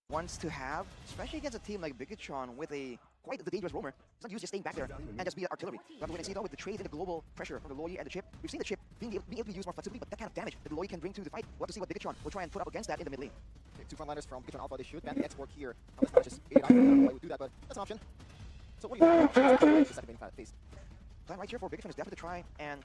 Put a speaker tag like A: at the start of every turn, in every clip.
A: wants to have, especially against a team like FwydChickn with a quite the dangerous roamer. It's not used just staying back there and just be an artillery. Rather, when I see though with the trade and the global pressure from the Loyi and the chip, we've seen the chip being able to be used more flexibly, but that kind of damage that the Loyi can bring to the fight. We'll have to see what FwydChickn will try and put up against that in the mid lane.
B: Two frontliners from FwydChickn Alpha, they should ban the export here. Unless not just 8 I would do that, but that's an option. So what do you think? Second phase.
A: Plan right here for FwydChickn is definitely to try and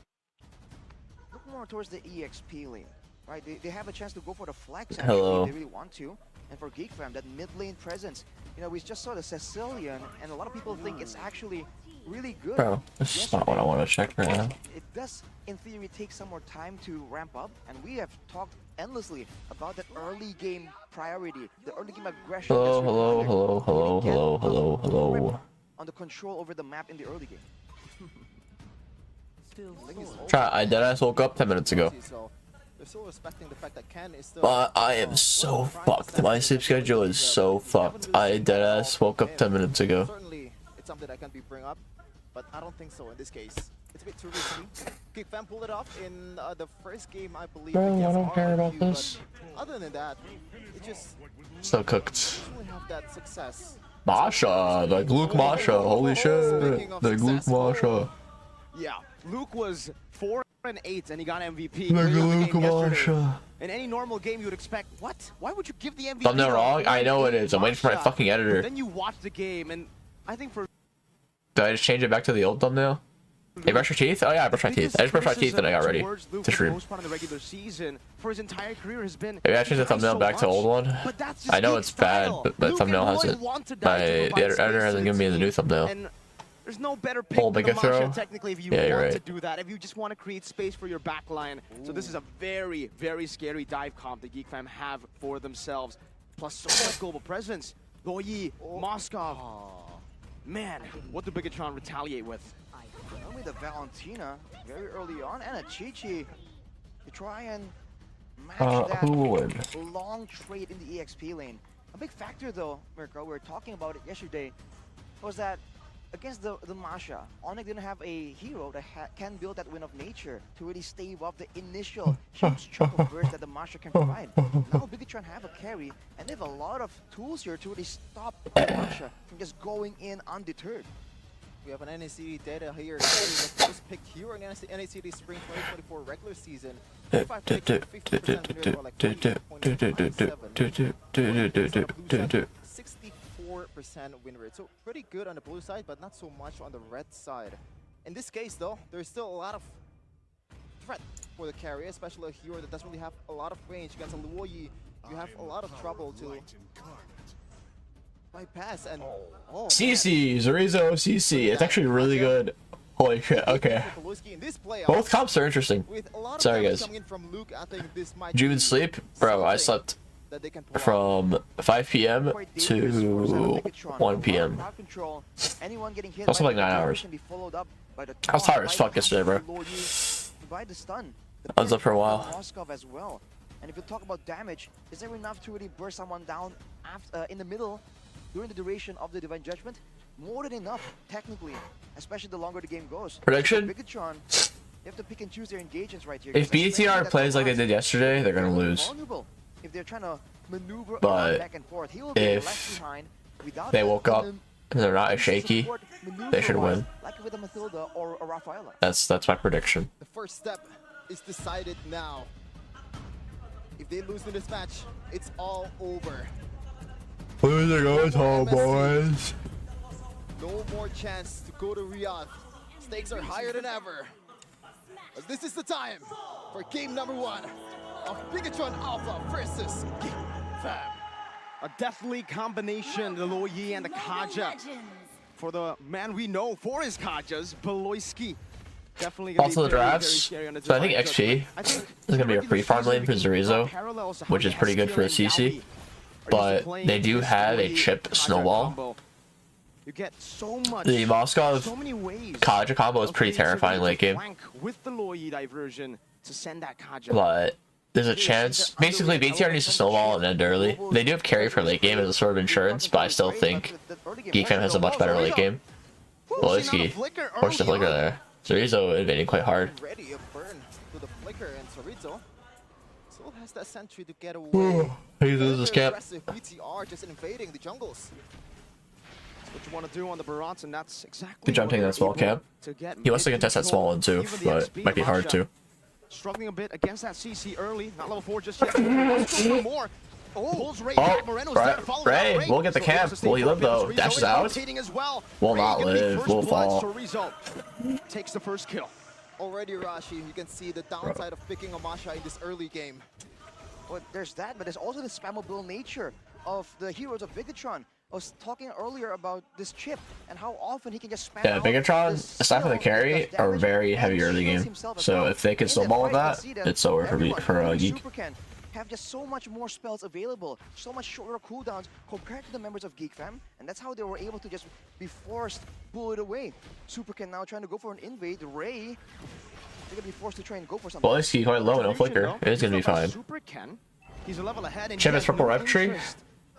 A: look more towards the EXP lane. Right, they have a chance to go for the flex actually if they really want to. And for Geek Fam, that mid lane presence, you know, we just saw the Sicilian, and a lot of people think it's actually really good.
C: Bro, this is not what I want to check right now.
A: It does, in theory, take some more time to ramp up, and we have talked endlessly about that early game priority, the early game aggression.
C: Hello.
A: On the control over the map in the early game.
C: I deadass woke up 10 minutes ago.
B: They're still respecting the fact that Ken is still.
C: But I am so fucked. My sleep schedule is so fucked. I deadass woke up 10 minutes ago.
B: Certainly, it's something that can be bring up, but I don't think so in this case. It's a bit too risky. Geek Fam pulled it off in the first game, I believe.
C: Bro, I don't care about this.
B: Other than that, it just
C: so cooked.
B: doesn't have that success.
C: Masha, like Luke Masha, holy shit, like Luke Masha.
D: Yeah, Luke was 4-8 and he got MVP.
C: Like Luke Masha.
D: In any normal game, you would expect, what? Why would you give the MVP?
C: Thumbnail wrong? I know it is. I'm waiting for my fucking editor.
D: Then you watch the game, and I think for.
C: Did I just change it back to the old thumbnail? Hey, brush your teeth? Oh yeah, I brushed my teeth. I just brushed my teeth and I got ready to stream.
D: For his entire career has been.
C: Maybe I changed the thumbnail back to old one. I know it's bad, but the thumbnail hasn't. The editor hasn't given me the new thumbnail.
D: There's no better pick than the Masha, technically, if you want to do that, if you just want to create space for your backline. So this is a very, very scary dive comp that Geek Fam have for themselves. Plus so much global presence. Loyi, Moskov. Man, what do FwydChickn retaliate with?
A: Only the Valentina very early on, and a Chi-Chi to try and match that long trade in the EXP lane. A big factor though, Mirko, we were talking about it yesterday, was that against the Masha, Onyx didn't have a hero that can build that Wind of Nature to really stave off the initial huge chunk of burst that the Masha can provide. Now FwydChickn have a carry, and they have a lot of tools here to really stop the Masha from just going in undeterred.
B: We have an NACD data here. The first pick hero in NACD Spring 2024 regular season. 5 picks, 50% win rate, like 64% win rate. So pretty good on the blue side, but not so much on the red side. In this case, though, there's still a lot of threat for the carry, especially a hero that doesn't really have a lot of range against a Loyi. You have a lot of trouble to bypass and
C: CC, Zorizo, CC. It's actually really good. Holy shit, okay. Both comps are interesting. Sorry guys. Did you even sleep? Bro, I slept from 5 p.m. to 1 p.m. That's like 9 hours. I was tired as fuck yesterday, bro. I was up for a while.
A: And if you talk about damage, is there enough to really burst someone down after, in the middle during the duration of the Divine Judgment? More than enough, technically, especially the longer the game goes.
C: Prediction?
A: FwydChickn, you have to pick and choose their engagements right here.
C: If BTR plays like they did yesterday, they're gonna lose.
A: If they're trying to maneuver back and forth, he will be left behind without
C: they woke up and they're not as shaky, they should win.
A: Like with a Mathilda or a Rafaela.
C: That's my prediction.
B: The first step is decided now. If they lose in this match, it's all over.
C: Losing goes home, boys.
B: No more chance to go to Riyadh. Stakes are higher than ever. But this is the time for game number 1 of FwydChickn Alpha versus Geek Fam.
D: A deathly combination, the Loyi and the Kaja. For the man we know for his Kajas, Beloyski. Definitely
C: also the drafts, so I think XP is gonna be a free farm lane for Zorizo, which is pretty good for a CC. But they do have a chip snowball.
D: You get so much,
C: the Moskov Kaja combo is pretty terrifying late game.
D: With the Loyi diversion to send that Kaja.
C: But there's a chance. Basically, BTR needs to snowball and end early. They do have carry for late game as a sort of insurance, but I still think Geek Fam has a much better late game. Beloyski forced the flicker there. Zorizo invading quite hard.
B: Ready a burn to the flicker and Zorizo. Still has that sentry to get away.
C: He loses his cap.
B: Aggressive BTR just invading the jungles.
D: What you want to do on the Barats, and that's exactly.
C: Good job taking that small cap. He wants to contest that small one too, but it might be hard to.
D: Struggling a bit against that CC early. Not level 4 just yet. Wants to go more. Pulls Ray back. Moreno's there to follow
C: Ray,
D: Ray
C: we'll get the camp. Will he live though? Dashes out. Will not live. Will fall.
D: Takes the first kill.
B: Already, Rashi, you can see the downside of picking Amasha in this early game.
A: Well, there's that, but there's also the spammable nature of the heroes of Bigatron. I was talking earlier about this chip and how often he can just spam.
C: Yeah, Bigatron, aside from the carry, are very heavy early game. So if they can snowball with that, it's over for Geek.
A: Have just so much more spells available, so much shorter cooldowns compared to the members of Geek Fam, and that's how they were able to just be forced, bullet away. Supercan now trying to go for an invade. Ray, they're gonna be forced to try and go for something.
C: Well, this key quite low, no flicker. It is gonna be fine.
D: Supercan, he's a level ahead.
C: Chip is purple rep tree.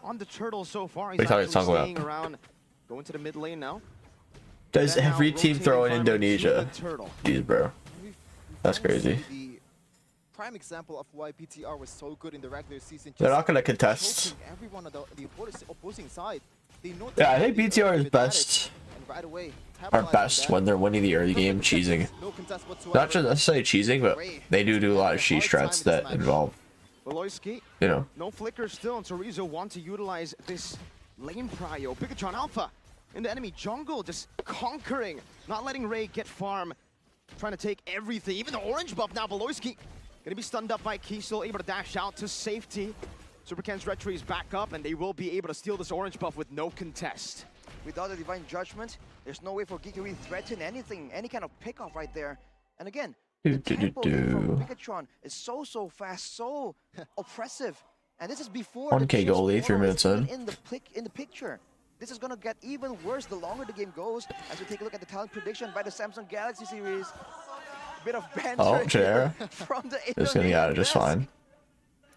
D: On the turtle so far,
C: he's actually staying
D: around. Going to the mid lane now.
C: Does every team throw in Indonesia? Jeez, bro, that's crazy.
B: Prime example of why PTR was so good in the regular season.
C: They're not going to contest.
B: Everyone on the opposing side. They know
C: yeah, I think PTR is best.
B: Right away,
C: are best when they're winning the early game cheesing. Not just necessarily cheesing, but they do a lot of cheese strats that involve, you know.
D: No flicker still, and Torizo want to utilize this lane prio. Bigatron Alpha in the enemy jungle, just conquering, not letting Ray get farm, trying to take everything. Even the orange buff now, Beloyski gonna be stunned up by Key, still able to dash out to safety. Supercan's red tree is back up, and they will be able to steal this orange buff with no contest.
A: Without a Divine Judgment, there's no way for Geek to really threaten anything, any kind of pickoff right there. And again, the tempo from Bigatron is so fast, so oppressive. And this is before
C: 1K goalie, 3 minutes in.
A: In the picture. This is gonna get even worse the longer the game goes. As we take a look at the talent prediction by the Samsung Galaxy series. Bit of banter from the
C: just gonna get out of just fine.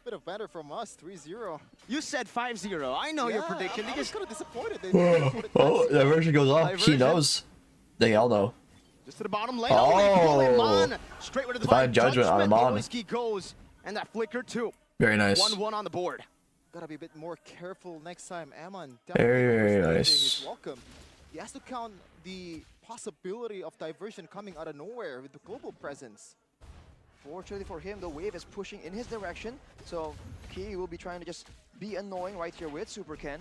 B: Bit of banter from us, 3-0.
D: You said 5-0. I know your prediction.
B: I was kind of disappointed.
C: Oh, the version goes off. He knows. They all know.
D: Just to the bottom lane.
C: Oh,
D: straight with the
C: Divine Judgment on Amon.
D: Goes, and that flicker too.
C: Very nice.
D: 1-1 on the board.
B: Gotta be a bit more careful next time. Amon.
C: Very nice.
B: Welcome. He has to count the possibility of diversion coming out of nowhere with the global presence.
A: Fortunately for him, the wave is pushing in his direction, so Key will be trying to just be annoying right here with Supercan.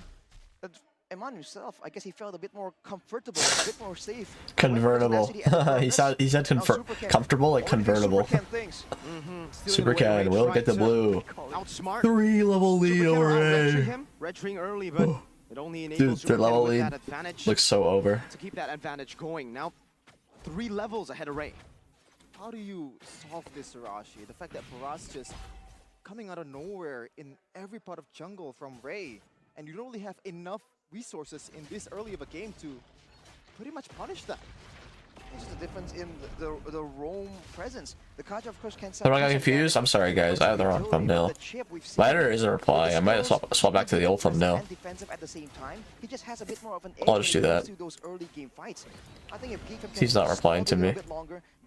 A: But Eman himself, I guess he felt a bit more comfortable, a bit more safe.
C: Convertible. he said comfortable, like convertible. Supercan will get the blue. 3-level lead already.
D: Red treeing early, but it only enables
C: their level lead
D: that advantage
C: looks so over.
D: to keep that advantage going. Now 3 levels ahead of Ray.
B: How do you solve this, Arashi? The fact that Faraz just coming out of nowhere in every part of jungle from Ray, and you don't really have enough resources in this early of a game to pretty much punish that.
A: It's just the difference in the roam presence. The Kaja, of course, can't.
C: I'm not confused. I'm sorry, guys. I have the wrong thumbnail. My editor isn't a reply. I might swap back to the old thumbnail. I'll just do that. He's not replying to me.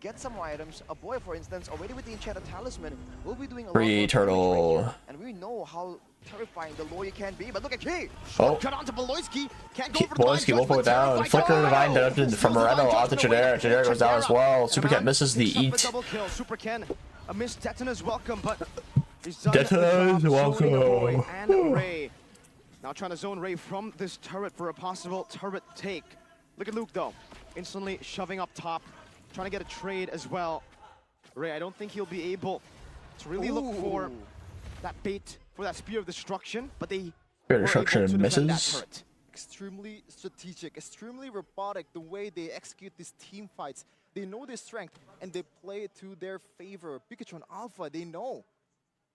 A: Get some items. A boy, for instance, already with the enchanted talisman, will be doing a
C: Free turtle.
A: right, and we know how terrifying the lawyer can be. But look at Key.
D: Cut onto Beloyski. Can't go for the
C: Beloyski will put it down. Flicker Divine Dungeon from Moreno out to Chidera. Chidera goes down as well. Supercat misses the eat.
D: Supercan, a missed Detana's welcome, but
C: Detana's welcome.
D: And Ray now trying to zone Ray from this turret for a possible turret take. Look at Luke though, instantly shoving up top. Trying to get a trade as well. Ray, I don't think he'll be able to really look for that bait, for that Spear of Destruction, but they
C: Spear of Destruction misses.
B: Extremely strategic, extremely robotic, the way they execute these team fights. They know their strength, and they play it to their favor. Bigatron Alpha, they know.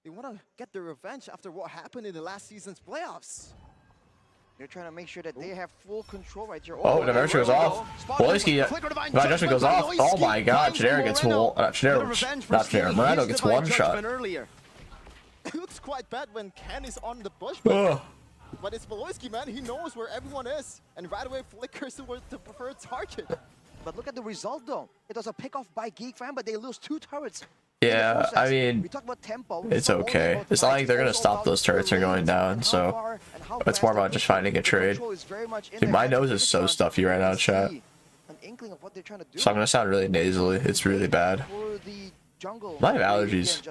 B: They want to get their revenge after what happened in the last season's playoffs.
A: They're trying to make sure that they have full control right here.
C: Oh, the Diversion goes off. Beloyski, Divine Judgment goes off. Oh my god, Chidera gets Moreno gets one shot.
B: It looks quite bad when Ken is on the bush, but it's Beloyski, man. He knows where everyone is, and right away flickers towards the preferred target.
A: But look at the result, though. It was a pick-off by Geek Fam, but they lose 2 turrets.
C: Yeah, I mean, it's okay. It's not like they're gonna stop those turrets from going down, so it's more about just finding a trade. Dude, my nose is so stuffy right now, chat. So I'm gonna sound really nasally. It's really bad. I have allergies.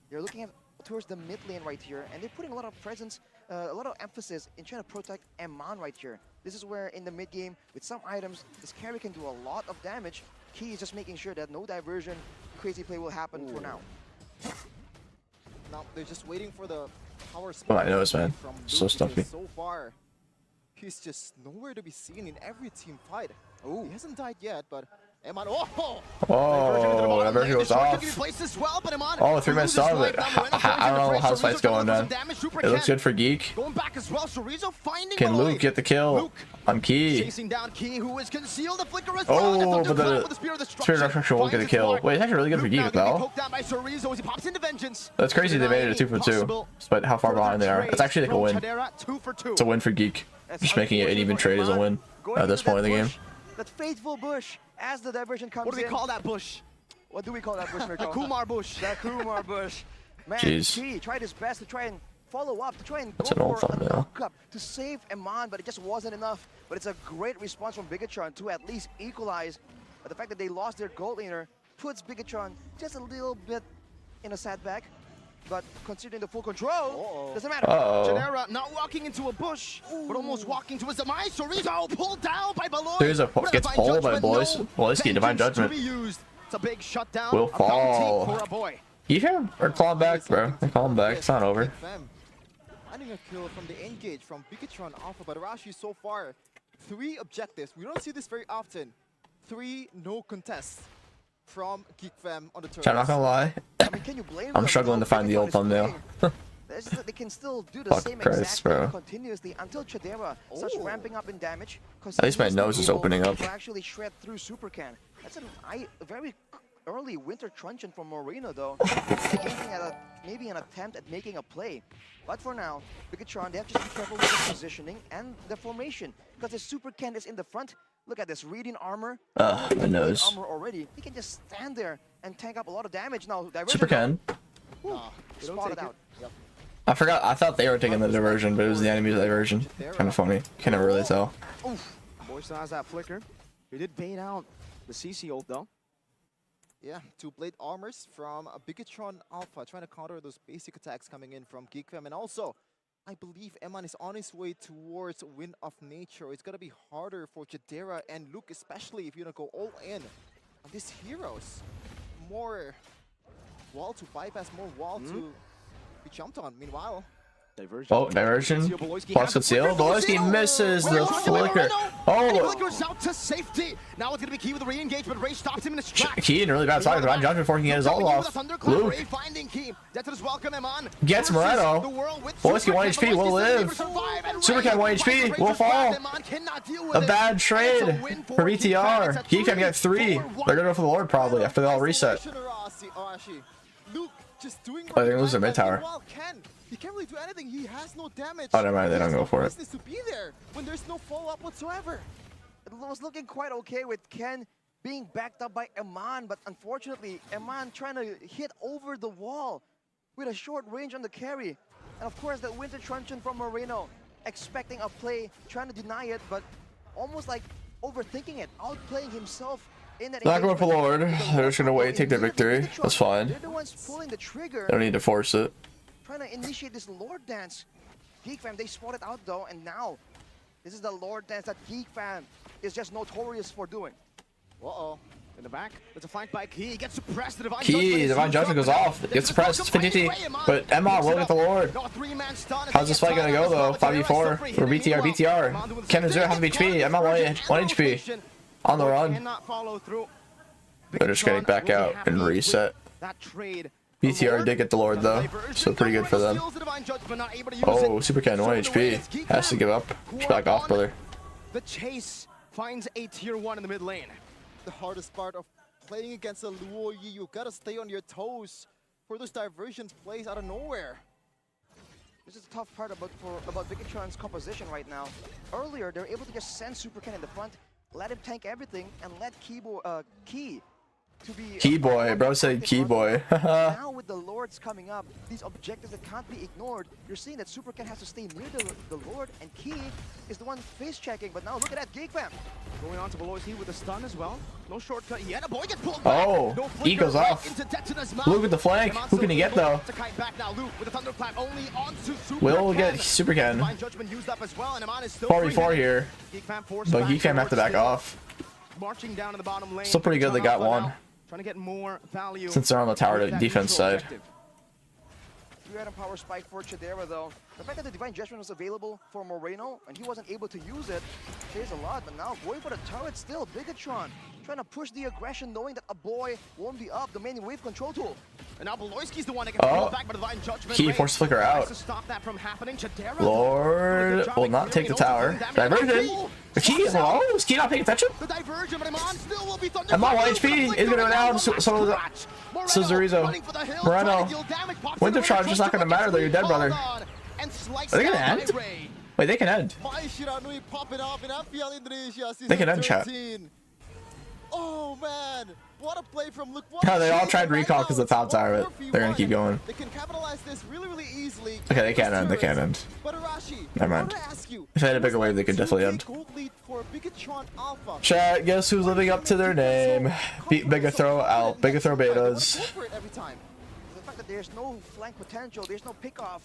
A: They're looking at towards the mid lane right here, and they're putting a lot of presence, a lot of emphasis in trying to protect Eman right here. This is where in the mid game, with some items, this carry can do a lot of damage. Key is just making sure that no diversion, crazy play will happen for now.
B: Now they're just waiting for the power
C: Oh, my nose, man. So stuffy.
B: So far, he's just nowhere to be seen in every team fight. Oh, he hasn't died yet, but Eman,
C: oh, that version goes off. Oh, 3-man stall. I don't know how this fight's going, man. It looks good for Geek. Can Luke get the kill on Key? Oh, but the Spirit Destruction won't get the kill. Wait, it's actually really good for Geek, though. That's crazy they made it a 2-for-2, despite how far behind they are. It's actually like a win. It's a win for Geek. Just making it an even trade is a win at this point in the game.
A: That faithful bush as the diversion comes in.
D: What do we call that bush?
A: What do we call that bush, Mirko?
D: The Kumar bush.
A: The Kumar bush. Man, Key tried his best to try and follow up, to try and go for a knock-up to save Eman, but it just wasn't enough. But it's a great response from Bigatron to at least equalize. But the fact that they lost their gold laner puts Bigatron just a little bit in a setback. But considering the full control, doesn't matter.
D: Genera not walking into a bush, but almost walking to his demise. Chorizo pulled down by Baloy.
C: There's a gets pulled by Boys. Boyski, Divine Judgment.
D: It's a big shutdown.
C: Will fall.
D: For a boy.
C: You hear? Or call him back, bro. Call him back. It's not over.
B: Finding a kill from the engage from Bigatron Alpha, but Arashi so far 3 objectives. We don't see this very often. 3 no contests from Geek Fam on the turret.
C: I'm not gonna lie.
A: I mean, can you blame
C: I'm struggling to find the old thumbnail.
A: They can still do the same exact thing continuously until Chadera starts ramping up in damage.
C: At least my nose is opening up.
A: Actually shred through Supercan. That's a very early winter truncheon from Moreno, though. Maybe an attempt at making a play. But for now, Bigatron, they have to be careful with the positioning and the formation, because the Supercan is in the front. Look at this, reading armor.
C: My nose.
A: Armor already. He can just stand there and tank up a lot of damage now.
C: Supercan.
A: Spotted out.
B: Yep.
C: I forgot. I thought they were taking the diversion, but it was the enemy's diversion. Kind of funny. Can never really tell.
D: Boy still has that flicker. He did bait out the CC ult though.
B: Yeah, 2 blade armors from Bigatron Alpha, trying to counter those basic attacks coming in from Geek Fam. And also, I believe Eman is on his way towards Wind of Nature. It's gonna be harder for Chadera and Luke, especially if you're gonna go all in on these heroes. More wall to bypass, more wall to be jumped on. Meanwhile,
C: diversion. Oh, diversion. Plus conceal. Boyski misses the flicker. Oh,
D: flickers out to safety. Now it's gonna be Key with the re-engage, but Ray stops him in his track.
C: Key in really bad spot. Divine Judgment before he can get his ult off. Luke gets Moreno. Boyski 1 HP will live. Supercat 1 HP will fall. A bad trade for BTR. Geek Fam got 3. They're gonna go for the Lord probably after they all reset.
B: just doing
C: they're gonna lose their mid tower.
B: He can't really do anything. He has no damage.
C: Oh, never mind. They don't go for it.
B: To be there when there's no follow-up whatsoever.
A: It was looking quite okay with Ken being backed up by Eman, but unfortunately, Eman trying to hit over the wall with a short range on the carry. And of course, that winter truncheon from Moreno, expecting a play, trying to deny it, but almost like overthinking it, outplaying himself.
C: Not going for Lord. They're just gonna wait, take their victory. That's fine.
A: They're the ones pulling the trigger.
C: They don't need to force it.
A: Trying to initiate this Lord dance. Geek Fam, they spotted out though, and now this is the Lord dance that Geek Fam is just notorious for doing.
D: Uh-oh. In the back, there's a flank by Key. Gets suppressed. The Divine
C: Judgment goes off. Gets suppressed. 50-50. But Emma will get the Lord. How's this fight gonna go though? 5v4 for BTR. BTR. Ken and Zero have HP. Emma 1 HP. On the run. They're just getting back out and reset. BTR did get the Lord though, so pretty good for them. Oh, Supercan 1 HP. Has to give up. Back off, brother.
D: The chase finds a tier 1 in the mid lane.
B: The hardest part of playing against a Luo Yi, you gotta stay on your toes for those diversions plays out of nowhere.
A: This is the tough part about Bigatron's composition right now. Earlier, they were able to just send Supercan in the front, let him tank everything, and let Key to be
C: Key boy, bro said key boy.
A: now with the Lords coming up, these objectives that can't be ignored, you're seeing that SuperCan has to stay near the Lord, and Key is the one face checking. But now look at that Geek Fam.
D: Going on to Valoisky with a stun as well. No shortcut yet. A boy gets pulled back.
C: Oh,
D: no
C: he goes off. Luke with the flank. Who can he get though? Will get SuperCan. 4v4 here, but Geek Fam have to back off.
D: Marching down in the bottom lane.
C: Still pretty good. They got one.
D: Trying to get more value
C: Since they're on the tower defense side.
A: 3-item power spike for Chidera though. The fact that the Divine Judgment was available for Moreno and he wasn't able to use it says a lot, but now going for the turret still. Bigatron trying to push the aggression knowing that a boy won't be up, the main wave control tool.
D: And now Valoisky's the one that gets pulled back by Divine Judgment.
C: Key force flicker out.
D: To stop that from happening. Chidera,
C: Lord will not take the tower. Diversion. The Key is low. Is Key not paying attention?
D: The diversion, but Iman still will be thunder.
C: Iman 1 HP is gonna go down. So Zarizo. Moreno. Winter charge is not gonna matter though. You're dead, brother. Are they gonna end? Wait, they can end. They can end, chat.
B: Oh man, what a play from Luke.
C: No, they all tried recall because the top tower, but they're gonna keep going.
B: They can capitalize this really easily.
C: Okay, they can't end. They can't end. Never mind. If they had a bigger wave, they could definitely end. Chat, guess who's living up to their name? Beat Bigathrow out. Bigathrow betas.
A: The fact that there's no flank potential, there's no pickoff.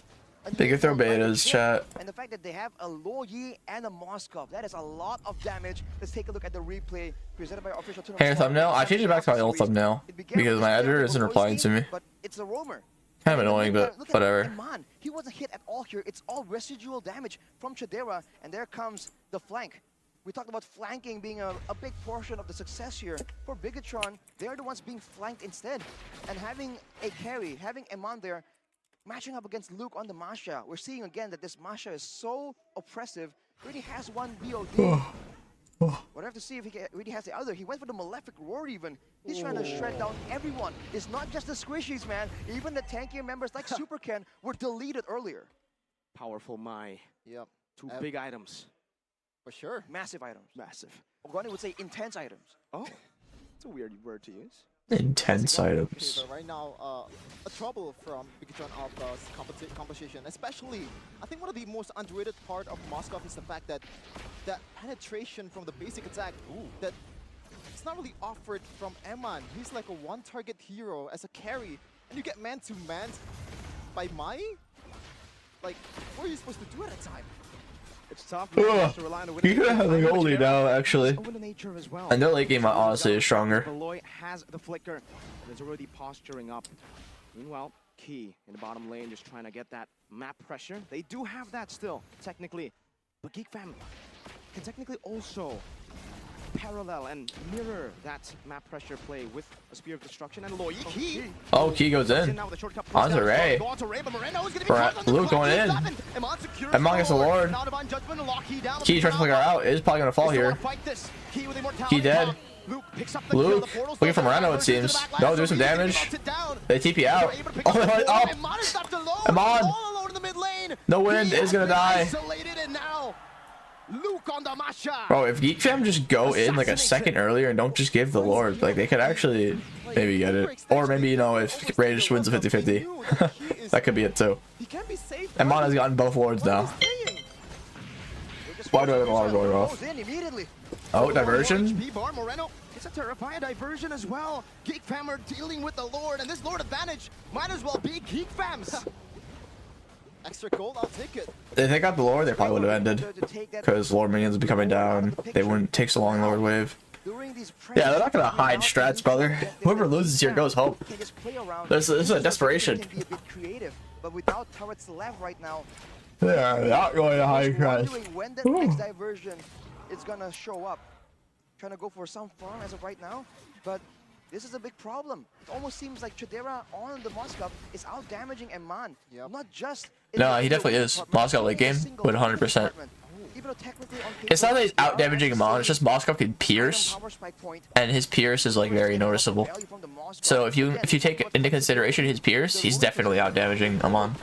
C: Bigathrow betas, chat.
A: And the fact that they have a Loyi and a Moskov, that is a lot of damage. Let's take a look at the replay presented by official
C: Hey, thumbnail. I changed it back to my old thumbnail because my editor isn't replying to me.
A: But it's a roamer.
C: Kind of annoying, but whatever.
A: Man, he wasn't hit at all here. It's all residual damage from Chidera, and there comes the flank. We talked about flanking being a big portion of the success here. For Bigatron, they're the ones being flanked instead. And having a carry, having Eman there, matching up against Luke on the Masha. We're seeing again that this Masha is so oppressive. Really has one BOD. We'll have to see if he really has the other. He went for the Malefic Roar even. He's trying to shred down everyone. It's not just the squishies, man. Even the tankier members like SuperCan were deleted earlier.
D: Powerful Mai.
B: Yep.
D: Two big items.
B: For sure.
A: Massive items.
D: Massive.
A: Ogani would say intense items.
D: Oh, it's a weird word to use.
C: Intense items.
B: Okay, right now, a trouble from Bigatron Alpha's composition, especially, I think one of the most underrated part of Moskov is the fact that that penetration from the basic attack, that it's not really offered from Eman. He's like a one-target hero as a carry, and you get man-to-man by Mai? Like, what are you supposed to do at a time?
D: It's tough. To rely on the
C: You could have the goalie now, actually.
D: Well.
C: And their late game honestly is stronger.
D: Valoy has the flicker. There's already posturing up. Meanwhile, Key in the bottom lane just trying to get that map pressure. They do have that still, technically. But Geek Fam can technically also parallel and mirror that map pressure play with a Spear of Destruction and Loyi. Key.
C: Oh, Key goes in. Onto Ray. Luke going in. Among Us the Lord. Key tries to figure out. Is probably going to fall here. Key dead. Luke, looking for Moreno it seems. No, do some damage. They TP out. Oh, they went up. Amon. No wind is going to die.
D: Luke on the Masha.
C: Bro, if Geek Fam just go in like a second earlier and don't just give the Lord, like they could actually maybe get it. Or maybe, you know, if Ray just wins a 50-50. That could be it too. And Mon has gotten both Lords now. Why do I have a lot going off? Oh, diversion.
D: It's a terrifying diversion as well. Geek Fam are dealing with the Lord, and this Lord advantage might as well be Geek Fam's.
B: Extra gold, I'll take it.
C: If they got the Lord, they probably would have ended. Because Lord minions would be coming down. They wouldn't take so long Lord wave. Yeah, they're not gonna hide strats, brother. Whoever loses here goes home. This is a desperation.
A: But without turrets left right now,
C: they are not going to hide strats.
A: When the next diversion is gonna show up. Trying to go for some farm as of right now, but this is a big problem. It almost seems like Chidera on the Moskov is out damaging Eman. Not just.
C: No, he definitely is. Moskov late game with 100%. It's not that he's out damaging Eman, it's just Moskov can pierce, and his pierce is like very noticeable. So if you take into consideration his pierce, he's definitely out damaging Eman.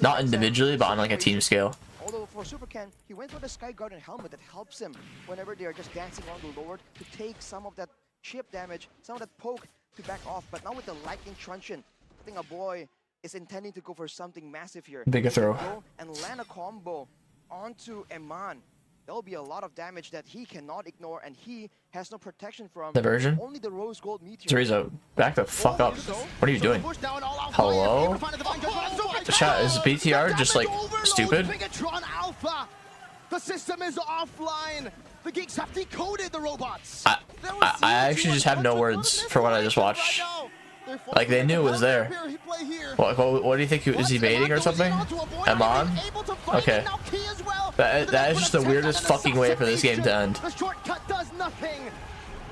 C: Not individually, but on like a team scale.
A: Although for SuperCan, he went for the Sky Guardian helmet that helps him whenever they are just dancing on the Lord to take some of that chip damage, some of that poke to back off, but now with the lightning truncheon, I think a boy is intending to go for something massive here.
C: Bigger throw.
A: Go and land a combo onto Eman. There'll be a lot of damage that he cannot ignore, and he has no protection from.
C: Diversion.
A: Only the rose gold meteor.
C: Zorizo, back the fuck up. What are you doing? Hello? The shot is BTR just like stupid.
D: The system is offline. The Geeks have decoded the robots.
C: I actually just have no words for what I just watched. Like they knew it was there. What do you think? Is he baiting or something? Amon? Okay. That is just the weirdest fucking way for this game to end.
D: The shortcut does nothing,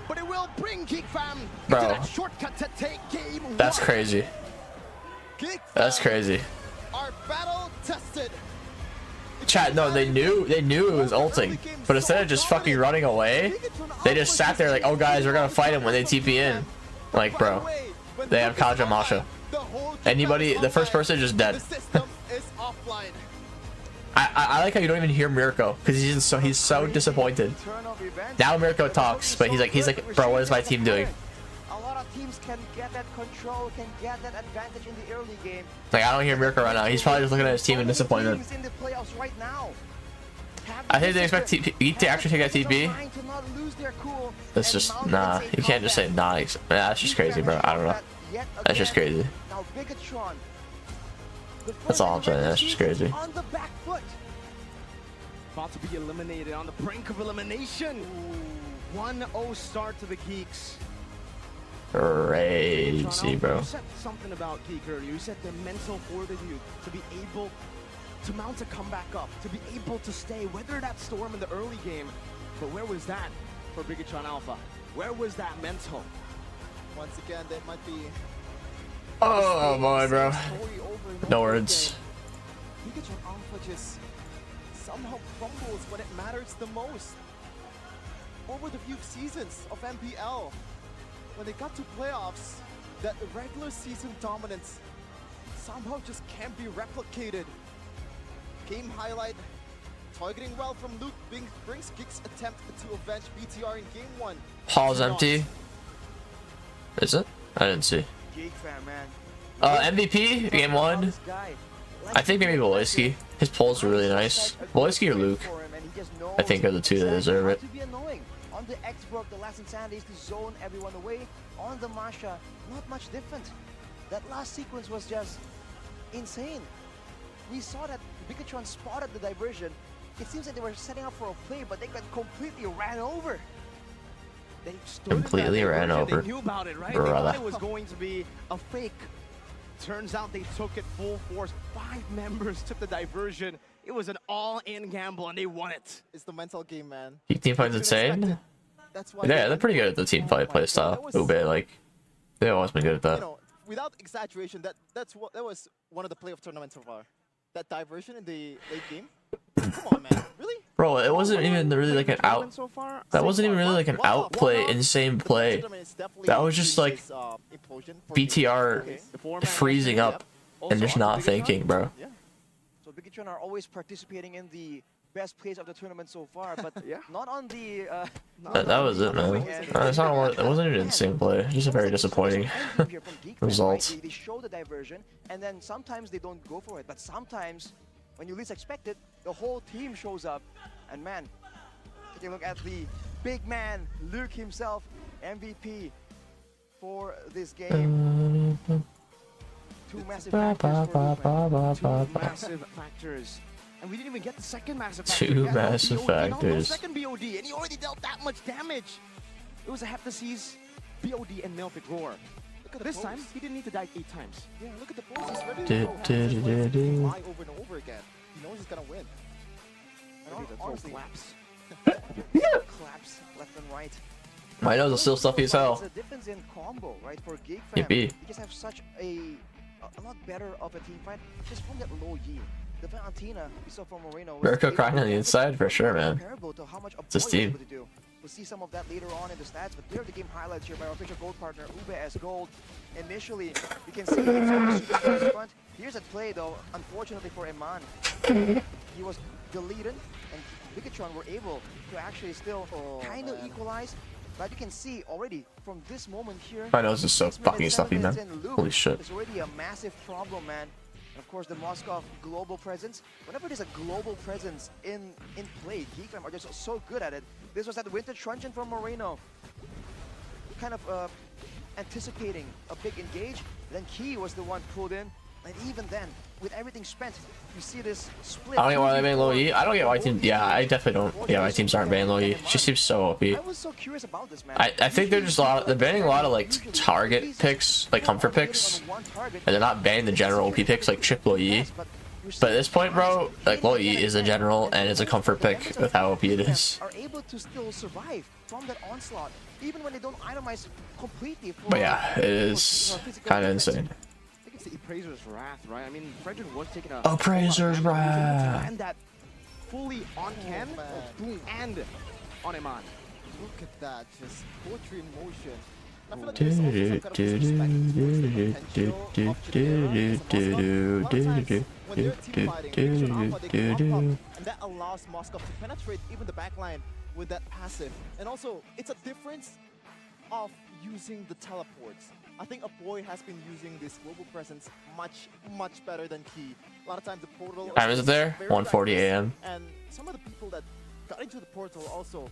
D: but it will bring Geek Fam
C: Bro,
D: into that shortcut to take game
C: that's
D: one.
C: crazy. That's crazy.
B: Our battle tested.
C: Chat, no, they knew it was ulting, but instead of just fucking running away, they just sat there like, oh guys, we're gonna fight him when they TP in. Like, bro, they have Kaja Masha. Anybody, the first person just dead. I like how you don't even hear Mirko because he's so disappointed. Now Mirko talks, but he's like, bro, what is my team doing?
A: A lot of teams can get that control, can get that advantage in the early game.
C: Like, I don't hear Mirko right now. He's probably just looking at his team and disappointed. I think they expect Geek to actually take that TP. That's just, nah. You can't just say nah. That's just crazy, bro. I don't know. That's just crazy. That's all I'm saying. That's just crazy.
D: On the back foot. About to be eliminated on the brink of elimination. 1-0 start to the Geeks.
C: Crazy, bro.
D: You said something about Geek earlier. You said the mental fortitude to be able to mount a comeback up, to be able to stay, weather that storm in the early game. But where was that for Bigatron Alpha? Where was that mental?
B: Once again, that might be.
C: Oh boy, bro. No words.
B: Bigatron Alpha just somehow crumbles when it matters the most. Over the few seasons of MPL, when they got to playoffs, that regular season dominance somehow just can't be replicated. Game highlight, targeting well from Luke brings Geek's attempt to avenge BTR in game 1.
C: Hall's empty. Is it? I didn't see.
A: Geek Fam, man.
C: MVP, game 1. I think maybe Volesky. His pulls are really nice. Volesky or Luke, I think, are the two that deserve it.
A: On the Xbox, the last insanity is to zone everyone away. On the Masha, not much different. That last sequence was just insane. We saw that Bigatron spotted the diversion. It seems like they were setting up for a play, but they got completely ran over.
D: They stood
C: completely ran over.
D: They knew about it, right?
C: Brother.
D: They thought it was going to be a fake. Turns out they took it full force. 5 members took the diversion. It was an all-in gamble, and they won it.
B: It's the mental game, man.
C: Team fight's insane.
B: That's why
C: Yeah, they're pretty good at the team fight play style. Ube, like, they've always been good at that.
B: You know, without exaggeration, that was one of the playoff tournaments so far. That diversion in the late game. Come on, man. Really?
C: Bro, it wasn't even really like an out. That wasn't even really like an outplay, insane play. That was just like BTR freezing up and just not thinking, bro.
A: So Bigatron are always participating in the best plays of the tournament so far, but not on the.
C: That was it, man. It wasn't even an insane play. Just a very disappointing result.
A: They show the diversion, and then sometimes they don't go for it, but sometimes, when you least expect it, the whole team shows up, and man, take a look at the big man, Luke himself, MVP for this game. Two massive factors for Two massive factors. And we didn't even get the second massive factor.
C: Two massive factors.
A: Second BOD, and he already dealt that much damage. It was a have to seize BOD and Melfic Roar. This time, he didn't need to die 8 times.
B: Yeah, look at the pose. He's ready to go. Over and over again. He knows he's gonna win.
A: And honestly,
D: claps.
A: Claps left and right.
C: My nose is still stuffy as hell.
A: It's a difference in combo, right? For Geek Fam,
C: Yippee.
A: you just have such a lot better of a team fight just from that low yield. The Valentina we saw from Moreno.
C: Mirko crying on the inside for sure, man.
A: To how much
C: It's his team.
A: We'll see some of that later on in the stats, but here are the game highlights here by our official gold partner, Ube as gold. Initially, you can see it's on the super front. Here's a play though, unfortunately for Eman. He was deleted, and Bigatron were able to actually still kind of equalize. But you can see already from this moment here.
C: My nose is so fucking stuffy, man. Holy shit.
A: It's already a massive problem, man. And of course, the Moscow global presence. Whenever there's a global presence in play, Geek Fam are just so good at it. This was that Winter Truncheon from Moreno. Kind of anticipating a big engage. Then Key was the one pulled in. And even then, with everything spent, you see this split.
C: I don't get why they ban low E. I don't get why teams. Yeah, I definitely don't. Yeah, my teams aren't banning low E. She seems so OP.
A: I was so curious about this, man.
C: I think they're just they're banning a lot of like target picks, like comfort picks, and they're not banning the general OP picks like chip low E. But at this point, bro, like low E is a general and it's a comfort pick with how OP it is.
A: Are able to still survive from that onslaught, even when they don't itemize completely.
C: But yeah, it is kind of insane.
D: It's the Appraiser's Wrath, right? I mean, FwydChickn was taking a
C: Appraiser's Wrath.
D: And that fully on Ken, boom, and on Iman.
B: Look at that, just poetry in motion. I feel like there's also some kind of disrespect towards the potential of Chidera. When they're team fighting, Big Alpha, they can pop up, and that allows Moscow to penetrate even the backline with that passive. And also, it's a difference of using the teleports. I think a boy has been using this global presence much better than Key. A lot of times the portal.
C: Time is it there? 1:40 a.m.
B: And some of the people that got into the portal also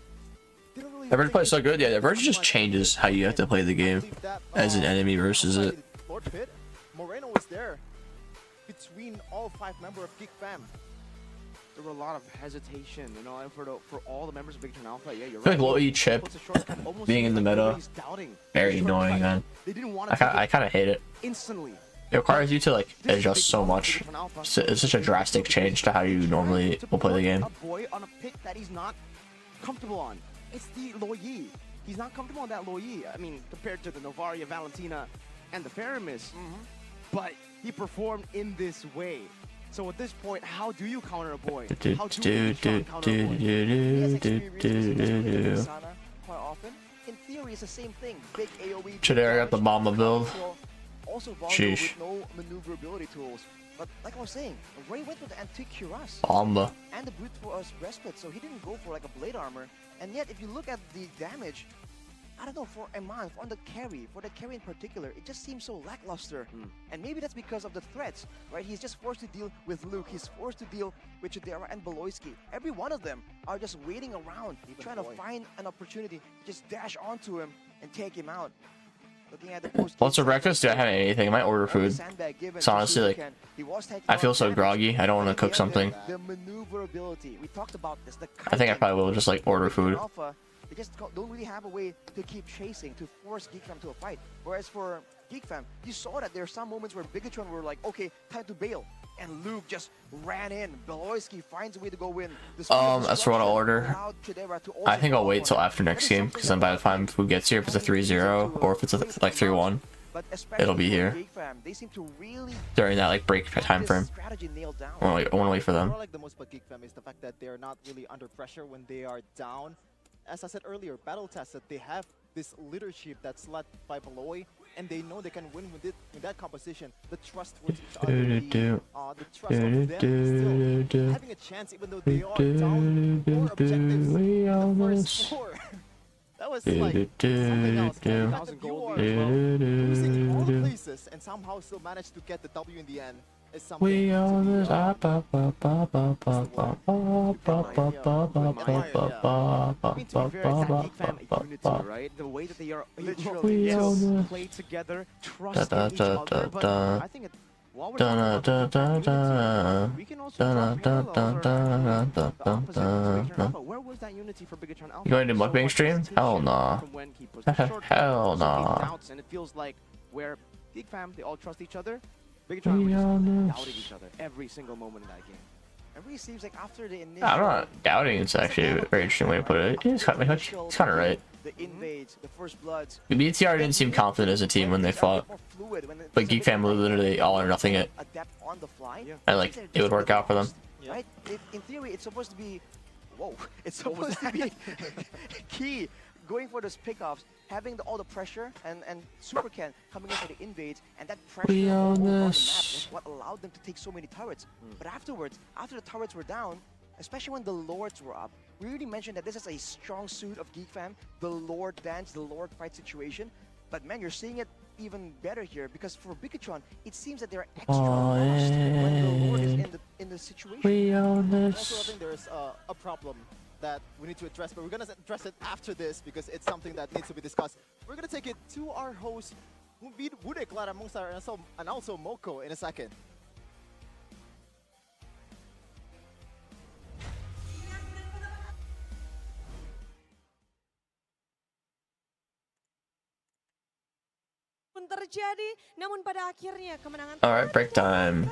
B: didn't really.
C: The version plays so good. Yeah, the version just changes how you have to play the game as an enemy versus it.
B: Lord Pit, Moreno was there between all 5 members of Geek Fam.
D: There were a lot of hesitation, you know, for all the members of Big Turn Alpha. Yeah, you're
C: I feel
D: right.
C: like low E chip being in the meta, very annoying, man. I kind of hate it.
D: Instantly.
C: It requires you to like adjust so much. It's such a drastic change to how you normally will play the game.
D: A boy on a pick that he's not comfortable on. It's the Loyi. He's not comfortable on that Loyi. I mean, compared to the Novaria, Valentina, and the Faramis. But he performed in this way. So at this point, how do you counter a boy? How do you counter a boy?
A: He has experience with Sana quite often. In theory, it's the same thing. Big AoE.
C: Chidera got the bomba build.
A: Also vulnerable with no maneuverability tools. But like I was saying, Ray went with the Antique Cuirass.
C: Bomba.
A: And the Brute Force Respite, so he didn't go for like a blade armor. And yet, if you look at the damage, I don't know, for Eman, for the carry in particular, it just seems so lackluster. And maybe that's because of the threats, right? He's just forced to deal with Luke, he's forced to deal with Chidera and Beloyski. Every one of them are just waiting around, trying to find an opportunity to just dash onto him and take him out. Looking at the post.
C: What's for breakfast? Do I have anything? I might order food. It's honestly like, I feel so groggy. I don't want to cook something.
A: The maneuverability, we talked about this.
C: I think I probably will just like order food.
A: They just don't really have a way to keep chasing, to force Geek Fam to a fight. Whereas for Geek Fam, you saw that there are some moments where Bigatron were like, okay, time to bail. And Luke just ran in. Beloyski finds a way to go in.
C: As for what I'll order, I think I'll wait till after next game, because then by the time food gets here, if it's a 3-0 or if it's a, like 3-1, it'll be here during that like break time frame. I want to wait for them.
B: What I like the most about Geek Fam is the fact that they're not really under pressure when they are down. As I said earlier, battle tested, they have this leadership that's led by Beloy, and they know they can win with it in that composition. The trust towards each other, the trust of them still having a chance even though they are down 4 objectives in the first 4. That was like something else. The fact that you are losing in all the places and somehow still managed to get the W in the end is something
C: We own this.
D: Right? The way that they are literally play together, trust in each other, but I think while we're talking about we can also where was that unity for Bigatron Alpha?
C: You going to mukbang stream? Hell nah. Hell nah.
D: And it feels like where Geek Fam, they all trust each other. Bigatron was just doubting each other every single moment in that game.
A: It really seems like after the initial...
C: I'm not doubting. It's actually a very interesting way to put it. He's kind of right.
A: The invades, the first bloods.
C: The BTR didn't seem confident as a team when they fought, but Geek Fam literally all or nothing it, and like it would work out for them.
A: Right? In theory, it's supposed to be, it's supposed to be Key going for those pickoffs, having all the pressure, and Super Ken coming in for the invades, and that pressure on the map was what allowed them to take so many turrets. But afterwards, after the turrets were down, especially when the lords were up, we already mentioned that this is a strong suit of Geek Fam, the Lord dance, the Lord fight situation. But man, you're seeing it even better here because for Bikatron, it seems that they're extra lost when the Lord is in the situation.
C: We own this.
B: Also, I think there's a problem that we need to address, but we're gonna address it after this because it's something that needs to be discussed. We're gonna take it to our host, Bude Clara Mungsar, and also Moko in a second.
E: Terjadi, namun pada akhirnya kemenangan.
C: Alright, break time.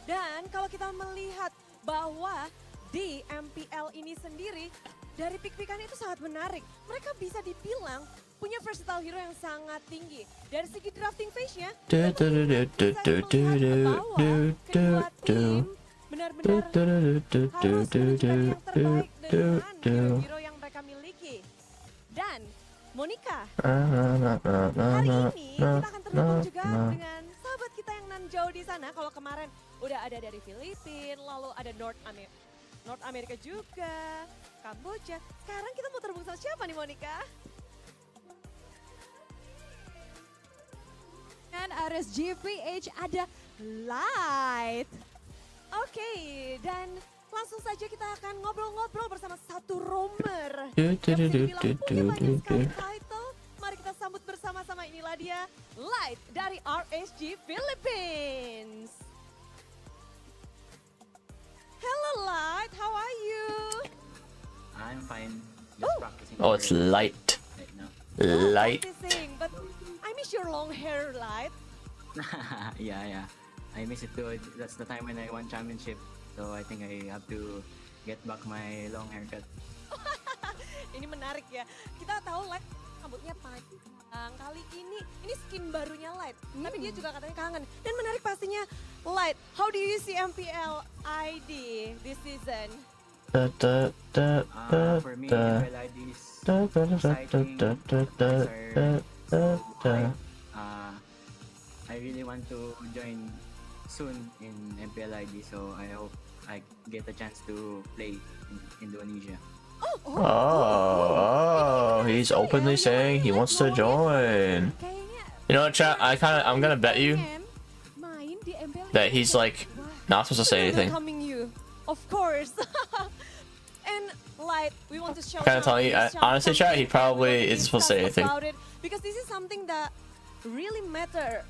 E: Dan kalau kita melihat bahwa di MPL ini sendiri dari pick-pickan itu sangat menarik. Mereka bisa dibilang punya versatile hero yang sangat tinggi. Dari segi drafting phase-nya, kedua tim benar-benar harus menunjukkan yang terbaik dengan hero yang mereka miliki. Dan Monica, hari ini kita akan terhubung juga dengan sahabat kita yang nan jauh di sana. Kalau kemarin udah ada dari Filipina, lalu ada North America juga, Kamboja. Sekarang kita mau terhubung sama siapa nih Monica? Dan RSGPH ada Light. Oke, dan langsung saja kita akan ngobrol-ngobrol bersama satu roamer. Yang bisa dibilang punya banyak sekali title. Mari kita sambut bersama-sama, inilah dia Light dari RSG Philippines. Hello Light, how are you?
F: I'm fine. Just practicing.
C: Oh, it's Light.
F: Right now.
C: Light.
E: Practicing, but I miss your long hair, Light.
F: Yeah. I miss it too. That's the time when I won championship. So I think I have to get back my long haircut.
E: Ini menarik ya. Kita tahu Light rambutnya panjang. Kali ini skin barunya Light. Tapi dia juga katanya kangen. Dan menarik pastinya Light. How do you see MPL ID this season?
F: For me, MPL ID is exciting. I really want to join soon in MPL ID, so I hope I get a chance to play in Indonesia.
C: Oh, he's openly saying he wants to join. You know what, chat? I'm gonna bet you that he's like not supposed to say anything.
E: Of course. And Light, we want to show.
C: Kind of telling you, honestly, chat, he probably isn't supposed to say anything.
E: Because this is something that really matter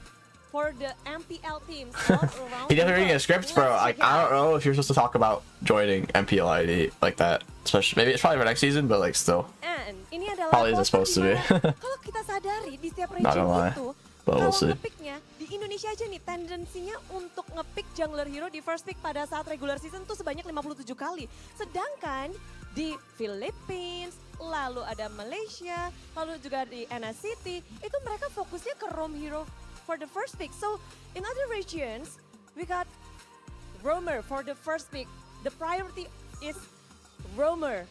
E: for the MPL teams all around.
C: He definitely reading a script, bro. I don't know if you're supposed to talk about joining MPL ID like that. Especially, maybe it's probably for next season, but like still.
E: And ini adalah
C: probably isn't supposed to be.
E: Kalau kita sadari di setiap region itu, kalau ngepicknya di Indonesia aja nih tendensinya untuk ngepick jungler hero di first pick pada saat regular season tuh sebanyak 57 kali. Sedangkan di Philippines, lalu ada Malaysia, lalu juga di NSCT, itu mereka fokusnya ke roam hero for the first pick. So in other regions, we got roamer for the first pick. The priority is roamer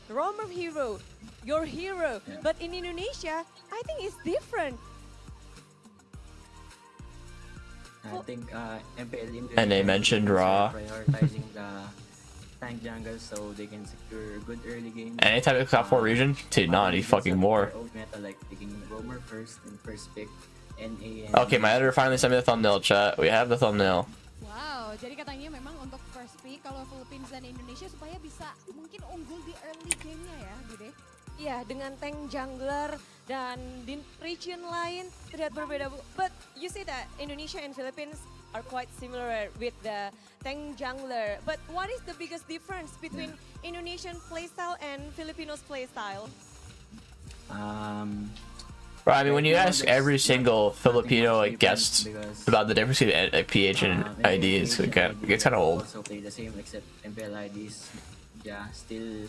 E: hero, your hero.
F: Yeah.
E: But in Indonesia, I think it's different.
F: I think MPL Indonesia
C: And they mentioned Raw.
F: prioritizing the tank jungles so they can secure good early games.
C: Any type of top 4 region? Dude, not any fucking more.
F: Old meta like picking roamer first and first pick.
C: Okay, my editor finally sent me the thumbnail, chat. We have the thumbnail.
G: Wow, jadi katanya memang untuk first pick kalau Philippines dan Indonesia supaya bisa mungkin unggul di early game-nya ya, Bude?
E: Iya, dengan tank jungler dan di region lain terlihat berbeda. But you see that Indonesia and Philippines are quite similar with the tank jungler. But what is the biggest difference between Indonesian playstyle and Filipinos playstyle?
C: Bro, I mean, when you ask every single Filipino guest about the difference between PH and IDs, it gets kind of old.
F: Also play the same except MPL IDs, yeah, still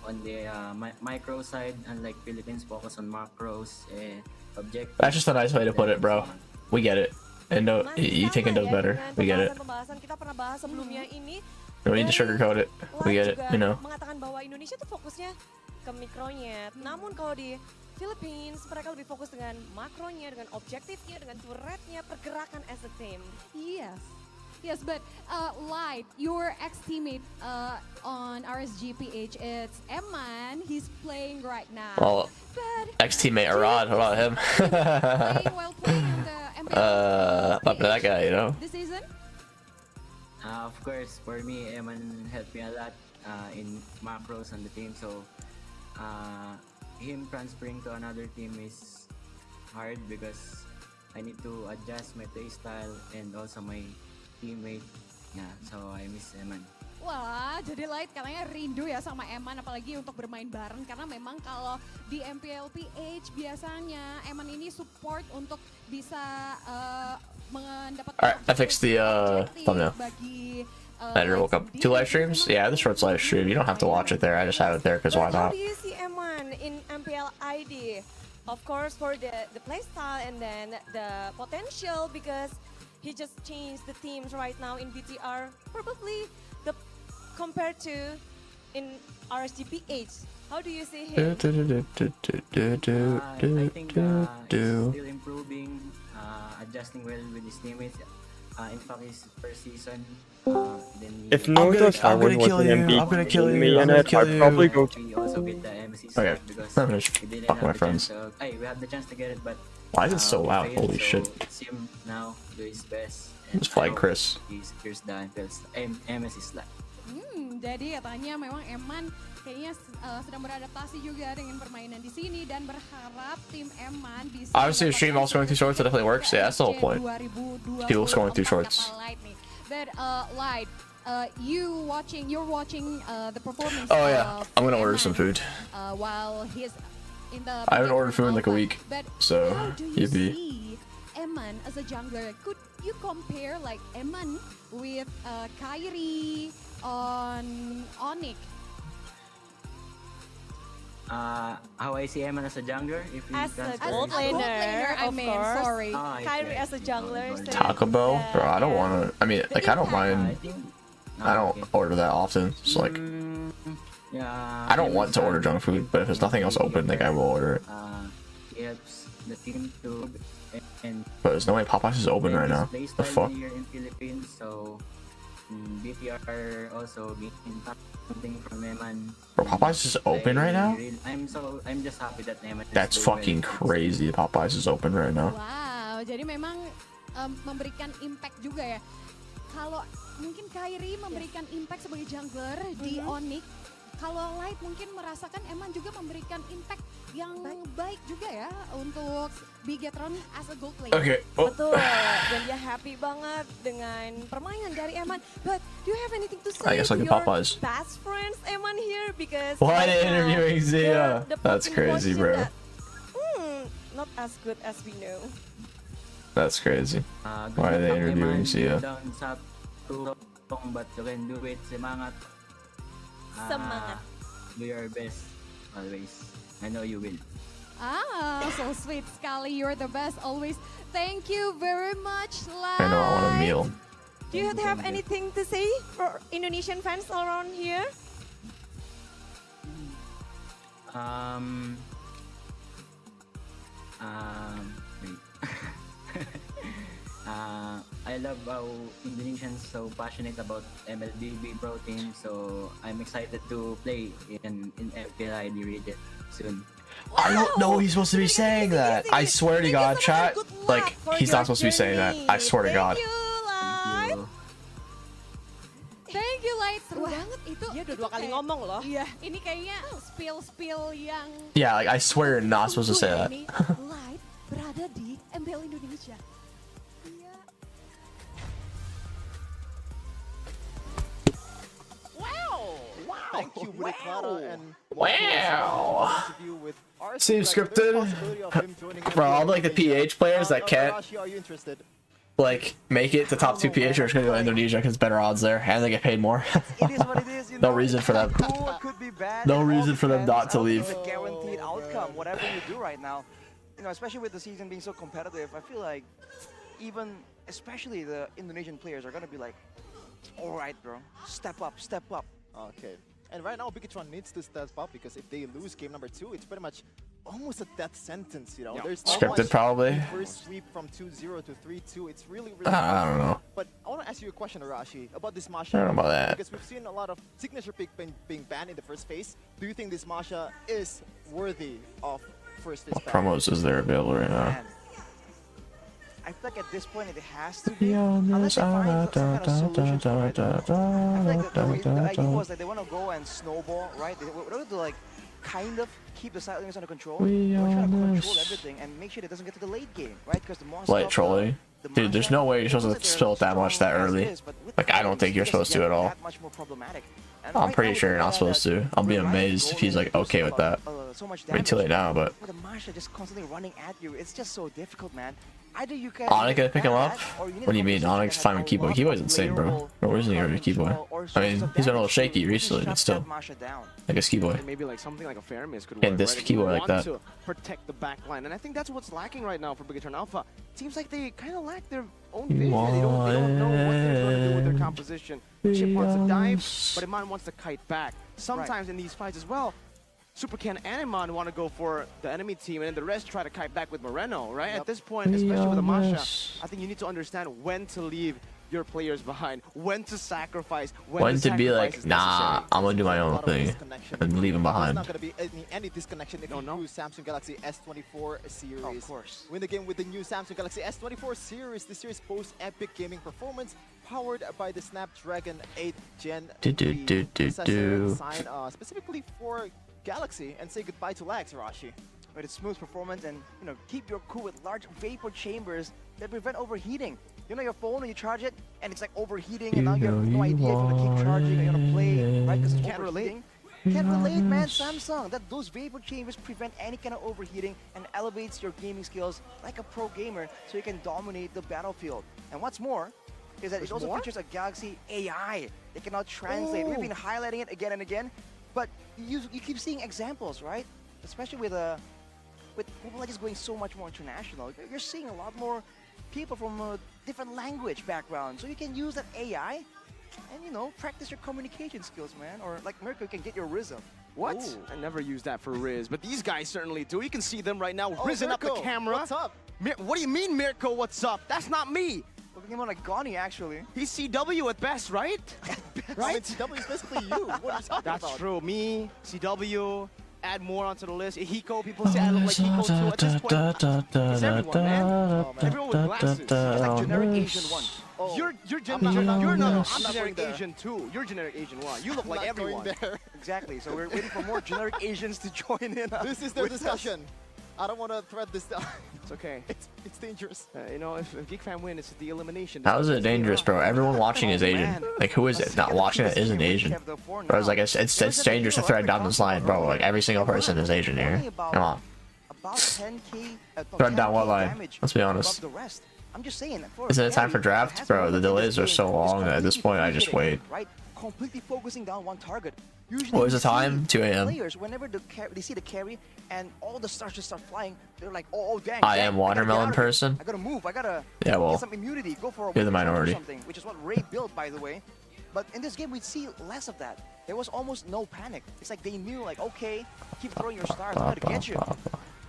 F: on the micro side, unlike Philippines focus on macros, objectives.
C: That's just a nice way to put it, bro. We get it. And no, you think it does better. We get it.
E: Kita pernah bahas sebelumnya ini.
C: No need to sugarcoat it. We get it, you know.
E: Mengatakan bahwa Indonesia tuh fokusnya ke mikronya. Namun kalau di Philippines, mereka lebih fokus dengan makronya, dengan objektifnya, dengan turretnya, pergerakan as a team.
G: Yes. Yes, but Light, your ex-teammate on RSGPH, it's Eman. He's playing right now.
C: Well, ex-teammate Arad, what about him?
G: Playing while playing on the
C: Not that guy, you know.
G: This season?
F: Of course, for me, Eman helped me a lot in macros on the team. So him transferring to another team is hard because I need to adjust my playstyle and also my teammate. Yeah, so I miss Eman.
G: Wah, jadi Light katanya rindu ya sama Eman, apalagi untuk bermain bareng. Karena memang kalau di MPLPH biasanya Eman ini support untuk bisa mendapatkan.
C: Alright, I fixed the thumbnail. I woke up 2 live streams. Yeah, the shorts live stream. You don't have to watch it there. I just have it there because why
E: How
C: not?
E: do you see Eman in MPL ID? Of course, for the playstyle and then the potential, because he just changed the teams right now in BTR. Probably compared to in RSGPH. How do you see him?
F: I think he's still improving, adjusting well with his teammates. In fact, his first season, then
H: if I'm gonna kill you. I'm gonna kill you. I'm gonna kill you. I'd probably go.
F: we also get the MC
C: Okay,
F: because
C: I'm gonna just
F: we didn't
C: fuck
F: have
C: my
F: the
C: friends.
F: chance to, we had the chance to get it, but
C: Why is it so
F: we
C: loud?
F: failed,
C: Holy
F: so
C: shit.
F: It's him now do his best. And
C: Just
F: I
C: flag
F: hope
C: Chris.
F: He secures the MSC slot.
G: Jadi katanya memang Eman kayaknya sedang beradaptasi juga dengan permainan di sini dan berharap tim Eman bisa.
C: Obviously, the stream also going through shorts. That definitely works. Yeah, that's the whole point. People scrolling through shorts.
G: But Light, you're watching the performance.
C: Oh yeah, I'm gonna order some food.
G: While he's in the.
C: I haven't ordered food in like a week, so
G: how do you
C: yippee.
G: see Eman as a jungler? Could you compare like Eman with Kyrie on Onyx?
F: How I see Eman as a jungler, if he
E: As a
F: transfers-
E: gold laner,
G: I
E: of
G: mean,
E: course.
G: sorry.
E: Kyrie as a jungler. so
C: Taco Bell,
E: the-
C: bro. I don't want to. I mean, like I don't
F: I
C: mind.
F: think.
C: I don't order that often. So like,
F: Yeah.
C: I don't want to order junk food, but if there's nothing else open, like I will order it.
F: He helps the team to and
C: But there's no way Popeyes is open right now. The fuck?
F: here in Philippines, so BTR also getting something from Eman.
C: Bro, Popeyes is open right now?
F: I'm just happy that Eman.
C: That's fucking crazy. Popeyes is open right now.
G: Wow, jadi memang memberikan impact juga ya. Kalau mungkin Kyrie memberikan impact sebagai jungler di Onyx, kalau Light mungkin merasakan Eman juga memberikan impact yang baik juga ya untuk Bigetron as a gold player.
C: Okay. Oh.
E: Betul, dan dia happy banget dengan permainan dari Eman. But do you have anything to say
C: I guess
E: to
C: like
E: your
C: Popeyes.
E: best friends Eman here? Because
C: Why
E: right
C: they
E: now,
C: interviewing Zia?
E: the
C: That's
E: Pokemon
C: crazy,
E: team
C: bro.
E: that, not as good as we know.
C: That's crazy.
F: Good
C: Why are they
F: luck,
C: interviewing
F: Eman.
C: Zia?
F: Down sa tulong, but you can do it. Semangat.
E: Semangat.
F: Do your best always. I know you will.
G: So sweet sekali. You're the best always. Thank you very much, Light.
C: I know I want a meal.
E: Do you have anything to say for Indonesian fans around here?
F: Wait. I love how Indonesians so passionate about Mlbb Pro Team, so I'm excited to play in FwydChickn region soon.
C: I don't know he's supposed to be saying that. I swear to God, chat. Like, he's not supposed to be saying that. I swear to God.
F: Thank you.
G: Thank you, Light. Seru banget itu.
E: Dia udah
G: itu
E: 2 kali
G: kayak-
E: ngomong loh.
G: Iya, ini kayaknya spill yang
C: Yeah, like I swear you're not supposed to say that.
G: ini Light berada di MPL Indonesia. Iya.
B: Thank you, Clara, and
C: Wow.
B: interview with our
C: Seems
B: select. There's a
C: scripted.
B: possibility of him joining
C: Bro, all like the PH players that can't
B: Arashi, are you interested?
C: like make it to top 2 PH are just gonna go to Indonesia because better odds there and they get paid more.
A: It is what it is, you
C: No
A: know.
C: reason for them.
A: It could be cool, it could be bad.
C: No
A: It all
C: reason for them
A: depends.
C: not to
A: I don't think
C: leave.
A: It's a guaranteed outcome, whatever you do right now. You know, especially with the season being so competitive, I feel like even, especially the Indonesian players are gonna be like, all right, bro, step up, step up.
B: Okay. And right now, Bigetron needs to step up because if they lose game number 2, it's pretty much almost a death sentence, you know.
D: Yeah.
B: There's
C: Scripted probably.
B: First sweep from 2-0 to 3-2. It's really
C: I don't know.
B: But I want to ask you a question, Arashi, about this Masha.
C: I don't know about that.
B: Because we've seen a lot of signature pick being banned in the first phase. Do you think this Masha is worthy of first phase ban?
C: Promos is there available right now?
A: Man. I feel like at this point it has to be. Unless they find some kind of solution for it. I feel like the idea was that they want to go and snowball, right? They want to like kind of keep the side lanes under control. They try to control everything and make sure it doesn't get to the late game, right? Because the monster.
C: Light trolling. Dude, there's no way you're supposed to spill it that much that early. Like, I don't think you're supposed to at all. I'm pretty sure you're not supposed to. I'll be amazed if he's like okay with that. Wait too late now, but.
A: With the Masha just constantly running at you, it's just so difficult, man. Either you can
C: Onyx gonna pick him up? What do you mean? Onyx fine with Keyboy. Keyboy's insane, bro. Or isn't he already Keyboy? I mean, he's been a little shaky recently, but still. I guess Keyboy.
D: Maybe like something like a fair miss could work.
C: Can't diss Keyboy like that.
D: To protect the back line, and I think that's what's lacking right now for Big Eternal Alpha. Seems like they kind of lack their own vision. They don't know what they're going to do with their composition. Chip wants to dive, but Iman wants to kite back. Sometimes in these fights as well, Supercan and Iman want to go for the enemy team, and then the rest try to kite back with Moreno, right? Yep. At this point, especially with the Masha, I think you need to understand when to leave your players behind, when to sacrifice, when to be like,
C: nah, I'm gonna do my own thing and leave him behind.
B: There's not going to be any disconnection if you use Samsung Galaxy S24 series.
A: Oh, of course.
B: Win the game with the new Samsung Galaxy S24 series. The series boasts epic gaming performance, powered by the Snapdragon 8 Gen 3 processor designed specifically for Galaxy, and say goodbye to lags, Rashi.
A: With its smooth performance and, you know, keep your cool with large vapor chambers that prevent overheating. You know your phone when you charge it and it's like overheating and now you have no idea if you want to keep charging or you want to play, right? Because it's overheating. Can't relate, man, Samsung. Those vapor chambers prevent any kind of overheating and elevates your gaming skills like a pro gamer so you can dominate the battlefield. And what's more is that it also features a Galaxy AI. They cannot translate. We've been highlighting it again and again. But you keep seeing examples, right? Especially with Mobile Legends going so much more international. You're seeing a lot more people from a different language background. So you can use that AI and, you know, practice your communication skills, man. Or like Mirko, you can get your rhythm.
D: What? Ooh. I never used that for Riz, but these guys certainly do. You can see them right now, rizzing up the camera.
B: What's up?
D: What do you mean, Mirko, what's up? That's not me.
A: Looking more like Gani, actually.
D: He's CW at best, right?
B: Right? I mean, CW is basically you. What are you talking about?
D: That's true. Me, CW, add more onto the list. Hiko, people say I look like Hiko too. At this point, it's everyone, man. Oh, man. Everyone with glasses. It's like generic Asian 1. Oh. You're I'm generic Asian 2. You're generic Asian 1. You look like everyone.
B: There.
A: Exactly. So we're waiting for more generic Asians to join in.
B: This is their discussion. I don't want to thread this down.
D: It's okay.
B: It's dangerous.
D: You know, if Geek Fam win, it's the elimination.
C: How is it dangerous, bro? Everyone watching is Asian. Like, who is it not watching it isn't Asian? Bro, it's like it's dangerous to thread down this line, bro. Like, every single person is Asian here. Come on. Thread down what line? Let's be honest.
A: I'm just saying.
C: Isn't it time for draft, bro? The delays are so long that at this point I just wait.
A: Right, completely focusing down one target.
C: What was the time? 2 a.m.
A: Players, whenever they see the carry and all the stars just start flying, they're like, oh dang.
C: I am watermelon person.
A: I gotta move. I gotta
C: get
A: some immunity. Go for a
C: you're the minority.
A: Or something, which is what Ray built, by the way. But in this game, we see less of that. There was almost no panic. It's like they knew, like, okay, keep throwing your stars. I'm gonna get you.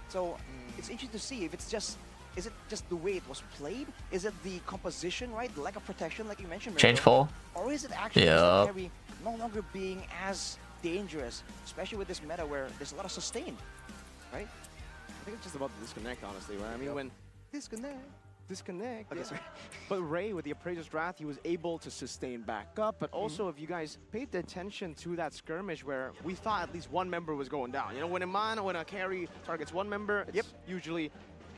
A: So it's interesting to see if it's just. Is it just the way it was played? Is it the composition, right? The lack of protection, like you mentioned.
C: Change full.
A: Or is it actually the carry no longer being as dangerous, especially with this meta where there's a lot of sustain, right?
D: I think it's just about the disconnect, honestly, right? I mean, when disconnect. Okay,
A: sorry.
D: But Ray, with the Appraiser's Wrath, he was able to sustain back up. But also, if you guys paid attention to that skirmish where we thought at least one member was going down. You know, when a carry targets one member, it's usually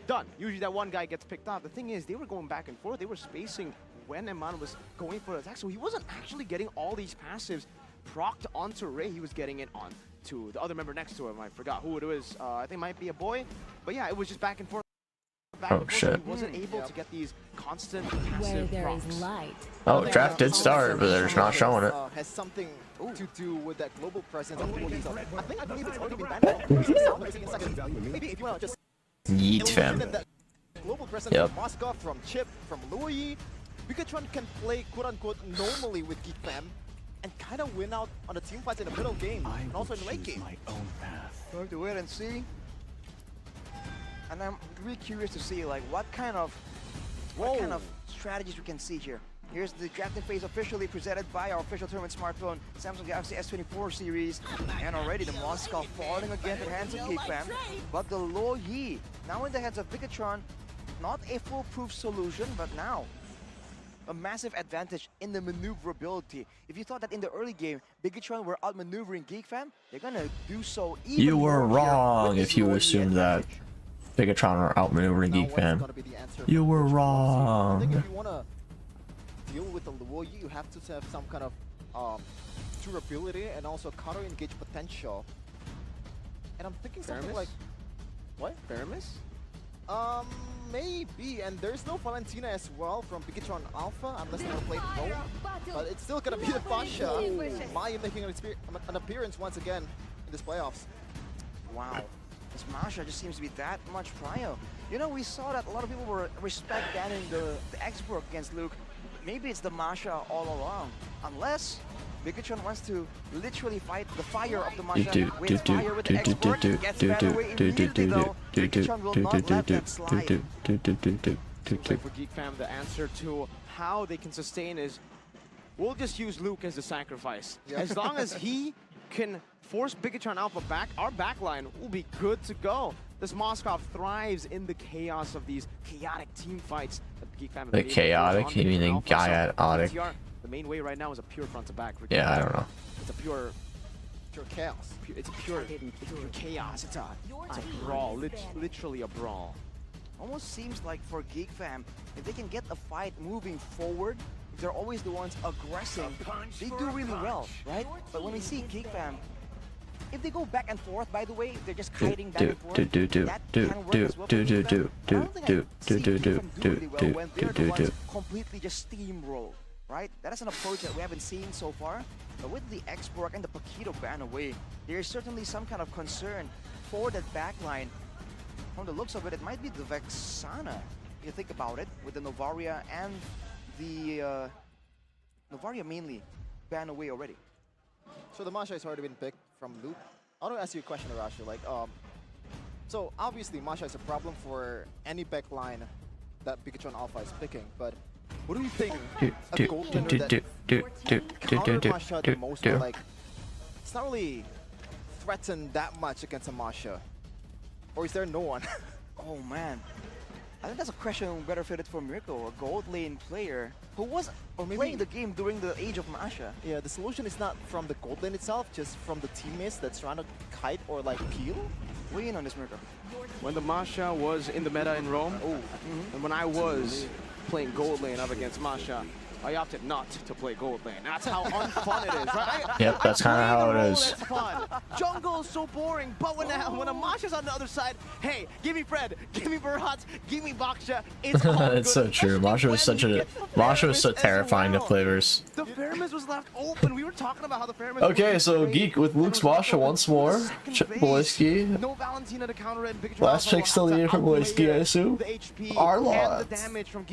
D: done. Usually that one guy gets picked off. The thing is, they were going back and forth. They were spacing when Iman was going for the attack. So he wasn't actually getting all these passives procced onto Ray. He was getting it on to the other member next to him. I forgot who it was. I think it might be a boy. But yeah, it was just back and forth.
C: Shit.
D: He wasn't able to get these constant passive procs.
C: Oh, draft did start, but they're just not showing it.
B: Has something to do with that global presence. I believe it's already been banned. Maybe if you want to just
C: Yeet fam.
B: Global presence from Moscow, from Chip, from Louis. Bigotron can play quote-unquote normally with Geek Fam and kind of win out on the team fights in the middle game and also in the late game.
A: We'll have to wait and see. And I'm really curious to see like what kind of strategies we can see here. Here's the drafting phase officially presented by our official tournament smartphone, Samsung Galaxy S24 series. And already the Moscow falling again in the hands of Geek Fam. But the Lo Yi, now in the hands of Vikatron, not a foolproof solution, but now a massive advantage in the maneuverability. If you thought that in the early game, Bigatron were outmaneuvering Geek Fam, they're gonna do so even
C: You were
A: more
C: wrong if you assumed that Bigatron are outmaneuvering Geek Fam. You were wrong.
B: I think if you wanna deal with the Luo Yi, you have to have some kind of durability and also counter engage potential. And I'm thinking something like, what?
D: Faramis?
B: Maybe, and there's no Valentina as well from Bigatron Alpha unless they play Rome, but it's still gonna be the Pasha. Maya making an appearance once again in this playoffs.
A: Wow, this Masha just seems to be that much prior. You know, we saw that a lot of people were banning the X-Borg against Luke. Maybe it's the Masha all along, unless Bigatron wants to literally fight the fire of the Masha with fire with the X-Borg. Gets that away immediately though. Bigatron will not let that slide.
D: Looks like for Geek Fam, the answer to how they can sustain is, we'll just use Luke as the sacrifice. Yeah. As long as he can force Bigatron Alpha back, our backline will be good to go. This Moskov thrives in the chaos of these chaotic team fights. Geek Fam
C: the chaotic? You mean the chaotic?
D: The main way right now is a pure front to back.
C: Yeah, I don't know.
D: It's a pure
B: chaos.
D: It's pure chaos. It's a brawl, literally a brawl.
A: Almost seems like for Geek Fam, if they can get the fight moving forward, if they're always the ones aggressing, they do really well, right? But when we see Geek Fam, if they go back and forth, by the way, if they're just kiting back and forth, that can work as well for Geek Fam. I don't think I see Geek Fam do really well when they're the ones completely just steamroll, right? That is an approach that we haven't seen so far. But with the X-Borg and the Paquito ban away, there is certainly some kind of concern for that backline. From the looks of it, it might be the Vexana, if you think about it, with the Novaria and the Novaria mainly ban away already.
B: So the Masha has already been picked from Luke. I want to ask you a question, Arashu. Like, so obviously Masha is a problem for any backline that Bigatron Alpha is picking, but what do you think a goaltender that countered Masha the most? Like, it's not really threatened that much against a Masha. Or is there no one?
A: Oh man, I think that's a question better fitted for Mirko, a gold lane player who was playing the game during the age of Masha.
B: Yeah, the solution is not from the gold lane itself, just from the teammates that's trying to kite or like peel.
A: Weigh in on this, Mirko.
D: When the Masha was in the meta in Rome, and when I was playing gold lane up against Masha, I opted not to play gold lane. That's how unfun it is, right?
C: Yep, that's kind of how it is.
D: That's fun. Jungle is so boring, but when a Masha's on the other side, hey, give me Fred, give me Berhat, give me Baksha. It's all good.
C: It's so true. Masha was so terrifying to play versus.
D: The Faramis was left open. We were talking about how the Faramis.
C: Okay, so Geek with Luke's Masha once more. Boyski.
D: No Valentina to counter it.
C: Last pick still needed for Boyski, I assume. Arlots.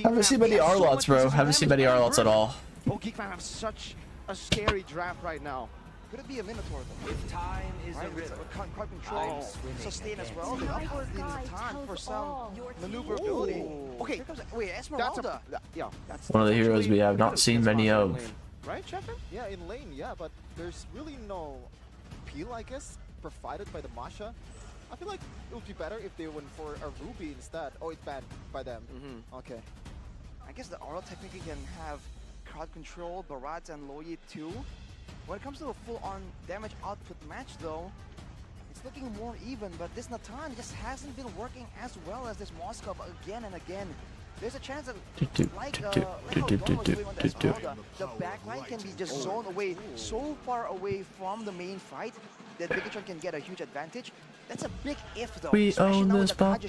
C: Haven't seen many Arlots, bro. Haven't seen many Arlots at all.
D: Oh, Geek Fam have such a scary draft right now.
A: Could it be a Minotaur though?
I: If time is a river,
A: card control, sustain as well. The upward in Zatan for some maneuverability. Okay, wait, Esmeralda.
D: That's
C: one of the heroes we have not seen many of.
D: Right, Chefin?
B: Yeah, in lane, yeah, but there's really no peel, I guess, provided by the Masha. I feel like it would be better if they went for a Ruby instead. Oh, it's banned by them. Okay.
A: I guess the Aura technically can have crowd control, Barat and Loyi too. When it comes to a full-on damage output match though, it's looking more even, but this Natan just hasn't been working as well as this Moskov again and again. There's a chance that, like how Don was doing on the Esmeralda, the backline can be just zoned away, so far away from the main fight that Bigatron can get a huge advantage. That's a big if though.
C: We own this.
A: Kaja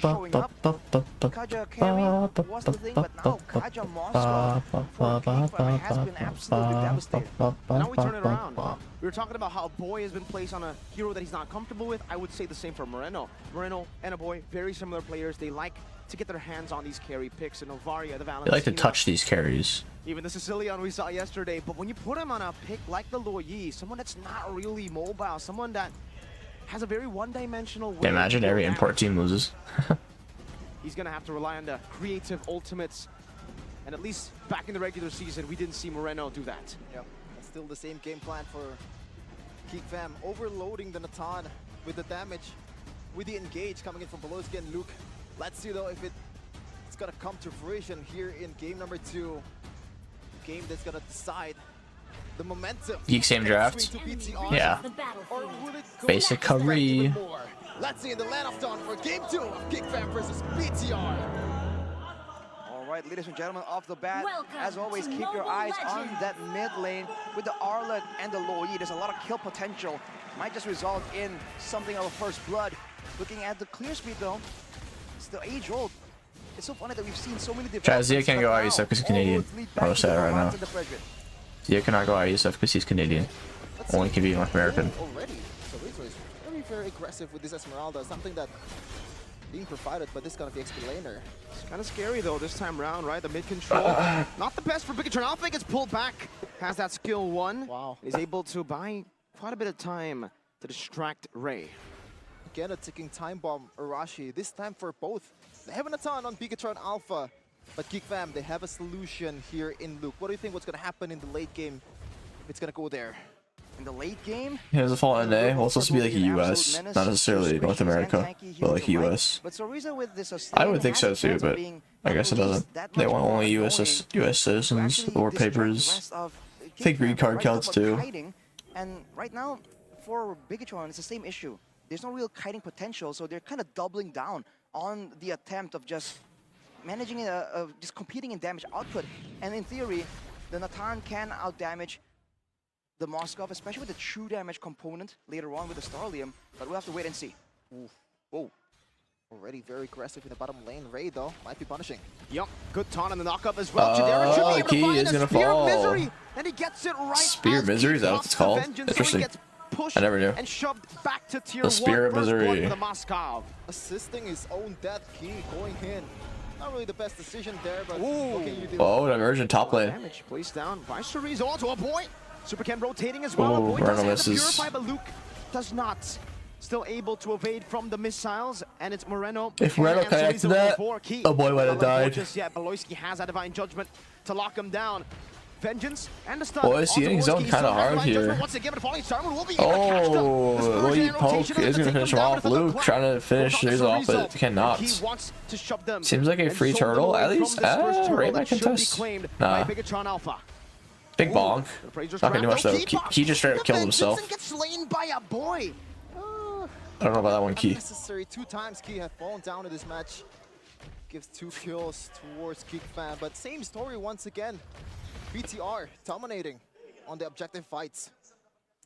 A: carry was the thing, but now Kaja Moskov has been absolutely devastated.
D: Now we turn it around. We were talking about how Boy has been placed on a hero that he's not comfortable with. I would say the same for Moreno. Moreno and a Boy, very similar players. They like to get their hands on these carry picks, and Novaria, the Valentina.
C: They like to touch these carries.
D: Even the Sicilian we saw yesterday, but when you put him on a pick like the Lo Yi, someone that's not really mobile, someone that has a very one-dimensional way.
C: Imagine every import team loses.
D: he's going to have to rely on the creative ultimates. And at least back in the regular season, we didn't see Moreno do that.
B: Yep, and still the same game plan for Geek Fam, overloading the Natan with the damage, with the engage coming in from Polowski and Luke. Let's see though if it's gonna come to fruition here in game number 2. Game that's gonna decide the momentum.
C: Geek same draft. Yeah. Basic Curry.
B: Let's see in the land of dawn for game 2 of Geek Fam versus BTR.
A: All right, ladies and gentlemen, off the bat, as always, keep your eyes on that mid lane with the Arlet and the Loyi. There's a lot of kill potential. Might just result in something of a first blood. Looking at the clear speed though, still age old. It's so funny that we've seen so many developments.
C: Zia can't go ISF because he's Canadian. I'm sad right now. Zia cannot go ISF because he's Canadian. Only can be North American.
B: Already, so Rizzo is very, very aggressive with this Esmeralda. Something that being provided, but this is gonna be XP laner.
D: It's kind of scary though this time around, right? The mid control, not the best for Bigatron. Alpha gets pulled back, has that skill 1.
B: Wow.
D: Is able to buy quite a bit of time to distract Ray.
B: Again, a ticking time bomb, Arashi. This time for both. They have an Natan on Bigatron Alpha, but Geek Fam, they have a solution here in Luke. What do you think what's gonna happen in the late game? It's gonna go there.
A: In the late game,
C: he has a fall NA. Well, it's supposed to be like a US, not necessarily North America, but like US. I would think so too, but I guess it doesn't. They want only US citizens or papers. I think green card counts too.
A: And right now, for Bigatron, it's the same issue. There's no real kiting potential, so they're kind of doubling down on the attempt of just managing, just competing in damage output. And in theory, the Natan can outdamage the Moskov, especially with the true damage component later on with the Starlium, but we'll have to wait and see.
B: Ooh. Whoa. Already very aggressive in the bottom lane. Ray, though, might be punishing.
D: Yup, good taunt on the knockup as well. Jadera should be able to find a Spear of Misery, and he gets it right.
C: Spear of Misery, is that what it's called? Interesting. I never knew.
D: And shoved back to tier
C: the Spear of
D: 1
C: Misery.
D: For the Moskov.
B: Assisting his own death key, going in. Not really the best decision there, but
D: what
B: can you do?
C: Oh, diversion top lane.
D: Damage placed down by Chorizo onto a boy. Supercan rotating as well.
C: Oh,
D: Boy does have to
C: misses.
D: purify, but Luke does not. Still able to evade from the missiles, and it's Moreno.
C: If Moreno connected that, oh boy would have died.
D: Just yet, Beloyski has that divine judgment to lock him down. Vengeance and the stun.
C: Boy, is he getting zoned kind of hard here. Oh, Loyi poke is going to finish him off. Luke trying to finish Rizzo off, but cannot. Seems like a free turtle, at least. Ray might contest. Nah. Big bonk. Not gonna do much though. He just straight up killed himself. I don't know about that one, Key.
B: Unnecessary. 2 times Key have fallen down in this match. Gives 2 kills towards Geek Fam, but same story once again. BTR dominating on the objective fights.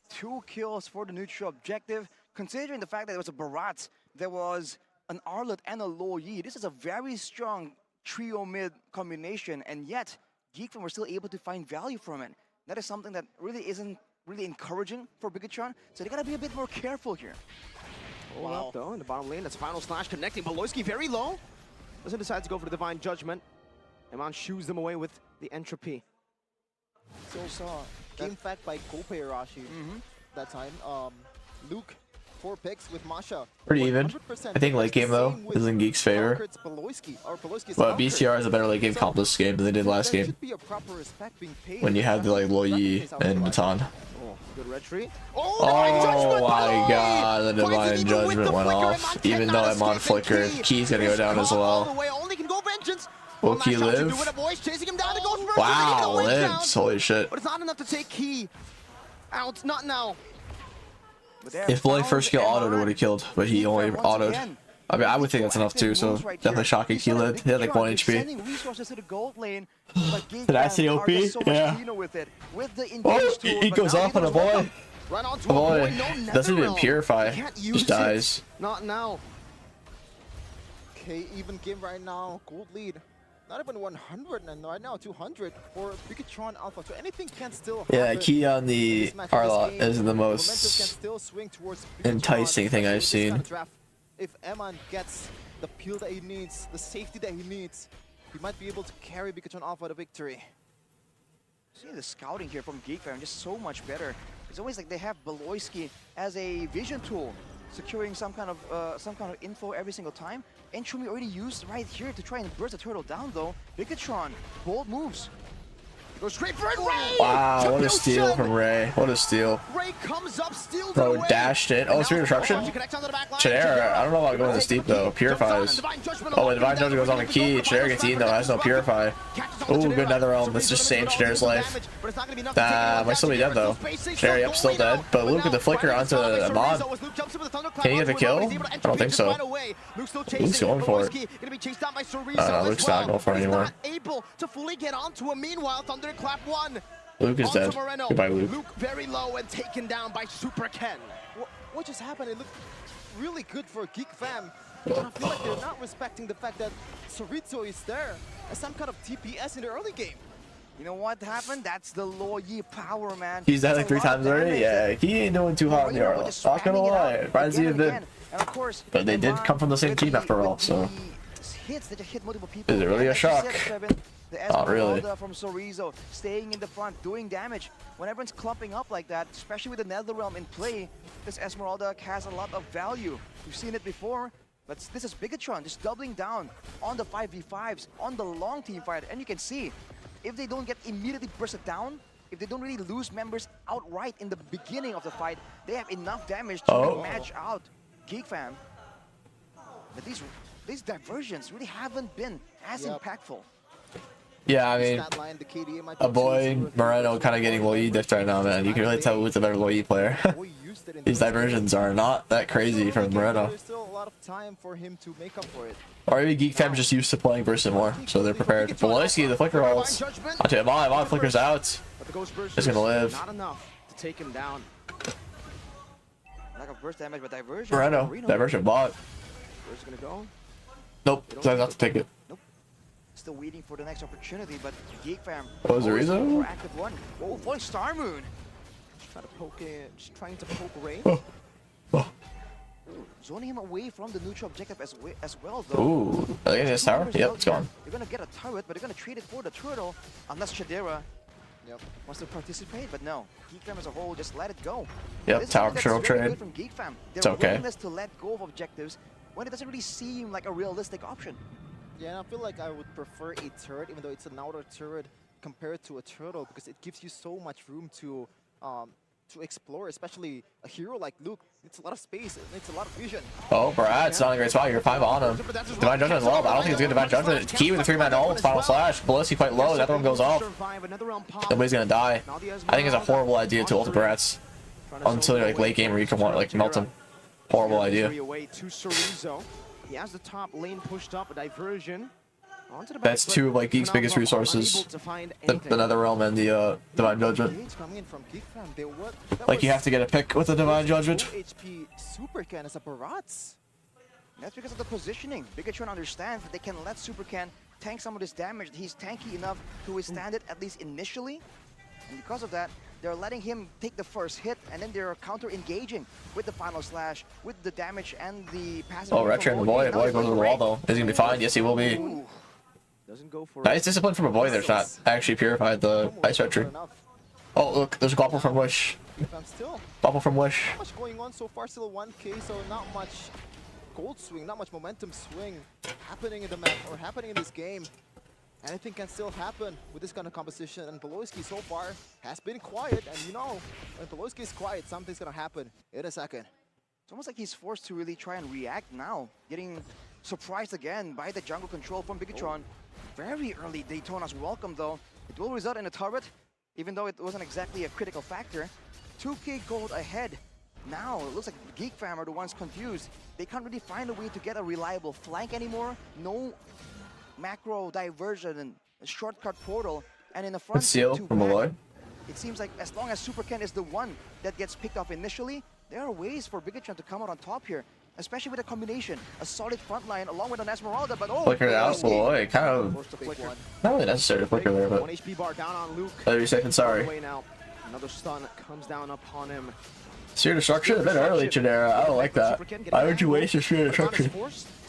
A: 2 kills for the neutral objective. Considering the fact that there was a Barat, there was an Arlet and a Loyi. This is a very strong trio mid combination, and yet Geek Fam were still able to find value from it. That is something that really isn't really encouraging for Bigatron, so they gotta be a bit more careful here.
D: Wow. Up though in the bottom lane, that's final slash connecting. Beloyski very low. Doesn't decide to go for the divine judgment. Iman shoos them away with the entropy.
B: So saw game fact by Kope Arashi that time. Luke 4 picks with Masha.
C: Pretty even. I think late game though is in Geek's favor. But BCR is a better late game comp this game than they did last game. When you had the like Loyi and Natan.
D: Good retreat.
C: Oh my god, the divine judgment went off. Even though I'm on flicker, Key's gonna go down as well. Will Key live? Wow, lives. Holy shit.
D: But it's not enough to take Key out. Not now.
C: If Blake first kill autoed, it would have killed, but he only autoed. I mean, I would think that's enough too, so definitely shocking Key lived. He had like 1 HP. Did I see OP? Yeah. Oh, he goes off on a boy. A boy doesn't even purify, just dies.
D: Not now.
B: Okay, even game right now, gold lead. Not even 100, and right now 200 for Bigatron Alpha. So anything can still happen.
C: Yeah, Key on the Arlot is the most enticing thing I've seen.
B: If Eman gets the peel that he needs, the safety that he needs, he might be able to carry Bigatron Alpha to victory.
A: See the scouting here from Geek Fam, just so much better. It's always like they have Beloyski as a vision tool securing some kind of info every single time. And Chumi already used right here to try and burst the turtle down though. FwydChickn, bold moves. Goes straight for it, Ray!
C: Wow, what a steal from Ray. What a steal.
D: Ray comes up, steals
C: Bro,
D: away.
C: Dashed it. Oh, Spirit Disruption? Chidera, I don't know about going this deep though. Purifies. Oh, the Divine Judgment goes on the key. Chidera gets eaten though. Has no Purify. Oh, good Nether Realm. Let's just save Chidera's life. Might still be dead though. Chidera, yep, still dead. But Luke with the flicker onto Ahmad. Can he get the kill? I don't think so. Luke's going for it. Luke's not going for it anymore.
D: Able to fully get onto him. Meanwhile, Thunderclap 1.
C: Luke is dead. Goodbye, Luke.
D: Luke very low and taken down by SuperKen.
B: What just happened? It looked really good for Geek Fam. But I feel like they're not respecting the fact that Chorizo is there as some kind of TPS in the early game.
A: You know what happened? That's the Loyi power, man.
C: He's dead like 3 times already? Yeah, he ain't doing too hot in the Arlo. Not gonna lie. Frenzy a bit. But they did come from the same team after all, so. Is it really a shock? Not really.
A: From Chorizo, staying in the front, doing damage. When everyone's clumping up like that, especially with the Netherrealm in play, this Esmeralda has a lot of value. We've seen it before, but this is FwydChickn just doubling down on the 5v5s, on the long team fight. And you can see, if they don't get immediately bursted down, if they don't really lose members outright in the beginning of the fight, they have enough damage to match out Geek Fam. But these diversions really haven't been as impactful.
C: Yeah, I mean, avoid Moreno kind of getting Loyi diffed right now, man. You can really tell who's the better Loyi player. These diversions are not that crazy from Moreno.
B: There's still a lot of time for him to make up for it.
C: Or maybe Geek Fam's just used to playing Burst more, so they're prepared. Voloski, the flicker holds. Onto Ahmad flickers out. He's gonna live.
D: Not enough to take him down.
A: Lack of burst damage, but diversion.
C: Moreno, diversion bot.
D: Where's it gonna go?
C: Nope, decides not to take it.
A: Nope. Still waiting for the next opportunity, but Geek Fam.
C: Oh, is there Rizzo?
A: Active one. Oh, voice Star Moon.
B: Just trying to poke Ray.
A: Zoning him away from the neutral objective as well, though.
C: Ooh, are they gonna get this tower? Yep, it's gone.
A: They're gonna get a turret, but they're gonna trade it for the turtle, unless Chidera wants to participate. But no, Geek Fam as a whole, just let it go.
C: Yep, tower turtle trade.
A: From Geek Fam.
C: It's okay.
A: Willingness to let go of objectives when it doesn't really seem like a realistic option.
B: Yeah, and I feel like I would prefer a turret, even though it's an outer turret, compared to a turtle, because it gives you so much room to explore, especially a hero like Luke. It's a lot of space, it's a lot of vision.
C: Oh, Brad, it's not a great spot. You're 5 on him. Divine Judgment as well, but I don't think it's good Divine Judgment. It's key with the 3-man ult, final slash. Voloski quite low, the other one goes off. Nobody's gonna die. I think it's a horrible idea to ult the Barats until you're like late game where you can want like melt them. Horrible idea.
D: He has the top lane pushed up, a diversion.
C: That's 2 of like Geek's biggest resources. The Netherrealm and the Divine Judgment. Like you have to get a pick with the Divine Judgment.
B: HP SuperKen as a Barats.
A: That's because of the positioning. FwydChickn understands that they can let SuperKen tank some of this damage. He's tanky enough to withstand it, at least initially. And because of that, they're letting him take the first hit, and then they're counter-engaging with the final slash, with the damage and the passive.
C: Oh, Retro and Boy goes to the wall though. Is he gonna be fine? Yes, he will be.
D: Doesn't go for
C: nice discipline from a Boy there's not actually purified the Ice Retro. Oh, look, there's a Gopple from Wish. Gopple from Wish.
B: Not much going on so far, still 1K, so not much gold swing, not much momentum swing happening in the map, or happening in this game. Anything can still happen with this kind of composition, and Voloski so far has been quiet, and you know, when Voloski is quiet, something's gonna happen in a second.
A: It's almost like he's forced to really try and react now, getting surprised again by the jungle control from FwydChickn. Very early Daytona's welcome though. It will result in a turret, even though it wasn't exactly a critical factor. 2k gold ahead. Now, it looks like Geek Fam are the ones confused. They can't really find a way to get a reliable flank anymore. No macro diversion and a shortcut portal, and in the front
C: seal from Malloy.
A: It seems like as long as SuperKen is the one that gets picked off initially, there are ways for FwydChickn to come out on top here, especially with a combination, a solid front line along with an Esmeralda, but
C: flicker it out, boy, kind of not really necessary to flicker there, but
D: 1 HP bar down on Luke.
C: 30 seconds, sorry.
D: Another stun comes down upon him.
C: Sphere Destruction? A bit early, Chidera. I don't like that. Why would you waste your Sphere Destruction?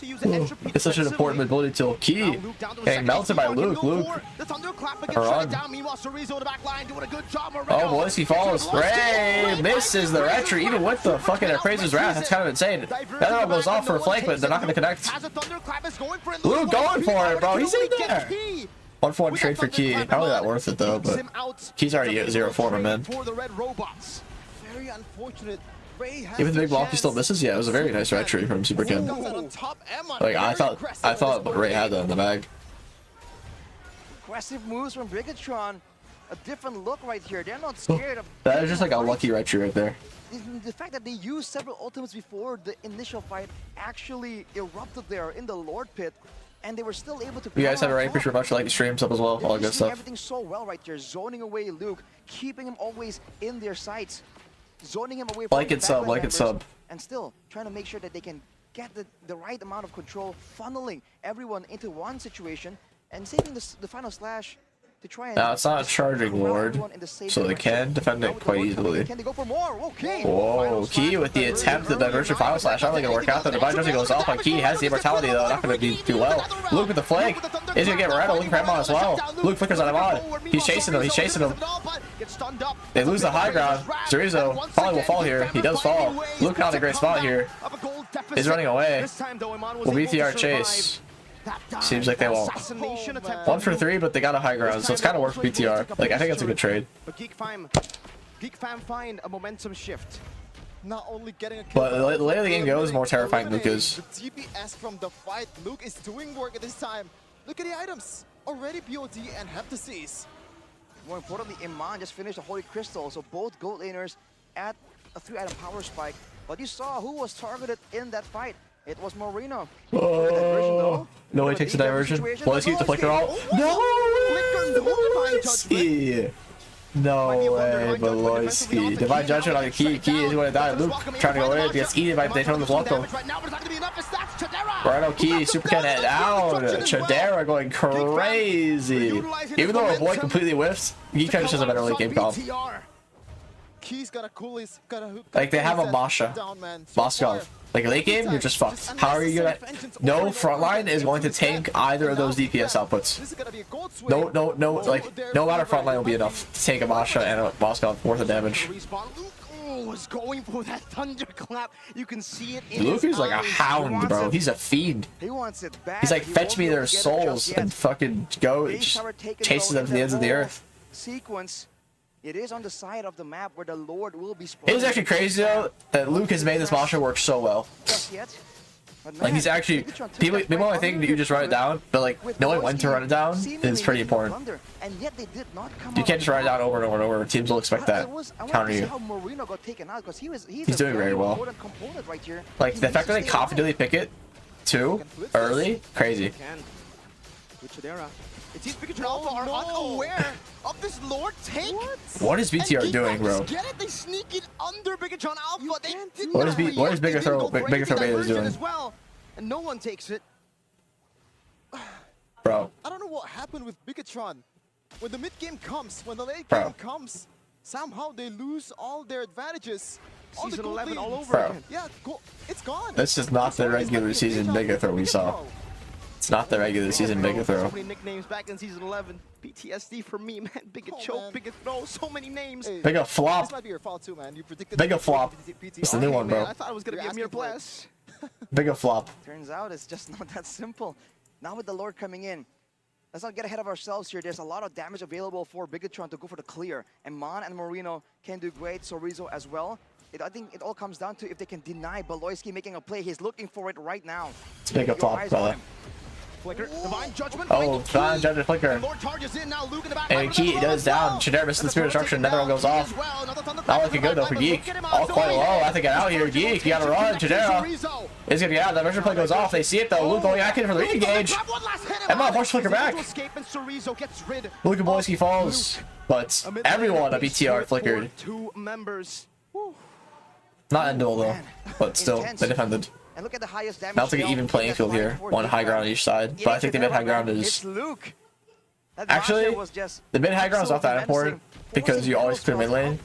C: It's such an important ability tool. Key getting melted by Luke. Luke. Run. Oh, boys, he falls. Ray misses the retry, even with the fucking Appraiser's Wrath. That's kind of insane. That all goes off for a flank, but they're not going to connect. Luke going for it, bro. He's in there. 1-for-1 trade for Key. Probably not worth it, though, but Key's already at 0-4, my man.
B: Very unfortunate.
C: Even the big block he still misses. Yeah, it was a very nice retry from SuperKen. Like I thought Ray had that in the bag.
A: Aggressive moves from Bigatron. A different look right here. They're not scared of.
C: That is just like a lucky retry right there.
A: The fact that they used several ultimates before the initial fight actually erupted there in the Lord Pit, and they were still able to.
C: You guys have a right for much like the streams up as well. All good stuff.
A: Everything so well right there, zoning away Luke, keeping him always in their sights. Zoning him away from
C: like it sub,
A: and still trying to make sure that they can get the right amount of control, funneling everyone into one situation and saving the final slash to try and.
C: Now it's not a charging ward, so they can defend it quite easily.
A: Can they go for more? Okay.
C: Whoa, Key with the attempt at the diversion final slash. Not really gonna work out. The divine judging goes off on Key. Has the immortality though. Not gonna do well. Luke with the flank. He's gonna get Moreno looking for Emon as well. Luke flickers on Emon. He's chasing him. He's chasing him. They lose the high ground. Zerizo probably will fall here. He does fall. Luke not in a great spot here. He's running away. Will BTR chase. Seems like they won't. 1 for 3, but they got a high ground, so it's kind of worth BTR. Like I think it's a good trade.
D: But Geek Fam find a momentum shift.
B: Not only getting a
C: but the later the game goes, the more terrifying Luke is.
B: The TPS from the fight. Luke is doing work at this time. Look at the items. Already BOD and Heptasis.
A: More importantly, Iman just finished the Holy Crystal, so both gold laners at a 3-item power spike. But you saw who was targeted in that fight. It was Marino.
C: Oh, no, he takes a diversion. Boys keep the flicker all. No way! No way, Beloyski. Divine Judgment on the Key. Key is going to die. Luke trying to go in. Gets eaten by Daytona Blanco. Rhino Key, SuperKen head out. Chidera going crazy. Even though our boy completely whiffs, Geek Fam just has a better late game call. Like they have a Masha. Moskov. Like late game, you're just fucked. How are you gonna? No frontline is going to tank either of those DPS outputs. No, like no matter frontline will be enough to tank a Masha and a Moskov worth of damage.
D: Was going for that thunderclap. You can see it.
C: Luke is like a hound, bro. He's a fiend.
A: He wants it back.
C: He's like, fetch me their souls and fucking go chases them to the ends of the earth.
A: Sequence. It is on the side of the map where the Lord will be spawning.
C: It is actually crazy though that Luke has made this Masha work so well. Like he's actually people might think that you just run it down, but like knowing when to run it down is pretty important. You can't just run it down over and over and over. Teams will expect that counter you. He's doing very well. Like the fact that they confidently pick it too early, crazy.
D: It seems Bigatron Alpha are unaware of this Lord take.
C: What is BTR doing, bro?
D: Get it? They sneak it under Bigatron Alpha.
C: What is Bigger Throw Beta doing?
D: As well, and no one takes it.
C: Bro.
B: I don't know what happened with Bigatron. When the mid game comes, when the late game comes, somehow they lose all their advantages.
D: Season 11 all over again.
B: Yeah, it's gone.
C: This is not the regular season Bigger Throw we saw. It's not the regular season Bigger Throw.
D: So many nicknames back in season 11. PTSD for me, man. Bigger choke, bigger throw, so many names.
B: Hey,
C: Bigger flop.
B: This might be your fault too, man. You predicted
C: Bigger flop. It's the new one, bro.
D: I thought it was gonna be a mere bless.
C: Bigger flop.
A: Turns out it's just not that simple. Now with the Lord coming in, let's not get ahead of ourselves here. There's a lot of damage available for Bigatron to go for the clear. And Mon and Marino can do great. Sorizo as well. I think it all comes down to if they can deny Beloyski making a play. He's looking for it right now.
C: It's bigger flop, brother.
D: Flicker, Divine Judgment.
C: Oh, Divine Judgment Flicker. And Key does down. Chidera misses the Spirit Destruction. Another one goes off. Not looking good though for Geek. All quite low. I have to get out here. Geek, you gotta run. Chidera is gonna get out. That version play goes off. They see it though. Luke going back in for the re-engage. Emma force Flicker back. Luke and Boyski falls. But everyone at BTR flickered. Not endable though. But still, they defended.
A: And look at the highest damage.
C: Now it's like an even playing field here. One high ground on each side. But I think they made high ground is Actually, the mid high ground is not that important because you always clear mid lane.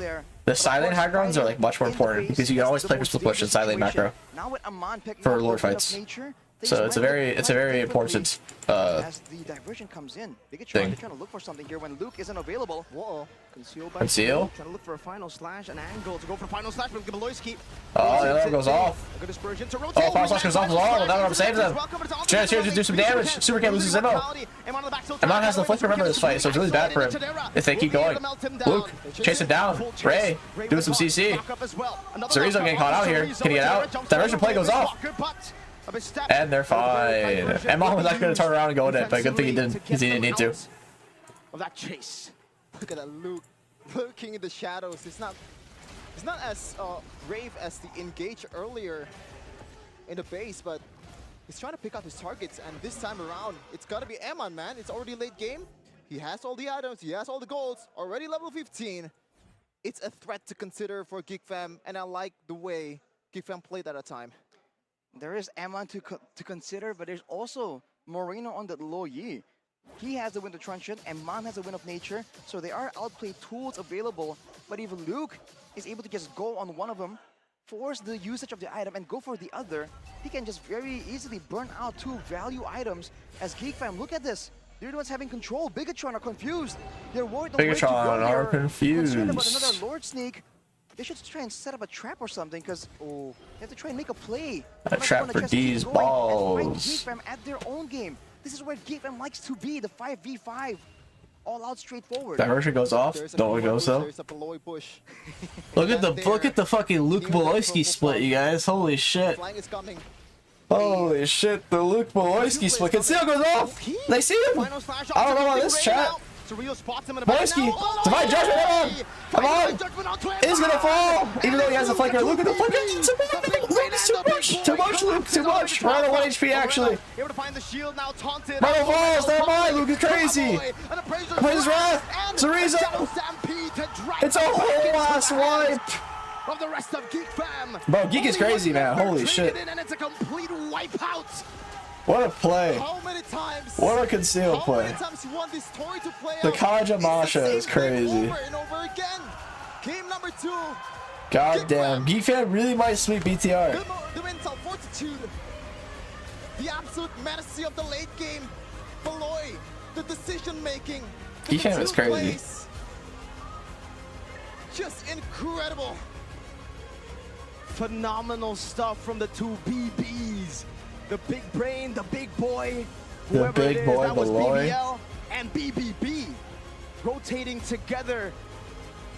C: The side lane high grounds are like much more important because you can always play for split push and side lane macro for lord fights. So it's a very important
A: as the diversion comes in. Thing. Trying to look for something here when Luke isn't available. Whoa.
C: Conceal.
D: Trying to look for a final slash, an angle to go for a final slash from Gabaloyski.
C: Oh, the other goes off. Oh, final slash goes off as well. That one saves them. Chance here to do some damage. Super can't lose his ammo. Amon has the flick to remember this fight, so it's really bad for him if they keep going. Luke, chase him down. Ray, doing some CC. Zarizo getting caught out here. Can he get out? Diversion play goes off. And they're fine. Amon was actually going to turn around and go in it, but good thing he didn't, because he didn't need to.
B: Of that chase. Look at that Luke lurking in the shadows. It's not as brave as the engage earlier in the base, but he's trying to pick out his targets, and this time around, it's got to be Amon, man. It's already late game. He has all the items, he has all the golds, already level 15. It's a threat to consider for Geek Fam, and I like the way Geek Fam played at a time.
A: There is Amon to consider, but there's also Moreno on the low Yi. He has the Wind of Truncheon, and Mon has the Wind of Nature, so there are outplay tools available. But if Luke is able to just go on one of them, force the usage of the item, and go for the other, he can just very easily burn out 2 value items. As Geek Fam, look at this. They're the ones having control. Bigatron are confused. They're worried.
C: Bigatron are confused.
A: Concerned about another Lord Sneak. They should try and set up a trap or something, because they have to try and make a play.
C: A trap for these balls.
A: And fight Geek Fam at their own game. This is where Geek Fam likes to be, the 5v5. All out straightforward.
C: Diversion goes off. Don't go though. Look at the fucking Luke Beloyski split, you guys. Holy shit. Holy shit, the Luke Beloyski split. Conceal goes off. They see him. I don't know about this chat. Beloyski, Divine Judgment, come on! He's gonna fall! Even though he has a flanker. Look at the fucking too much, Luke, too much! Rhino 1 HP actually. Rhino falls, never mind, Luke is crazy! Plays Wrath! Zarizo! It's a whole last wipe!
D: Of the rest of Geek Fam.
C: Bro, Geek is crazy, man. Holy shit.
D: And it's a complete wipeout.
C: What a play.
B: How many times?
C: What a concealed play.
B: How many times you want this story to play
C: the
B: out?
C: Kaja Masha is crazy.
B: Over and over again. Game number 2.
C: God damn. Geek Fam really might sweep BTR.
B: The mental fortitude. The absolute mastery of the late game. Beloy. The decision making.
C: Geek Fam is crazy.
B: Plays. Just incredible.
D: Phenomenal stuff from the 2 BBs. The big brain, the big boy,
C: the big boy,
D: that was BBL and BBB, rotating together,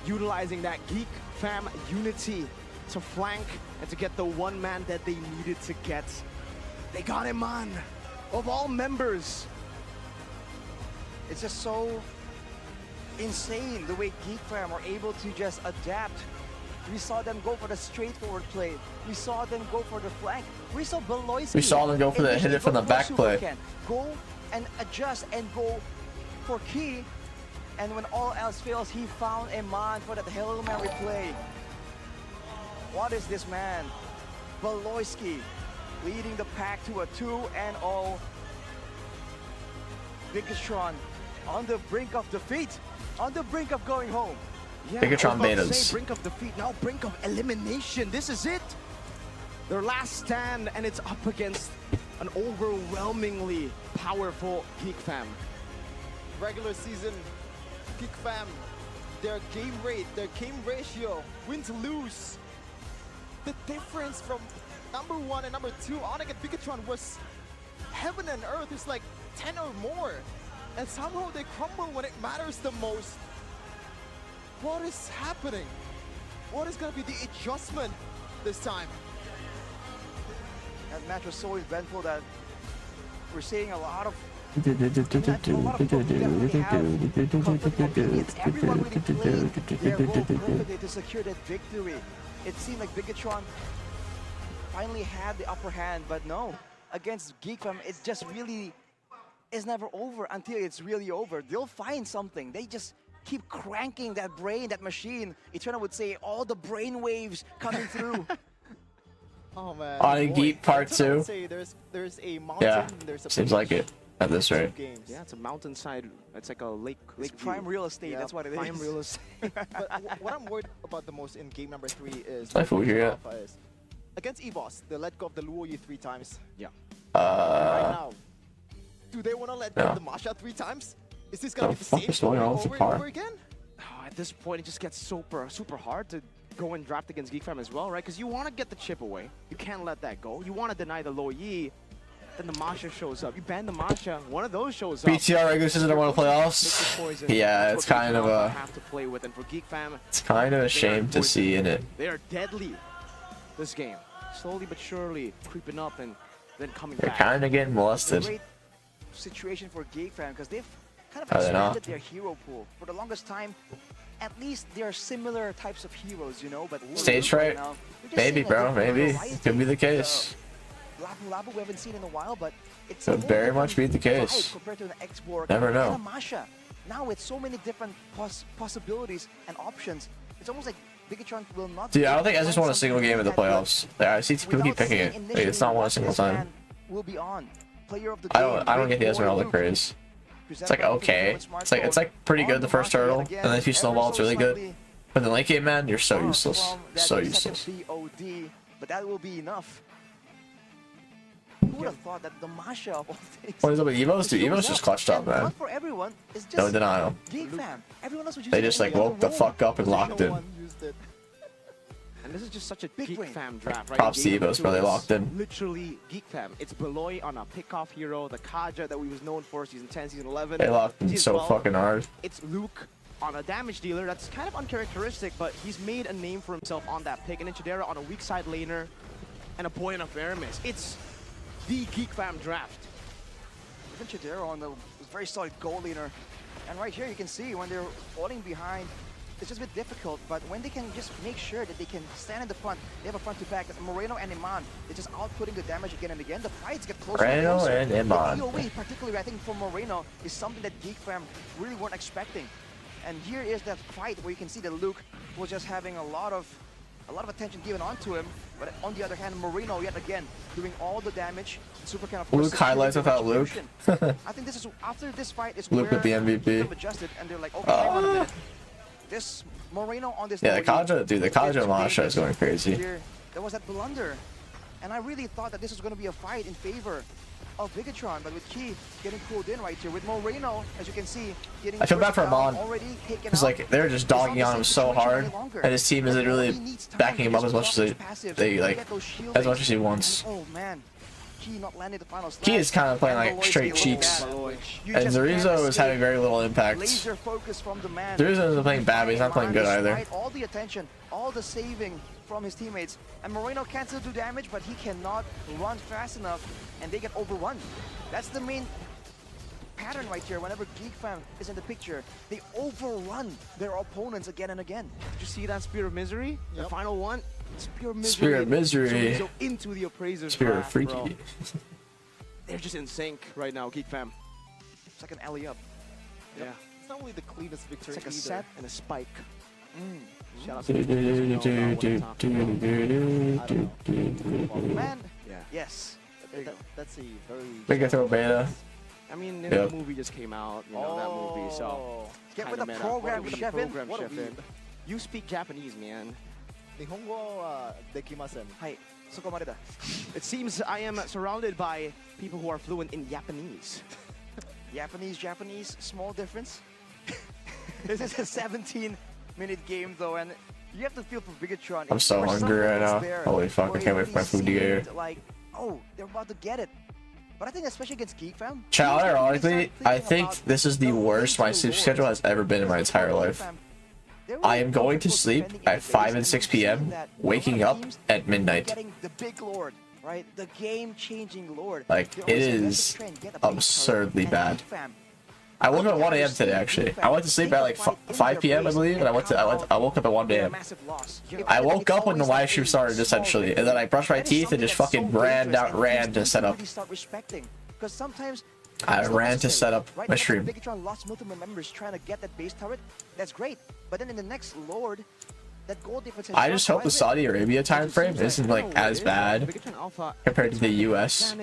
D: utilizing that Geek Fam unity to flank and to get the one man that they needed to get. They got him on, of all members.
A: It's just so insane the way Geek Fam are able to just adapt. We saw them go for the straightforward play. We saw them go for the flank. We saw Beloyski.
C: We saw them go for the hit it from the back play.
A: Go and adjust and go for key. And when all else fails, he found a man for that Hail Mary play. What is this man? Beloyski leading the pack to a 2-0. Bigatron on the brink of defeat, on the brink of going home.
D: Yeah,
C: Bigatron betas.
D: Brink of defeat, now brink of elimination. This is it. Their last stand, and it's up against an overwhelmingly powerful Geek Fam.
B: Regular season, Geek Fam, their game rate, their game ratio, win to lose. The difference from number 1 and number 2, Onyx and Bigatron, was heaven and earth. It's like 10 or more. And somehow they crumble when it matters the most. What is happening? What is going to be the adjustment this time?
A: That match was so eventful that we're seeing a lot of
C: Everyone
A: really played their role perfectly to secure that victory. It seemed like Bigatron finally had the upper hand, but no. Against Geek Fam, it just really is never over until it's really over. They'll find something. They just keep cranking that brain, that machine. Eternal would say all the brain waves coming through.
B: Oh man.
C: On Geek Part 2.
B: There's a mountain,
C: Yeah,
B: there's a
C: seems like it. at this rate.
D: Yeah, it's a mountainside. It's like a lake.
A: It's prime real estate. That's what it is.
D: Prime real estate.
B: But what I'm worried about the most in game number 3 is
C: I feel here.
B: Against EVOS, they let go of the Luoyi 3 times.
D: Yeah.
B: Right now, do they want to let go of the Masha 3 times? Is this gonna be the same story over and over again?
D: Oh, at this point, it just gets super hard to go and draft against Geek Fam as well, right? Because you want to get the chip away. You can't let that go. You want to deny the low Yi. Then the Masha shows up. You ban the Masha. One of those shows up.
C: BTR regular season don't want to playoffs. Yeah, it's kind of a.
D: Have to play with, and for Geek Fam,
C: it's kind of a shame to see in it.
D: They are deadly. This game, slowly but surely creeping up and then coming
C: They're
D: back.
C: kind of getting molested.
A: Great situation for Geek Fam because they've kind of expanded their hero pool. For the longest time, at least there are similar types of heroes, you know. But
C: stage fright,
A: now,
C: maybe, bro, maybe could be the case.
A: Labu we haven't seen in a while, but it's
C: could very much be the case.
A: Compared to an X-Borg,
C: never know.
A: And a Masha. Now with so many different possibilities and options, it's almost like Bigatron will not.
C: Dude, I don't think I just won a single game in the playoffs. Yeah, I see people keep picking it. Like, it's not won a single time.
A: Will be on. Player of the
C: I don't get the Esmeralda craze. It's like okay. It's like pretty good the first turtle, and then if you snowball, it's really good. But the late game, man, you're so useless. So useless.
A: But that will be enough. Who would have thought that the Masha of all things?
C: What is it with Evos? Dude, Evos just clutched up, man.
A: Not for everyone. It's just
C: No denial.
A: Geek Fam. Everyone else was using
C: They just like woke the fuck up and locked in.
D: And this is just such a Geek Fam draft, right?
C: Props to Evos, bro. They locked in.
D: Literally Geek Fam. It's Beloy on a pickoff hero, the Kaja that we was known for season 10, season 11.
C: They locked in so fucking hard.
D: It's Luke on a damage dealer. That's kind of uncharacteristic, but he's made a name for himself on that pick. And then Chidera on a weak side laner and a boy in a Aramis. It's the Geek Fam draft.
A: Even Chidera on the very solid goal laner. And right here you can see when they're falling behind, it's just a bit difficult, but when they can just make sure that they can stand in the front, they have a front to back. Moreno and Iman, they're just outputting the damage again and again. The Prides get closer
C: Moreno and Iman.
A: The POE, particularly I think for Moreno, is something that Geek Fam really weren't expecting. And here is that fight where you can see that Luke was just having a lot of attention given onto him, but on the other hand, Moreno yet again doing all the damage. Super kind of
C: Luke highlights without Luke.
A: I think this is after this fight is
C: Luke with the MVP.
A: Adjusted and they're like, okay, hang on a minute. This Moreno on this.
C: Yeah, the Kaja, dude, the Kaja Masha is going crazy.
A: There was that blunder, and I really thought that this was going to be a fight in favor of Bigatron, but with Key getting pulled in right here, with Moreno, as you can see, getting.
C: I feel bad for Amon. Because like they're just dogging on him so hard, and his team isn't really backing him up as much as they like, as much as he wants.
A: Oh man. Key not landing the final
C: Key is kind of playing like straight cheeks, and Zorizo is having very little impact. Zorizo isn't playing bad, but he's not playing good either.
A: All the attention, all the saving from his teammates, and Moreno can still do damage, but he cannot run fast enough, and they get overrun. That's the main pattern right here. Whenever Geek Fam is in the picture, they overrun their opponents again and again.
D: Did you see that Spear of Misery? Yep. The final one? Spear of Misery.
C: Spear of Misery.
D: So into the Appraiser's
C: Spear
D: draft,
C: of Freaky.
D: bro. They're just in sync right now, Geek Fam.
A: It's like an alley up.
D: Yeah.
B: It's not only the cleanest victory.
A: It's like a set and a spike.
D: Shout out to
A: Man.
D: Yeah.
A: Yes.
B: That's a very.
C: Big throw beta.
D: I mean, the movie just came out, you know, that movie, so.
A: Get with the program, Chefin.
D: You speak Japanese, man.
A: Hi.
D: It seems I am surrounded by people who are fluent in Japanese.
A: Japanese, small difference. This is a 17-minute game though, and you have to feel for Bigatron.
C: I'm so hungry right now. Holy fuck, I can't wait for my food to get here.
A: Like, oh, they're about to get it. But I think especially against Geek Fam.
C: Child, ironically, I think this is the worst my sleep schedule has ever been in my entire life. I am going to sleep at 5 and 6 p.m., waking up at midnight.
A: The big lord, right? The game-changing lord.
C: Like, it is absurdly bad. I woke up at 1 a.m. today, actually. I went to sleep at like 5 p.m., I believe, and I woke up at 1 a.m. I woke up when the live stream started, essentially, and then I brushed my teeth and just fucking ran to set up.
A: Because sometimes
C: I ran to set up my stream.
A: Bigatron lost multiple members trying to get that base turret. That's great. But then in the next Lord, that goal difference.
C: I just hope the Saudi Arabia time frame isn't like as bad compared to the US.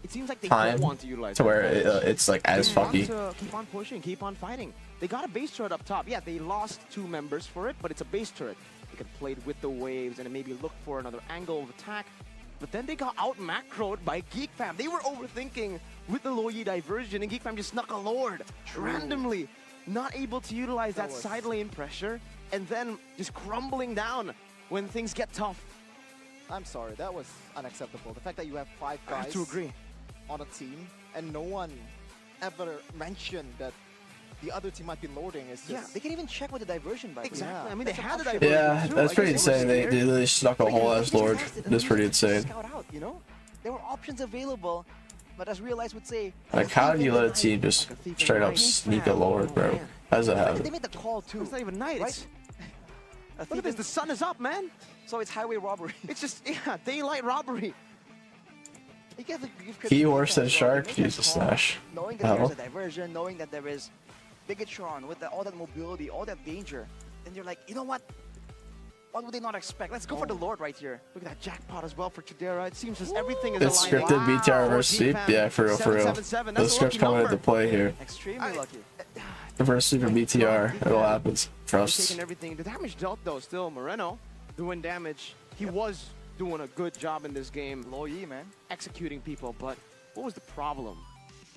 D: it seems like they
C: time
D: don't want to utilize
C: to where
D: that.
C: it's like as fucky.
D: Keep on pushing, keep on fighting. They got a base turret up top. Yeah, they lost 2 members for it, but it's a base turret. They could play it with the waves and maybe look for another angle of attack. But then they got out macroed by Geek Fam. They were overthinking with the low Yi diversion, and Geek Fam just snuck a Lord randomly. Not able to utilize that side lane pressure, and then just crumbling down when things get tough.
B: I'm sorry, that was unacceptable. The fact that you have 5 guys
D: I have to agree.
B: on a team and no one ever mentioned that the other team might be loading is just...
A: Yeah, they can even check with the diversion by
D: Exactly.
B: Yeah.
D: I mean, they had the diversion.
C: Yeah,
D: too.
C: that's
D: I
C: pretty
D: guess it was
C: insane. They
D: scared.
C: really snuck a whole ass Lord. That's pretty insane.
A: Scout out, you know? There were options available, but as Realize would say...
C: Like, how do you let a team just straight up sneak a Lord, bro? How does that happen?
A: They made the call too.
D: It's not even night.
A: Right?
D: Look at this. The sun is up, man.
A: So it's highway robbery.
D: It's just, yeah, daylight robbery.
C: Key horse and shark? Jesus, Nash.
A: Knowing that there's a diversion, knowing that there is Bigatron with all that mobility, all that danger, then you're like, you know what? What would they not expect? Let's go for the Lord right here.
D: Look at that jackpot as well for Chidera. It seems as everything is
C: It's
D: aligned.
C: scripted BTR versus sweep? Yeah, for real, for real.
D: 777.
C: The
D: That's a
C: script's
D: lucky
C: coming
D: number.
C: into play here.
A: Extremely lucky.
C: The first sweep of BTR, it'll happen. Trust.
D: Taking everything. The damage dealt though, still Moreno doing damage. He was doing a good job in this game.
A: Low Yi, man.
D: Executing people, but what was the problem?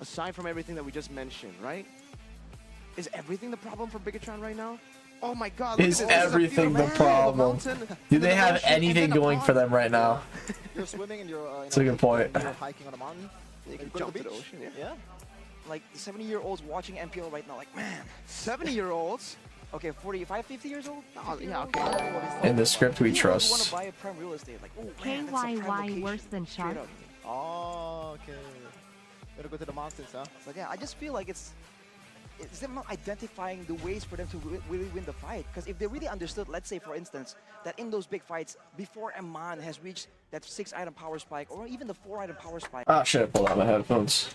D: Aside from everything that we just mentioned, right? Is everything the problem for Bigatron right now? Oh my god.
C: Is everything the problem? Do they have anything going for them right now?
B: You're swimming and you're...
C: That's a good point.
B: You're hiking on a mountain.
A: You can
B: go
A: jump
B: to
A: to
B: the
A: the
B: beach.
A: ocean,
B: Yeah.
A: Like the 70-year-olds watching MPL right now, like, man.
D: 70-year-olds?
A: Okay, 45, 50 years old?
D: Oh, yeah, okay.
C: In the script we
A: You want
C: trust.
A: to buy a prime real estate, like, oh man, that's a prime
E: KYY
A: location.
E: worse than
A: Straight
E: shark.
A: up.
B: Oh, okay. Gonna go to the mountains, huh?
A: But yeah, I just feel like it's them not identifying the ways for them to really win the fight. Because if they really understood, let's say for instance, that in those big fights, before Eman has reached that 6-item power spike, or even the 4-item power spike,
C: Ah, shit, pull out my headphones.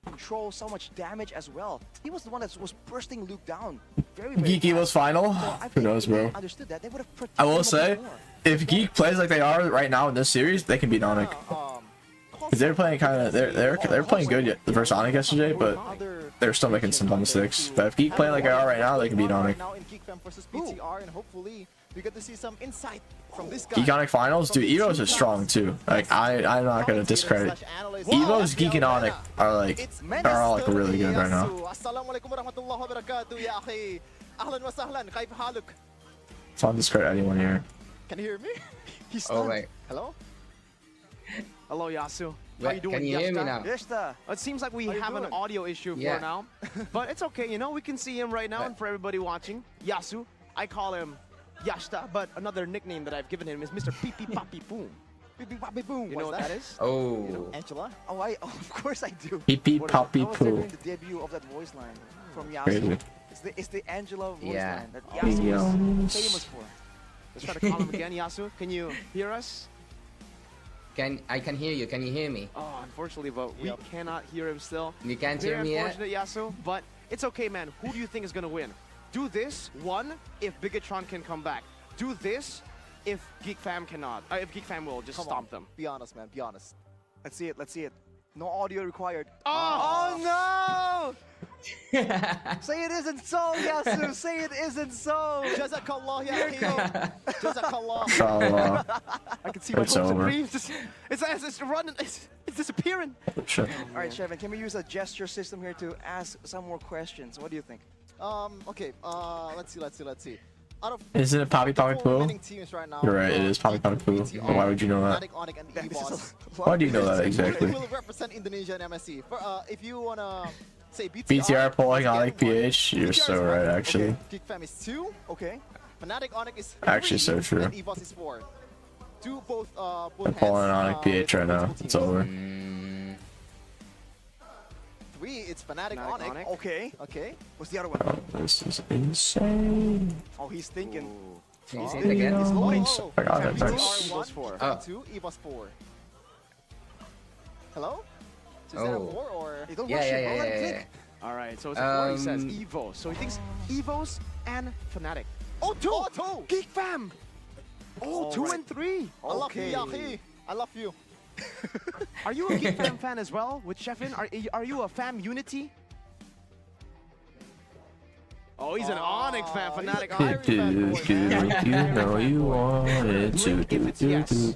A: control so much damage as well. He was the one that was bursting Luke down. Very
C: Geek Evo's final?
A: So I
C: Who
A: think
C: knows,
A: if they
C: bro?
A: understood that, they would have
C: I will say, if Geek plays like they are right now in this series, they can beat Onyx. Because they're playing kind of, they're playing good versus Onyx yesterday, but they're still making some dumb mistakes. But if Geek play like they are right now, they can beat Onyx.
B: Now in Geek Fam versus BTR, and hopefully we get to see some insight from this guy.
C: Geek Onyx finals, dude. Evo's is strong too. Like I'm not gonna discredit. Evo's, Geek, and Onyx are all like really good right now.
B: Assalamualaikum warahmatullahi wabarakatuh. Ya akhi. Ahlan wa sahlan. Kayf haluk?
C: So I'll discredit anyone here.
B: Can you hear me? He's
I: Oh wait.
B: Hello?
D: Hello, Yasu. How
I: Wait,
D: you doing,
I: can you hear me
D: Yasta?
I: now?
A: Yasta.
D: It seems like we
B: How you
D: have an
B: doing?
D: audio issue
I: Yeah.
D: for now, but it's okay. You know, we can see him right now, and for everybody watching, Yasu. I call him Yashta, but another nickname that I've given him is Mr. Pee Pee Poppy Boom.
A: Beep, beep, bop, beep, boom.
D: You know
A: What's
D: what that is?
I: Oh.
B: Angela?
A: Oh, of course I do.
C: Pee pee
A: What is it?
C: poppy
A: I was there
C: poo.
A: during the debut of that voice line from
C: Crazy.
A: Yasu. It's the Angela voice
I: Yeah.
A: line that Yasu
C: Yes.
A: is famous for.
D: Let's try to call him again, Yasu. Can you hear us?
I: I can hear you. Can you hear me?
D: Oh, unfortunately, but we
B: Yep.
D: cannot hear him still.
I: You can't
D: Very
I: hear me yet?
D: unfortunate, Yasu, but it's okay, man. Who do you think is going to win? Do this, one, if Bigatron can come back. Do this, if Geek Fam cannot. If Geek Fam will just
B: Come
D: stomp
B: on.
D: them.
B: Be honest, man. Be honest.
A: Let's see it. Let's see it. No audio required.
D: Oh no!
A: Say it isn't so, Yasu. Say it isn't so.
B: Jazakallah, ya akhi. Jazakallah.
C: Inshallah.
D: I can see my
C: It's
D: hopes and
C: over.
D: dreams. It's running. It's disappearing.
C: Sure.
A: All right, Shevin, can we use a gesture system here to ask some more questions? What do you think?
B: Okay. Let's see. Out of
C: Isn't it Poppy Poppy
B: four
C: Poo?
B: remaining teams right now,
C: You're right, it is Poppy Poppy Poo.
B: BTR,
C: Why would you know that?
B: Fnatic, Onyx, and
A: This is
B: EVOS.
A: a lot
C: Why do you know that
B: Who
C: exactly?
B: will represent Indonesia and MSC? If you wanna say BTR,
C: BTR pulling
B: is
C: Onyx
B: getting one.
C: PH, you're
B: BTR is
C: so
B: one.
C: right actually.
B: Okay. Geek Fam is 2.
A: Okay.
B: Fnatic, Onyx is 3.
C: Actually so true.
B: And EVOS is 4. Both
C: They're pulling Onyx PH right now. It's over.
B: 3, it's Fnatic,
D: Fnatic,
B: Onyx.
D: Onyx.
A: Okay.
B: Okay.
A: What's the other one?
C: Oh, this is insane.
A: Oh, he's thinking.
I: Can you say it again?
C: It's loading. I got it.
B: BTR
C: Nice.
B: 1,
D: EVOS 4.
I: Oh.
B: 2, EVOS 4. Hello? Is there
I: Oh.
B: more or?
A: Hey, don't
I: Yeah,
A: rush
I: yeah,
A: it.
I: yeah,
A: Don't let
I: yeah,
A: it
I: yeah.
A: click.
D: All right, so it's a 4, he says
I: Um,
D: Evo. So he thinks Evos and Fnatic. Oh, two!
B: Oh, 2!
D: Geek Fam! Oh, 2 and 3.
B: I love you, Yaki. I love you.
D: Are you a Geek Fam fan as well with Chefin? Are you a Fam Unity? Oh, he's an Onyx fan, Fnatic Onyx fan.
C: You know you wanted to.
A: Blink if it's yes.
D: It's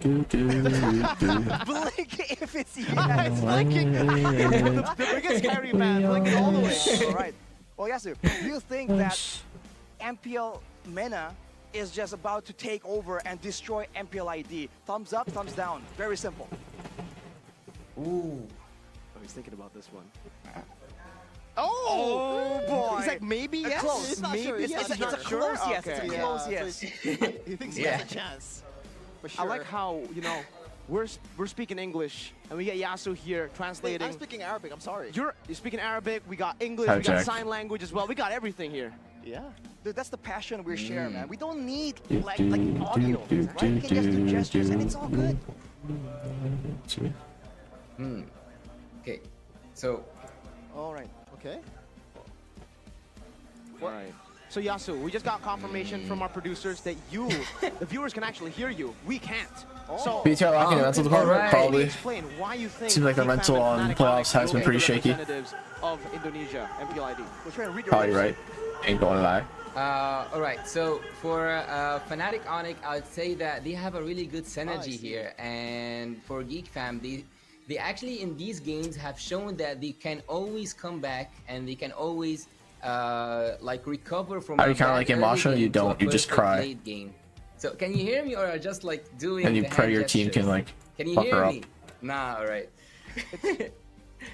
D: blinking. The biggest carry fan, blinking all the way.
A: All right. Well, Yasu, do you think that MPL MENA is just about to take over and destroy MPL ID? Thumbs up, thumbs down. Very simple.
F: Ooh.
D: Oh, he's thinking about this one.
A: Oh boy!
D: He's like, maybe yes.
A: Close.
B: He's not
D: Maybe
B: sure.
A: It's a close yes.
D: Okay.
A: It's a close yes.
B: He thinks he has a chance. For sure.
D: I like how, you know, we're speaking English and we get Yasu here translating.
B: I'm speaking Arabic. I'm sorry.
D: You're speaking Arabic. We got English. We got sign language as well. We got everything here.
B: Yeah.
A: Dude, that's the passion we share, man. We don't need like audio, right? We can just do gestures and it's all good.
I: Okay. So.
B: All right. Okay.
D: All right. So Yasu, we just got confirmation from our producers that you, the viewers, can actually hear you. We can't. So
C: BTR locking in mental department, probably.
D: Explain why you think
C: Seems like their mental on playoffs has been pretty shaky.
D: Of Indonesia, MPLID.
A: We're trying to read your
C: Probably right. Ain't gonna lie.
I: Alright, so for Fnatic Onyx, I would say that they have a really good synergy here, and for Geek Fam, they actually in these games have shown that they can always come back and they can always like recover from.
C: Are you kind of like in Masha? You don't. You just cry.
I: Game. So can you hear me, or just like doing?
C: And you
I: the
C: pray
I: hand
C: your team
I: gestures?
C: can like
I: Can you
C: fuck
I: hear
C: her up.
I: me? Nah, alright.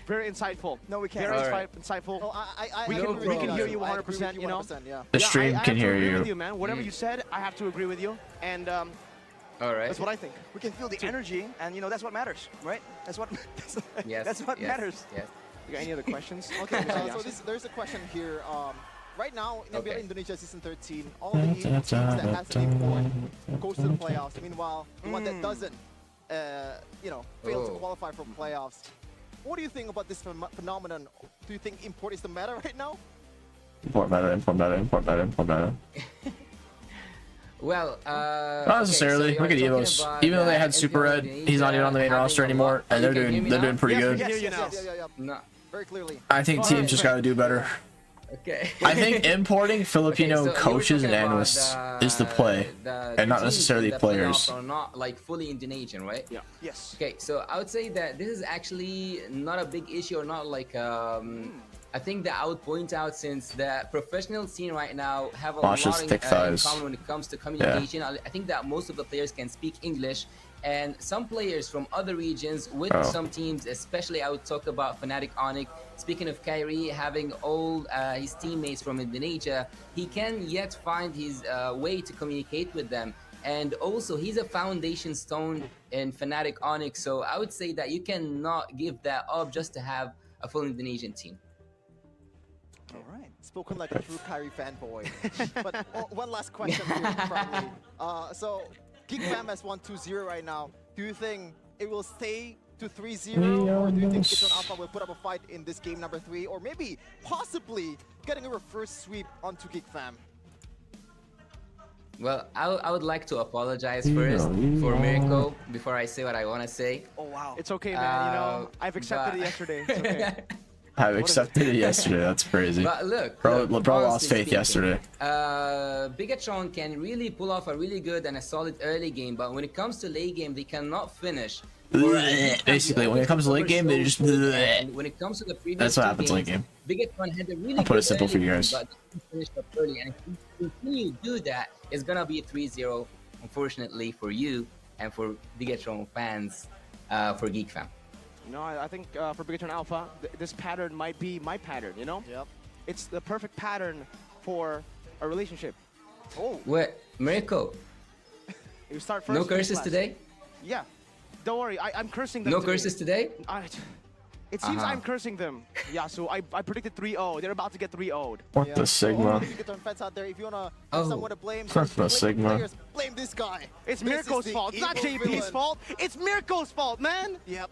D: Very insightful.
A: No, we can't.
D: Very insightful.
B: Oh,
D: We can hear you 100%, you know?
B: Yeah.
C: The stream
D: I
C: can
D: have to
C: hear
D: agree
C: you.
D: with you, man. Whatever you said, I have to agree with you. And
I: Alright.
D: that's what I think.
A: We can feel the energy, and you know that's what matters, right? That's what.
I: Yes.
A: That's what matters.
I: Yes.
D: You got any other questions?
B: Okay, so there's a question here. Right now, in
I: Okay.
B: Indonesia Season 13, all the teams that has an import goes to the playoffs. Meanwhile, the one that doesn't, you know, fails to qualify for playoffs. What do you think about this phenomenon? Do you think import is the meta right now?
C: Import meta, import meta, import meta, import meta.
I: Well,
C: Not necessarily. Look at Evos. Even though they had Super Red, he's not even on the main roster anymore, and they're doing pretty good.
B: Yeah.
I: No.
B: Very clearly.
C: I think teams just gotta do better.
I: Okay.
C: I think importing Filipino
I: Okay, so you were
C: coaches and
I: talking about
C: analysts is the play, and not
I: teams
C: necessarily
I: that
C: players.
I: are not like fully Indonesian, right?
D: Yeah.
A: Yes.
I: Okay, so I would say that this is actually not a big issue, or not like I think that I would point out, since the professional scene right now have a lot in common when it comes to communication. I think that most of the players can speak English, and some players from other regions with some teams, especially I would talk about Fnatic Onyx. Speaking of Kyrie having all his teammates from Indonesia, he can yet find his way to communicate with them. And also, he's a foundation stone in Fnatic Onyx, so I would say that you cannot give that up just to have a full Indonesian team.
B: All right. Spoken like a true Kyrie fanboy. But one last question here, probably. So, Geek Fam has won 2-0 right now. Do you think it will stay to 3-0, or do you think Kitron Alpha will put up a fight in this game number 3, or maybe possibly getting a reverse sweep onto Geek Fam?
I: Well, I would like to apologize first for Mirko before I say what I want to say.
A: Oh wow.
D: It's okay, man. You know, I've accepted it yesterday. It's okay.
C: I've accepted it yesterday. That's crazy.
I: But look,
C: Bro lost faith yesterday.
I: Bigatron can really pull off a really good and a solid early game, but when it comes to late game, they cannot finish.
C: Basically, when it comes to late game, they just.
I: When it comes to the previous
C: That's what happens late game.
I: Bigatron had a really
C: I'll put it simple for you
I: game,
C: guys.
I: but they finished up early, and if you continue to do that, it's gonna be 3-0, unfortunately for you and for Bigatron fans, for Geek Fam.
D: No, I think for Bigatron Alpha, this pattern might be my pattern, you know?
B: Yep.
D: It's the perfect pattern for a relationship.
B: Oh.
I: What? Mirko?
D: You start first.
I: No curses today?
D: Yeah. Don't worry, I'm cursing them
I: No
D: today.
I: curses today?
D: It seems I'm cursing them. Yeah, so I predicted 3-0. They're about to get 3-0'd.
C: What the Sigma?
B: Geekatron fans out there, if you wanna have someone to blame,
C: What the Sigma?
B: players, blame this guy.
D: It's
B: This
D: Mirko's
B: is the
D: fault. It's not
B: evil
D: JP's
B: villain.
D: fault. It's Mirko's fault, man.
B: Yep.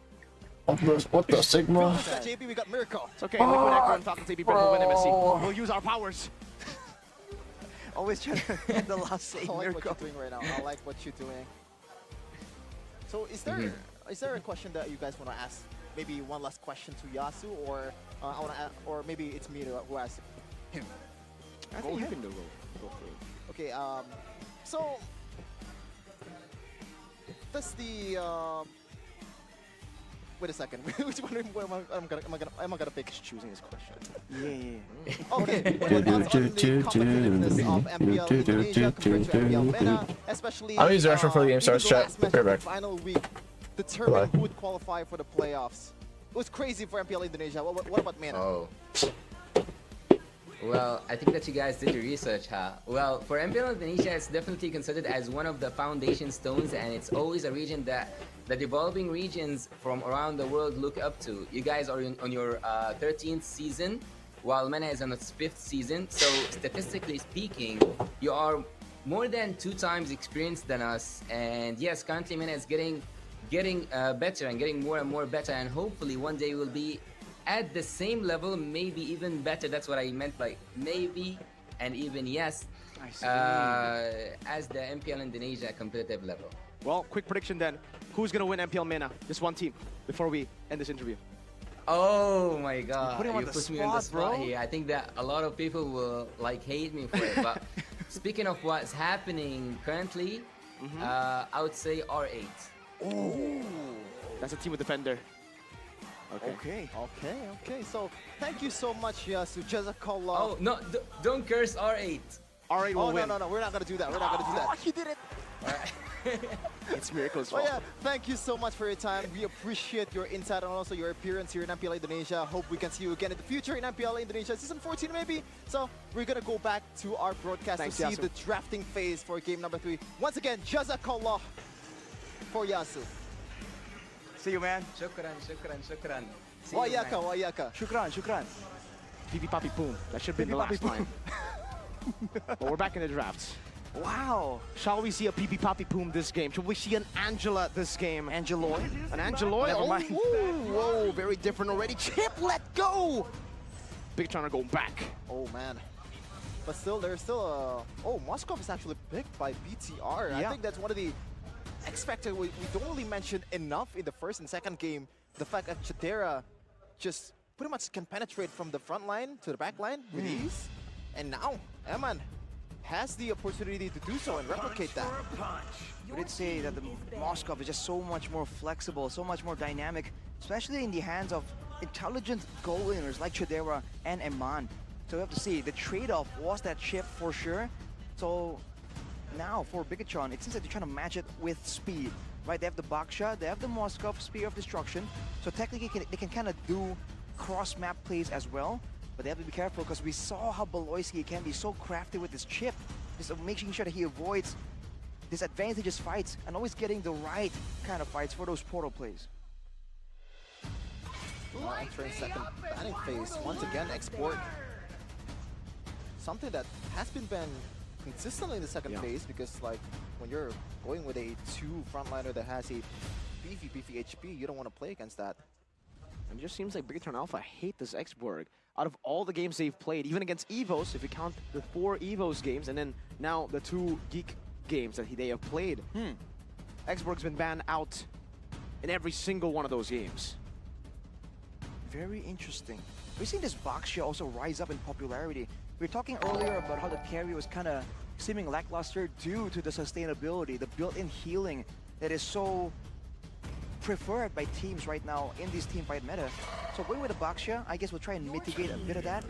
C: What the Sigma?
B: We got JP, we got Mirko.
D: It's okay. Liquid Echo and Falcon TP will win MSC. We'll use our powers.
A: Always trying to get the last save.
B: I like what you're doing right now. I like what you're doing. So is there a question that you guys want to ask? Maybe one last question to Yasu, or or maybe it's me who asks him.
D: I think you can go for it.
B: Okay. So that's the. Wait a second. Which one am I gonna pick?
D: Just choosing his question.
A: Yeah.
B: Okay. What are your thoughts on the competitiveness of MPL Indonesia compared to MPL MENA, especially
C: I'll use the restroom for the game starts. Chat. Right back.
B: Final week determine who would qualify for the playoffs. It was crazy for MPL Indonesia. What about MENA?
I: Oh. Well, I think that you guys did your research, huh? Well, for MPL Indonesia, it's definitely considered as one of the foundation stones, and it's always a region that the developing regions from around the world look up to. You guys are on your 13th season, while MENA is on its 5th season. So statistically speaking, you are more than 2 times experienced than us. And yes, currently MENA is getting better and getting more and more better, and hopefully one day we'll be at the same level, maybe even better. That's what I meant by maybe and even yes, as the MPL Indonesia competitive level.
D: Well, quick prediction then. Who's going to win MPL MENA? Just one team before we end this interview.
I: Oh my god,
A: you
I: put me on the spot here. I think that a lot of people will like hate me for it, but speaking of what's happening currently, I would say R8.
D: Oh, that's a team with defender.
A: Okay.
B: So thank you so much, Yasu. Jazakallah.
I: Oh no, don't curse R8.
D: R8 will win.
B: No, we're not gonna do that. We're not gonna do that.
A: He did it.
D: It's Miracle's
B: Oh
D: fault.
B: yeah, thank you so much for your time. We appreciate your insight and also your appearance here in MPL Indonesia. Hope we can see you again in the future in MPL Indonesia Season 14 maybe. So we're gonna go back to our broadcast to see the drafting phase for game number 3. Once again, Jazakallah for Yasu.
A: See you, man.
I: Shukran.
B: Wayaka.
A: Shukran.
D: Pipi Papi Boom. That should have been the last line. But we're back in the drafts.
A: Wow.
D: Shall we see a Pipi Papi Boom this game? Shall we see an Angela this game?
A: Angeloy?
D: An Angeloy?
A: Never mind.
D: Whoa, very different already. Chip, let go! Big China going back.
B: Oh man. But still, there's still a... Oh, Moskov is actually picked by BTR.
A: Yeah.
B: I think that's one of the X factor we don't really mention enough in the first and second game. The fact that Chidera just pretty much can penetrate from the front line to the back line with ease. And now, Eman has the opportunity to do so and replicate that.
A: We did say that the Moskov is just so much more flexible, so much more dynamic, especially in the hands of intelligent goal winners like Chidera and Eman. So we have to see, the trade-off was that chip for sure. So now for Bigatron, it seems like they're trying to match it with speed, right? They have the Baksha, they have the Moskov, Spear of Destruction. So technically they can kind of do cross-map plays as well, but they have to be careful because we saw how Beloyski can be so crafty with his chip, just making sure that he avoids disadvantageous fights and always getting the right kind of fights for those portal plays.
B: Entering second banning phase, once again, export. Something that has been banned consistently in the second phase, because like when you're going with a 2 frontliner that has a beefy HP, you don't want to play against that.
D: And it just seems like Bigatron Alpha hate this Xborg. Out of all the games they've played, even against EVOs, if you count the 4 EVOs games, and then now the 2 Geek games that they have played, Xborg's been banned out in every single one of those games.
A: Very interesting. We've seen this Baksha also rise up in popularity. We were talking earlier about how the carry was kind of seeming lackluster due to the sustainability, the built-in healing that is so preferred by teams right now in this teamfight meta. So going with the Baksha, I guess we'll try and mitigate a bit of that.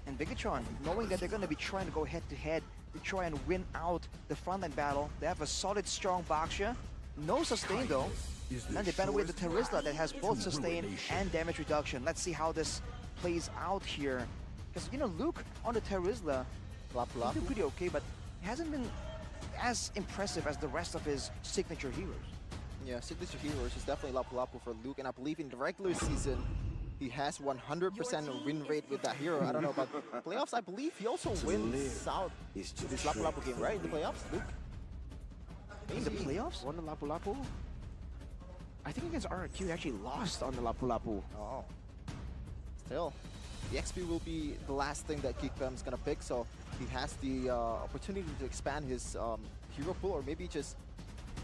A: And Bigatron, knowing that they're going to be trying to go head-to-head to try and win out the frontline battle, they have a solid, strong Baksha. No sustain though. And they battle with the Terizla that has both sustain and damage reduction. Let's see how this plays out here. Because, you know, Luke on the Terizla, he's been pretty okay, but he hasn't been as impressive as the rest of his signature heroes.
B: Yeah, signature heroes is definitely Lapu Lapu for Luke, and I believe in the regular season, he has 100% win rate with that hero. I don't know about playoffs. I believe he also wins out this Lapu Lapu game, right? In the playoffs, Luke?
A: In the playoffs?
D: Won the Lapu Lapu? I think against RRQ, he actually lost on the Lapu Lapu.
B: Oh. Still. The XP will be the last thing that Geek Fam is gonna pick, so he has the opportunity to expand his hero pool, or maybe just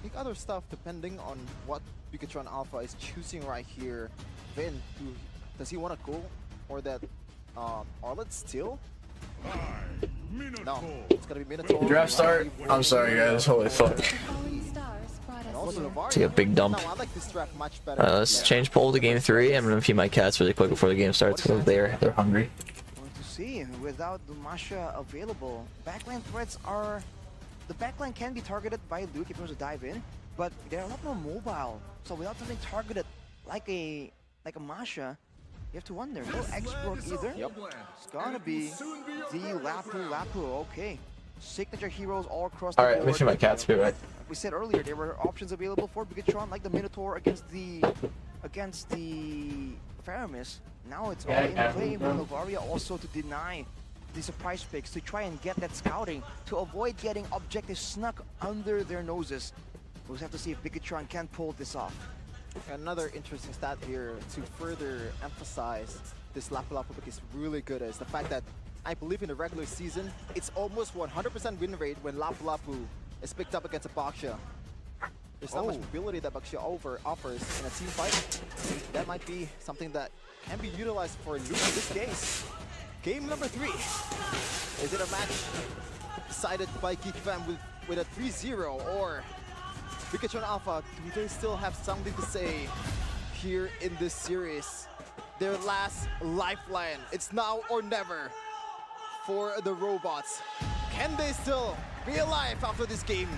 B: pick other stuff depending on what Pikachu Alpha is choosing right here. Vin, does he want to go or that Arlet still? No, it's gonna be Minotaur.
C: Draft start. I'm sorry guys, holy fuck. Take a big dump.
B: No, I like this draft much better.
C: Let's change poll to game 3. I'm gonna feed my cats really quick before the game starts because they're hungry.
A: Well, to see, without the Masha available, backline threats are... The backline can be targeted by Luke if he wants to dive in, but they're a lot more mobile. So without something targeted like a Masha, you have to wonder. No X-Brook either.
B: Yep.
A: It's gonna be the Lapu. Okay. Signature heroes all across the board.
C: Alright, let me feed my cats, be right.
A: We said earlier there were options available for Bigatron, like the Minotaur against the Faramis. Now it's all in play. Novaria also to deny the surprise picks, to try and get that scouting, to avoid getting objectives snuck under their noses. We'll just have to see if Bigatron can pull this off.
B: Another interesting stat here to further emphasize this Lapu Lapu pick is really good is the fact that I believe in the regular season, it's almost 100% win rate when Lapu Lapu is picked up against a Baksha. There's not much mobility that Baksha offers in a team fight. That might be something that can be utilized for Luke in this case. Game number 3. Is it a match decided by Geek Fam with a 3-0, or Pikachu Alpha, do they still have something to say here in this series? Their last lifeline. It's now or never for the robots. Can they still be alive after this game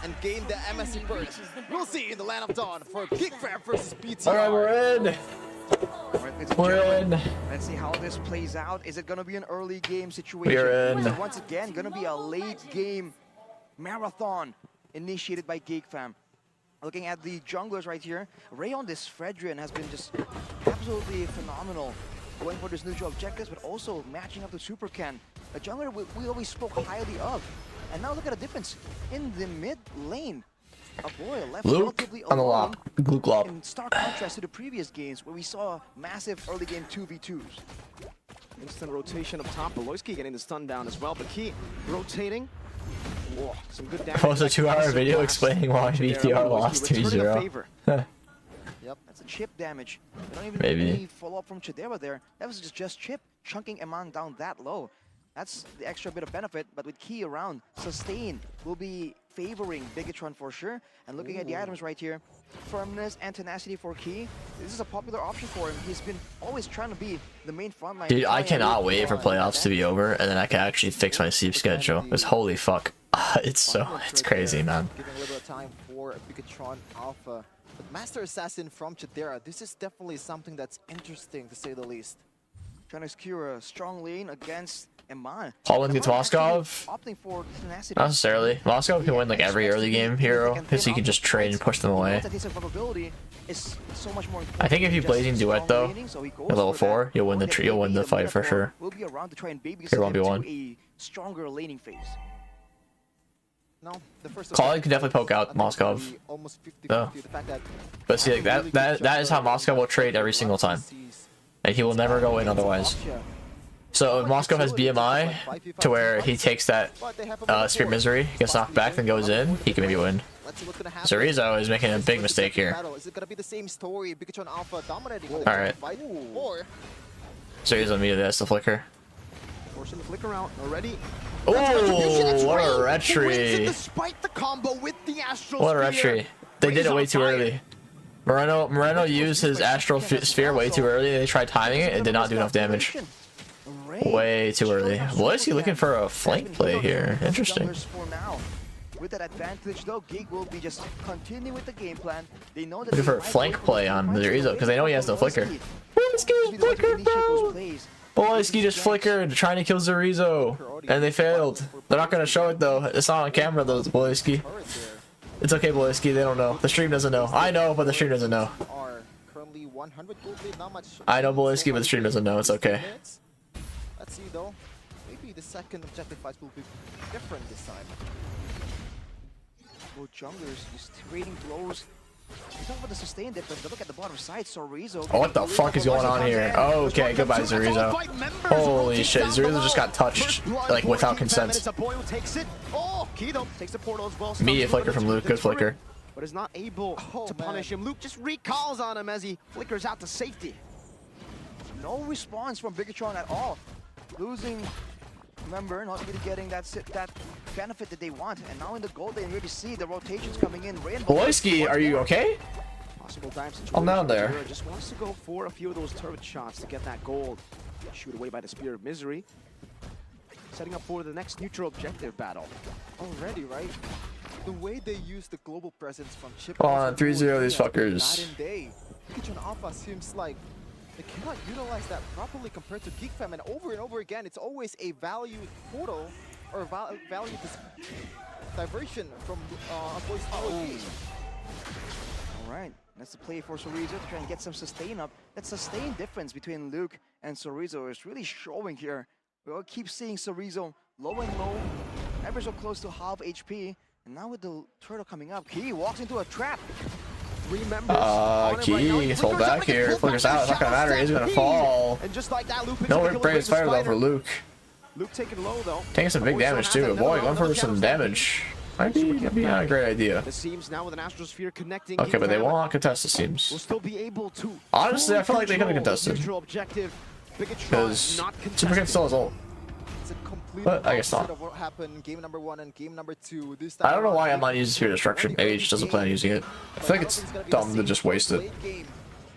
B: and gain the MSC first? We'll see in the Land of Dawn for Geek Fam versus BTR.
C: Alright, we're in. We're in.
A: Let's see how this plays out. Is it going to be an early game situation?
C: We're in.
A: Once again, going to be a late game marathon initiated by Geek Fam. Looking at the junglers right here, Rayon this Fredrin has been just absolutely phenomenal. Going for this neutral objectives, but also matching up to Super Ken. A jungler we always spoke highly of. And now look at the difference. In the mid lane, a boy left
C: Luke
A: relatively
C: on the
A: alone.
C: Glop.
A: In stark contrast to the previous games where we saw massive early game 2v2s.
D: Instant rotation up top. Beloyski getting the stun down as well, but Key rotating. Whoa, some good damage.
C: That was a 2-hour video explaining why BTR lost 2-0.
A: Yep, that's a chip damage. They don't even
C: Maybe.
A: really follow up from Chidera there. That was just chip chunking Eman down that low. That's the extra bit of benefit, but with Key around, sustain will be favoring Bigatron for sure. And looking at the items right here, firmness and tenacity for Key. This is a popular option for him. He's been always trying to be the main frontline.
C: Dude, I cannot wait for playoffs to be over, and then I can actually fix my sleep schedule. Because holy fuck, it's crazy, man.
B: Giving a little bit of time for Bigatron Alpha. But Master Assassin from Chidera, this is definitely something that's interesting to say the least.
A: Trying to secure a strong lane against Eman.
C: Holland gets Moskov?
A: Opting for tenacity.
C: Not necessarily. Moskov can win like every early game hero, because he can just trade and push them away. I think if you Blazing Duet though, at level 4, you'll win the fight for sure. Here 1v1.
A: Stronger laning phase.
B: No, the first
C: Colin can definitely poke out Moskov. No. But see, like, that is how Moskov will trade every single time. And he will never go in otherwise. So if Moskov has BMI to where he takes that Spirit Misery, gets knocked back, then goes in, he can maybe win. Zorizo is making a big mistake here. Alright. Zorizo immediately has the flicker.
D: Forcing the flicker out already.
C: Oh, what a retry. What a retry. They did it way too early. Moreno used his Astral Sphere way too early. They tried timing it and did not do enough damage. Way too early. What is he looking for a flank play here? Interesting.
A: With that advantage though, Geek will be just continuing with the game plan. They know that
C: looking for a flank play on Zorizo because they know he has no flicker. Boyski flickered, bro! Boyski just flickered, trying to kill Zorizo, and they failed. They're not gonna show it though. It's not on camera though, Boyski. It's okay, Boyski. They don't know. The stream doesn't know. I know, but the stream doesn't know. I know Boyski, but the stream doesn't know. It's okay.
B: Let's see though. Maybe the second objective fight will be different this time.
A: Both junglers just trading blows You talk about the sustain difference, but look at the bottom side, Sorizo.
C: Oh, what the fuck is going on here? Oh, okay, goodbye, Zorizo. Holy shit, Zorizo just got touched, like, without consent. Media flicker from Luke, good flicker.
D: But is not able to punish him. Luke just recalls on him as he flickers out to safety.
A: No response from Bigatron at all. Losing, remember, not really getting that benefit that they want. And now in the gold, they really see the rotations coming in.
C: FwydChickn, are you okay?
D: Possible dive situation.
C: I'm down there.
D: Just wants to go for a few of those turret shots to get that gold. Shoot away by the Spear of Misery. Setting up for the next neutral objective battle.
B: Already, right? The way they use the global presence from Chip.
C: Come on, 3-0 these fuckers.
B: Bigatron Alpha seems like they cannot utilize that properly compared to Geek Fam, and over again, it's always a value portal or value diversion from Boys.
A: Alright, that's the play for Sorizo to try and get some sustain up. That sustain difference between Luke and Sorizo is really showing here. We'll keep seeing Sorizo low and low, ever so close to half HP. And now with the turtle coming up, Key walks into a trap.
C: Key, hold back here. Flickers out, it's not gonna matter, he's gonna fall.
D: And just like that, Luke
C: No praise fire though for Luke.
D: Luke taking low though.
C: Taking some big damage too. Boy, going for some damage. Might be not a great idea.
D: The seams now with an Astrosphere connecting.
C: Okay, but they won't contest the seams.
D: We'll still be able to.
C: Honestly, I feel like they could have contested. Because SuperKinn's still has ult. But I guess not.
B: Of what happened game number 1 and game number 2. This
C: I don't know why I'm not using Sphere Destruction. Maybe he just doesn't plan on using it. I feel like it's dumb to just waste it.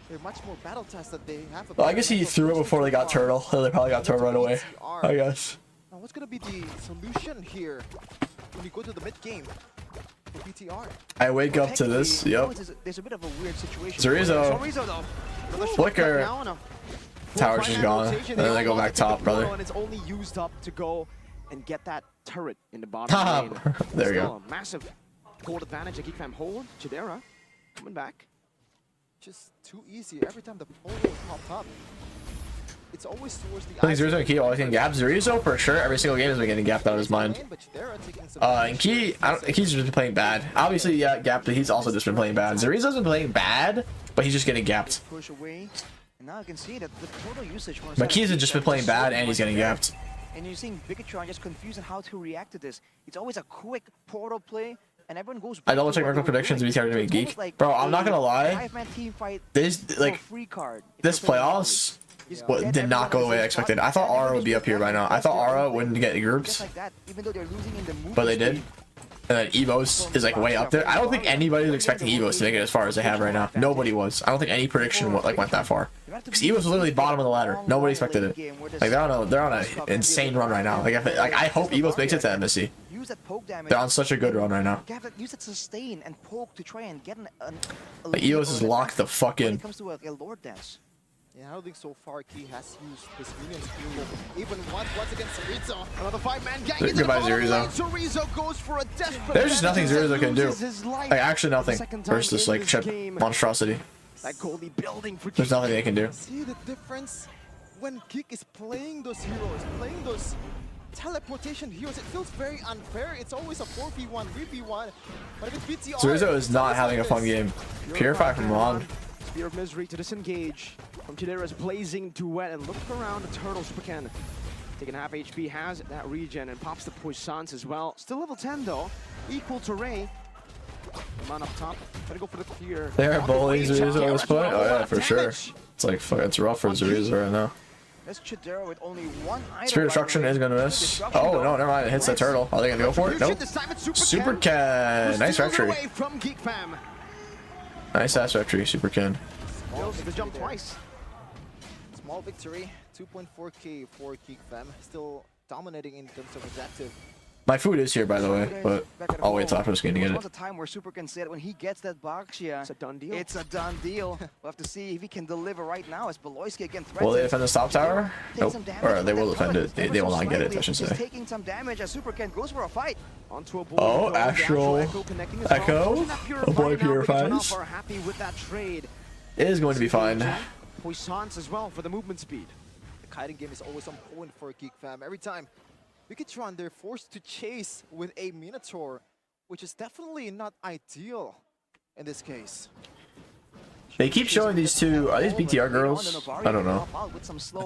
B: They're much more battle tests that they have.
C: Well, I guess he threw it before they got turtle. They probably got turtle right away. I guess.
B: Now, what's gonna be the solution here when you go to the mid game for BTR?
C: I wake up to this. Yep.
A: There's a bit of a weird situation.
C: Zorizo. Flicker. Tower's just gone, and then they go back top, brother.
D: And it's only used up to go and get that turret in the bottom lane.
C: There you go.
D: A massive hold advantage that Geek Fam hold. Chidera coming back.
B: Just too easy. Every time the pole popped up, it's always towards the.
C: I think Zorizo and Key always getting gapped. Zorizo for sure. Every single game has been getting gapped out of his mind. And Key, Key's just been playing bad. Obviously, yeah, gapped, but he's also just been playing bad. Zorizo's been playing bad, but he's just getting gapped.
A: Push away. And now you can see that the total usage.
C: But Keys has just been playing bad, and he's getting gapped.
A: And you're seeing Bigatron just confused on how to react to this. It's always a quick portal play, and everyone goes.
C: I double check Marco predictions. BTR to be geek, bro. I'm not gonna lie. This this playoffs did not go the way I expected. I thought Aura would be up here by now. I thought Aura wouldn't get groups, but they did. And then Evos is like way up there. I don't think anybody was expecting Evos to make it as far as they have right now. Nobody was. I don't think any prediction went that far. Because Evos was literally bottom of the ladder. Nobody expected it. Like they're on an insane run right now. Like I hope Evos makes it to MSC. They're on such a good run right now.
A: Use that sustain and poke to try and get
C: like Evos is locked the fuck in.
B: Yeah, I don't think so far Key has used his minions even once against Sorizo.
D: Another 5-man gang into
C: Goodbye,
D: the bottom lane.
C: Zorizo.
D: Sorizo goes for a desperate.
C: There's just nothing Zorizo can do. Like actually nothing versus like Chip monstrosity.
D: That goalie building for
C: There's nothing they can do.
B: See the difference when Geek is playing those heroes, playing those teleportation heroes. It feels very unfair. It's always a 4v1, 3v1. But if it's BTR,
C: Zorizo is not having a fun game. Purify from Ron.
D: Spear of Misery to disengage from Chidera's blazing duet and look around the turtle. SuperKickn taking half HP, has that regen and pops the puissance as well. Still level 10 though, equal to Ray. Man up top, gotta go for the clear.
C: They're bullying Zorizo at this point? Oh yeah, for sure. It's like, fuck, it's rough for Zorizo right now.
A: Chidera with only one item.
C: Spirit Destruction is gonna miss. Oh no, never mind, it hits the turtle. Are they gonna go for it? Nope. SuperKickn, nice victory. Nice ass victory, SuperKickn.
D: The jump twice.
B: Small victory, 2.4k for Geek Fam. Still dominating in terms of objective.
C: My food is here, by the way, but I'll wait till after this game to get it.
A: There's a time where SuperKickn said when he gets that box, yeah, it's a done deal. It's a done deal. We'll have to see if he can deliver right now as FwydChickn again threatens.
C: Will they defend the top tower? Nope. Or they will defend it. They will not get it, I should say.
A: He's taking some damage as SuperKickn goes for a fight.
C: Oh, Astral Echo. Oh boy, purifies. It is going to be fine.
D: Puissance as well for the movement speed.
B: The kiting game is always on point for Geek Fam. Every time Bigatron, they're forced to chase with a Minotaur, which is definitely not ideal. in this case.
C: They keep showing these two. Are these BTR girls? I don't know.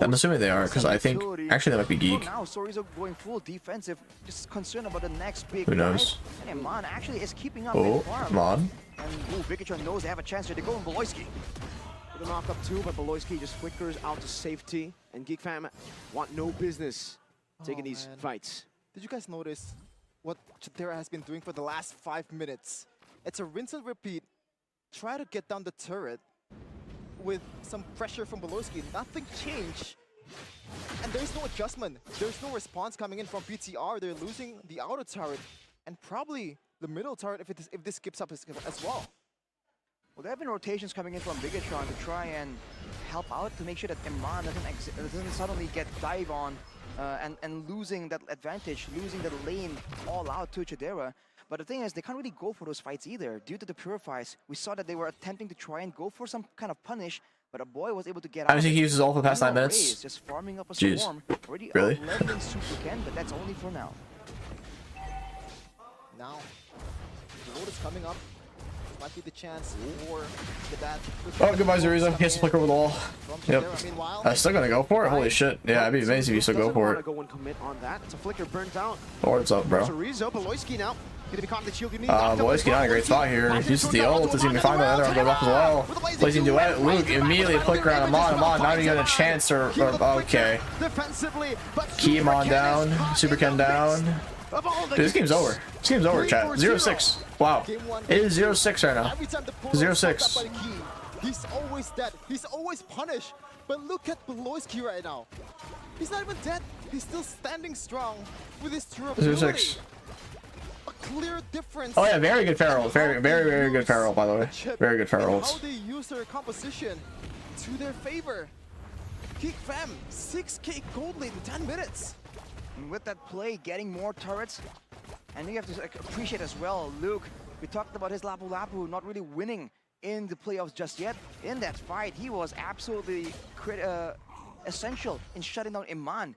C: I'm assuming they are because I think actually they might be Geek.
A: Now Sorizo going full defensive, just concerned about the next big.
C: Who knows?
A: And Iman actually is keeping up.
C: Oh, Mon.
A: And FwydChickn knows they have a chance here to go in Beloyski.
D: With a knock up too, but Beloyski just flickers out to safety, and Geek Fam want no business taking these fights.
B: Did you guys notice what Chitera has been doing for the last 5 minutes? It's a rinse and repeat. Try to get down the turret with some pressure from Beloyski. Nothing changed. And there's no adjustment. There's no response coming in from BTR. They're losing the outer turret and probably the middle turret if this skips up as well.
A: Well, there have been rotations coming in from FwydChickn to try and help out to make sure that Iman doesn't suddenly get dive on and losing that advantage, losing the lane all out to Chidera. But the thing is, they can't really go for those fights either. Due to the Purifies, we saw that they were attempting to try and go for some kind of punish, but a boy was able to get out.
C: I think he uses all for the past 9 minutes.
A: Just farming up a
C: Jeez.
A: swarm. Already
C: Really?
A: leveling Super Ken, but that's only for now.
B: Now, the load is coming up. Might be the chance for the dad.
C: Oh, goodbye, Zuriza. He has to flick over the wall. Yep. Still gonna go for it? Holy shit. Yeah, it'd be amazing if you still go for it.
D: Go and commit on that. It's a flicker burnt out.
C: Lord's up, bro.
D: Zuriza, Beloyski now. Gonna be caught in the shield.
C: Beloyski on a great spot here. Uses the ult. Doesn't even find the other one goes off as well. Placing duet. Luke immediately flicker on Amon. Not even got a chance or okay. Key Amon down. Super Ken down. Dude, this game's over. This game's over, chat. 0-6. Wow. It is 0-6 right now. 0-6.
B: He's always dead. He's always punished. But look at Beloyski right now. He's not even dead. He's still standing strong with his durability.
C: 0-6.
B: A clear difference.
C: Oh yeah, very good Feral. Very good Feral, by the way. Very good Ferals.
B: How they use their composition to their favor. Geek Fam, 6k gold lead in 10 minutes.
A: And with that play, getting more turrets, and you have to appreciate as well, Luke, we talked about his Lapu Lapu not really winning in the playoffs just yet. In that fight, he was absolutely essential in shutting down Iman.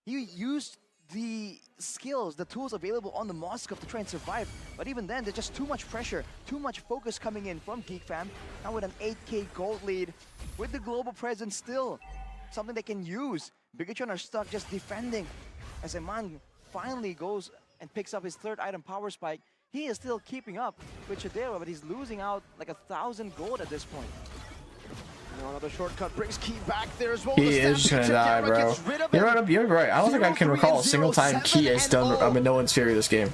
A: He used the skills, the tools available on the Moskov to try and survive, but even then, there's just too much pressure, too much focus coming in from Geek Fam. Now with an 8k gold lead, with the global presence still, something they can use. FwydChickn are stuck just defending. As Iman finally goes and picks up his third item, Power Spike, he is still keeping up with Chidera, but he's losing out like 1,000 gold at this point.
D: Another shortcut brings Key back there as well.
C: He is just gonna die, bro. You're right. I don't think I can recall a single time Key has done Minoan's Fury this game.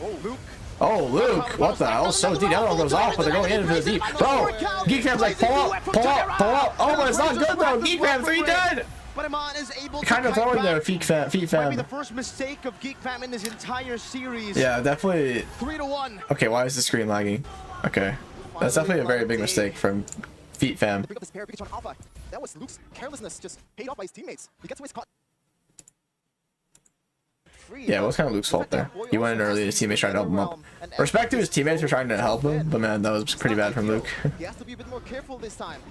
C: Oh, Luke, what the hell? So deep. The other one goes off, but they're going into the deep. Bro, Geek Fam's like, pull up. Oh, but it's not good though. Geek Fam 3 dead.
D: But Iman is able
C: kind of throwing there, Feet Fam.
D: Might be the first mistake of Geek Fam in this entire series.
C: Yeah, definitely.
D: 3-1.
C: Okay, why is the screen lagging? Okay, that's definitely a very big mistake from Feet Fam.
B: Pick up this pair, FwydChickn on Alpha. That was Luke's carelessness, just paid off by his teammates. He gets away caught.
C: Yeah, it was kind of Luke's fault there. He went in early, his teammates tried to help him up. Respect to his teammates for trying to help him, but man, that was pretty bad from Luke.
B: He has to be a bit more careful this time.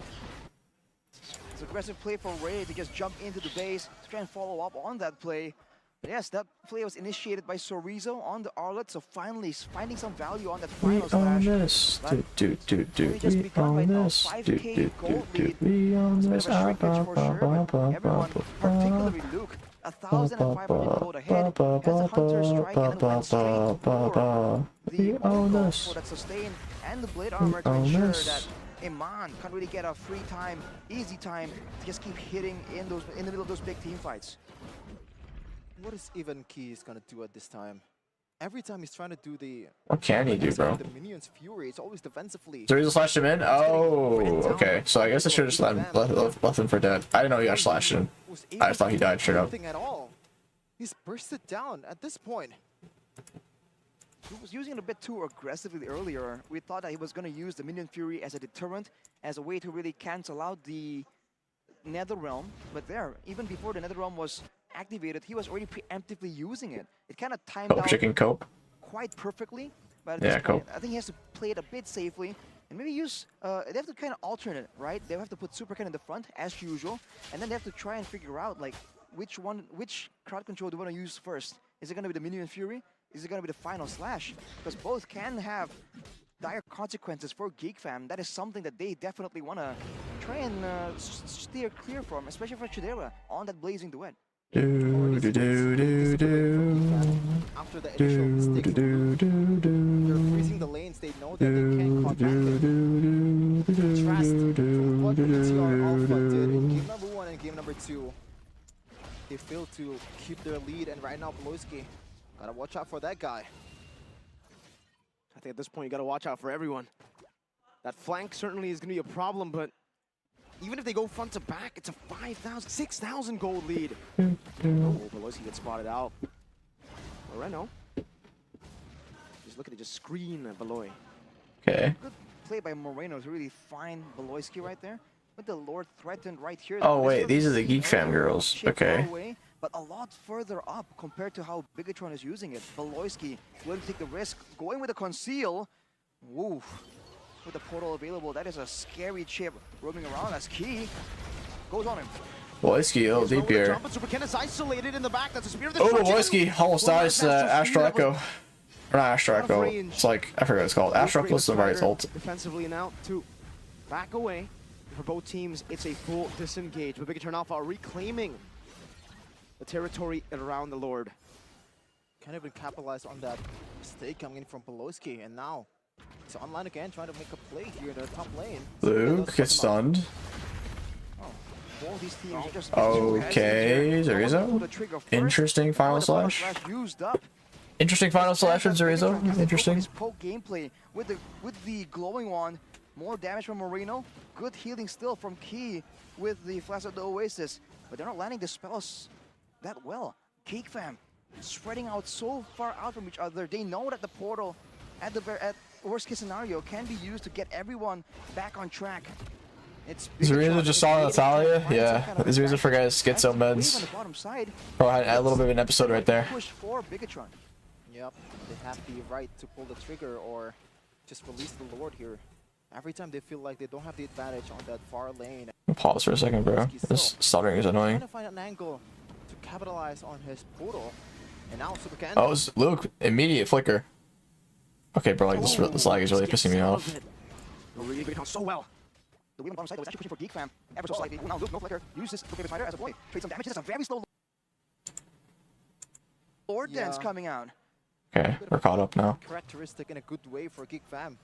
A: It's aggressive play for Ray to just jump into the base to try and follow up on that play. But yes, that play was initiated by Sorizo on the Arlet, so finally finding some value on that final slash.
C: We own this. We own this. We own this.
A: Everyone, particularly Luke, 1,500 gold ahead as the Hunter strike and went straight for the Molotov for that sustain and the Blade Armor to ensure that Iman can't really get a free time, easy time to just keep hitting in the middle of those big team fights.
B: What is even Key's gonna do at this time? Every time he's trying to do the...
C: What can he do, bro?
B: The Minion's Fury, it's always defensively.
C: So he just slashed him in? Oh, okay. So I guess I should have just left him for dead. I didn't know he got slashed in. I just thought he died straight up.
B: At all. He's bursted down at this point.
A: He was using it a bit too aggressively earlier. We thought that he was going to use the Minion Fury as a deterrent, as a way to really cancel out the Netherrealm. But there, even before the Netherrealm was activated, he was already preemptively using it. It kind of timed out
C: Chicken cope
A: quite perfectly. But
C: yeah, cope.
A: I think he has to play it a bit safely and maybe use. They have to kind of alternate, right? They have to put Super Ken in the front as usual, and then they have to try and figure out like which crowd control do you want to use first. Is it going to be the Minion Fury? Is it going to be the final slash? Because both can have dire consequences for Geek Fam. That is something that they definitely want to try and steer clear from, especially for Chidera on that blazing duet.
B: After the initial mistake, they're freezing the lanes. They know that they can't contract it. Contrast what BTR Alpha did in game number 1 and game number 2. They failed to keep their lead, and right now FwydChickn gotta watch out for that guy.
D: I think at this point you gotta watch out for everyone. That flank certainly is gonna be a problem, but even if they go front to back, it's a 5,000, 6,000 gold lead. Oh, FwydChickn gets spotted out. Moreno. He's looking to just screen Beloy.
C: Okay.
A: Good play by Moreno to really find FwydChickn right there. But the Lord threatened right here.
C: Oh wait, these are the Geek Fam girls. Okay.
A: Away, but a lot further up compared to how Bigatron is using it. FwydChickn willing to take the risk, going with a conceal. Woo. With the portal available, that is a scary chip roaming around as Key goes on him.
C: FwydChickn, oh, deep here.
D: Oh,
C: FwydChickn almost dies to Astro Echo. Or not Astro Echo. It's like, I forget what it's called. Astro Echo's the right ult.
D: Defensively now to back away. For both teams, it's a full disengage. But Bigatron Alpha are reclaiming the territory around the Lord.
B: Can't even capitalize on that mistake coming in from FwydChickn, and now it's online again, trying to make a play here in the top lane.
C: Luke gets stunned.
A: All these teams are just
C: Okay, Zorizo. Interesting final slash. Interesting final slash from Zorizo. Interesting.
A: Poke gameplay with the glowing one. More damage from Moreno. Good healing still from Key with the Flash of the Oasis. But they're not landing the spells that well. Geek Fam spreading out so far out from each other. They know that the portal at worst case scenario can be used to get everyone back on track.
C: Zorizo just saw Natalia? Yeah. Zorizo forgot his schizo meds. Bro, I had a little bit of an episode right there.
A: Push for Bigatron.
B: Yep, they have the right to pull the trigger or just release the Lord here. Every time they feel like they don't have the advantage on that far lane.
C: Pause for a second, bro. This stuttering is annoying.
B: Trying to find an angle to capitalize on his portal. And now Supercan.
C: Oh, it's Luke, immediate flicker. Okay, bro, like this lag is really pissing me off.
D: Really Bigatron so well.
A: The wheel on the bottom side was actually pushing for Geek Fam ever so slightly. Now Luke, no flicker, uses the favorite fighter as a boy. Trade some damage. That's a very slow Lord dance coming out.
C: Okay, we're caught up now.
B: Characteristic in a good way for Geek Fam.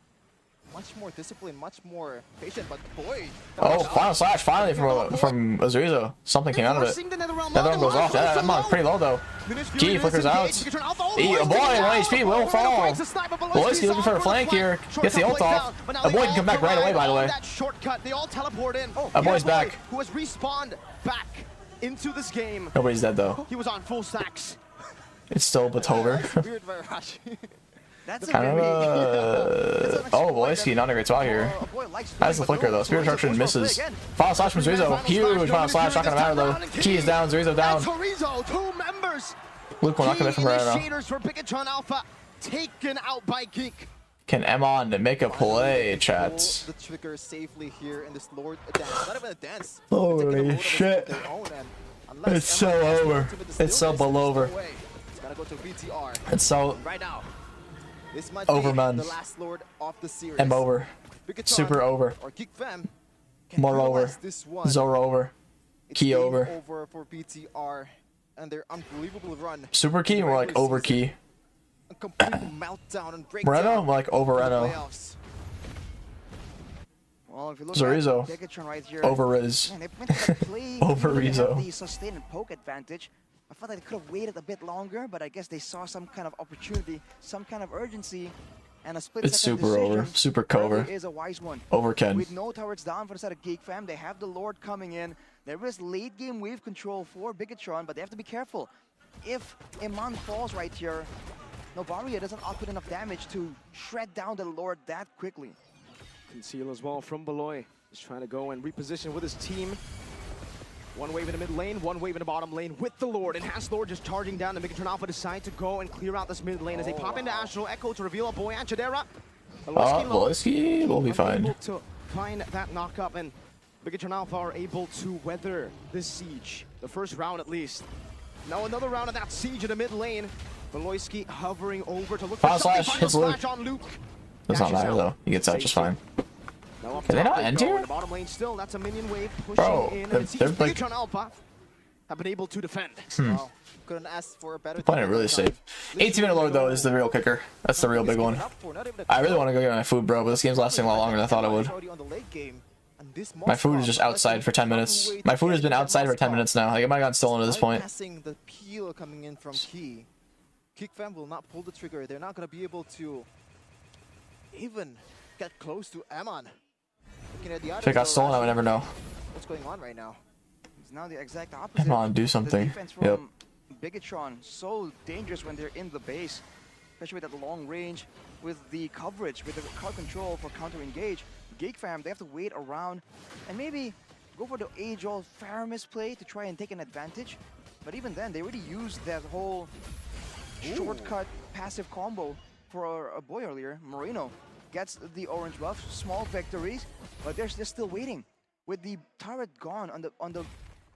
B: Much more disciplined, much more patient, but boy.
C: Oh, final slash finally from Zorizo. Something came out of it. That one goes off. I'm on pretty low though. Key flickers out. Oh boy, 1 HP will fall. FwydChickn looking for a flank here. Gets the ult off. A boy can come back right away, by the way.
D: They all teleport in.
C: A boy's back.
D: Who has respawned back into this game.
C: Nobody's dead though.
D: He was on full stacks.
C: It's still Batover.
B: Weird Virachi.
A: That's
C: kind of oh, FwydChickn not a great spot here. That's the flicker though. Spirit Destruction misses. Final slash from Zorizo. Huge final slash. Not gonna matter though. Key is down. Zorizo down. Luke will not commit from right now.
D: For Bigatron Alpha taken out by Geek.
C: Can Emon make a play, chat?
B: The trigger safely here in this Lord dance. Not even a dance.
C: Holy shit. It's so over. It's so over.
B: It's gotta go to VTR.
C: It's so
B: right now. This might
C: over,
B: be
C: man.
B: the last Lord of the series.
C: I'm over.
B: Bigatron
C: Super over.
B: Or Geek Fam
C: more over. Zoro over. Key over.
B: Over for BTR and their unbelievable run.
C: Super Key or like over Key?
B: A complete meltdown and breakdown.
C: Reno? Like over Reno.
A: Well, if you look
C: Zorizo.
A: at Bigatron right here,
C: over Riz.
A: Man,
C: over Rizo.
A: The sustain and poke advantage. I thought they could have waited a bit longer, but I guess they saw some kind of opportunity, some kind of urgency, and a split
C: it's
A: second
C: super
A: decision.
C: over. Super cover.
A: Is a wise one.
C: Over Ken.
A: With no towers down for the side of Geek Fam, they have the Lord coming in. There is late game wave control for Bigatron, but they have to be careful. If Iman falls right here, Novaria doesn't output enough damage to shred down the Lord that quickly.
D: Conceal as well from Beloy. He's trying to go and reposition with his team. One wave in the mid lane, one wave in the bottom lane with the Lord. Enhanced Lord just charging down. The Bigatron Alpha decide to go and clear out this mid lane as they pop into Astral Echo to reveal a boy and Chidera.
C: FwydChickn will be fine.
D: Able to find that knock up, and Bigatron Alpha are able to weather this siege. The first round at least. Now another round of that siege in the mid lane. FwydChickn hovering over to look for something. Final slash on Luke.
C: Does not matter though. He gets out just fine. Can they not end here?
D: The bottom lane still, that's a minion wave pushing
C: Bro,
D: in.
C: they're like...
D: Alpha have been able to defend.
B: Wow. Couldn't ask for a better.
C: Playing it really safe. 18-minute lord though is the real kicker. That's the real big one. I really want to go get my food, bro, but this game's lasting a lot longer than I thought it would. My food is just outside for 10 minutes. My food has been outside for 10 minutes now. Like, it might have gotten stolen at this point.
B: The peel coming in from Key. Geek Fam will not pull the trigger. They're not going to be able to even get close to Amon.
C: If it got stolen, I would never know.
B: What's going on right now?
A: It's now the exact opposite.
C: Come on, do something.
A: Yep. Bigetron, so dangerous when they're in the base, especially with that long range, with the coverage, with the card control for counter-engage. Geek Fam, they have to wait around and maybe go for the age-old Faramis play to try and take an advantage. But even then, they already used that whole shortcut passive combo for a boy earlier. Moreno gets the orange buff, small victories, but they're still waiting. With the turret gone on the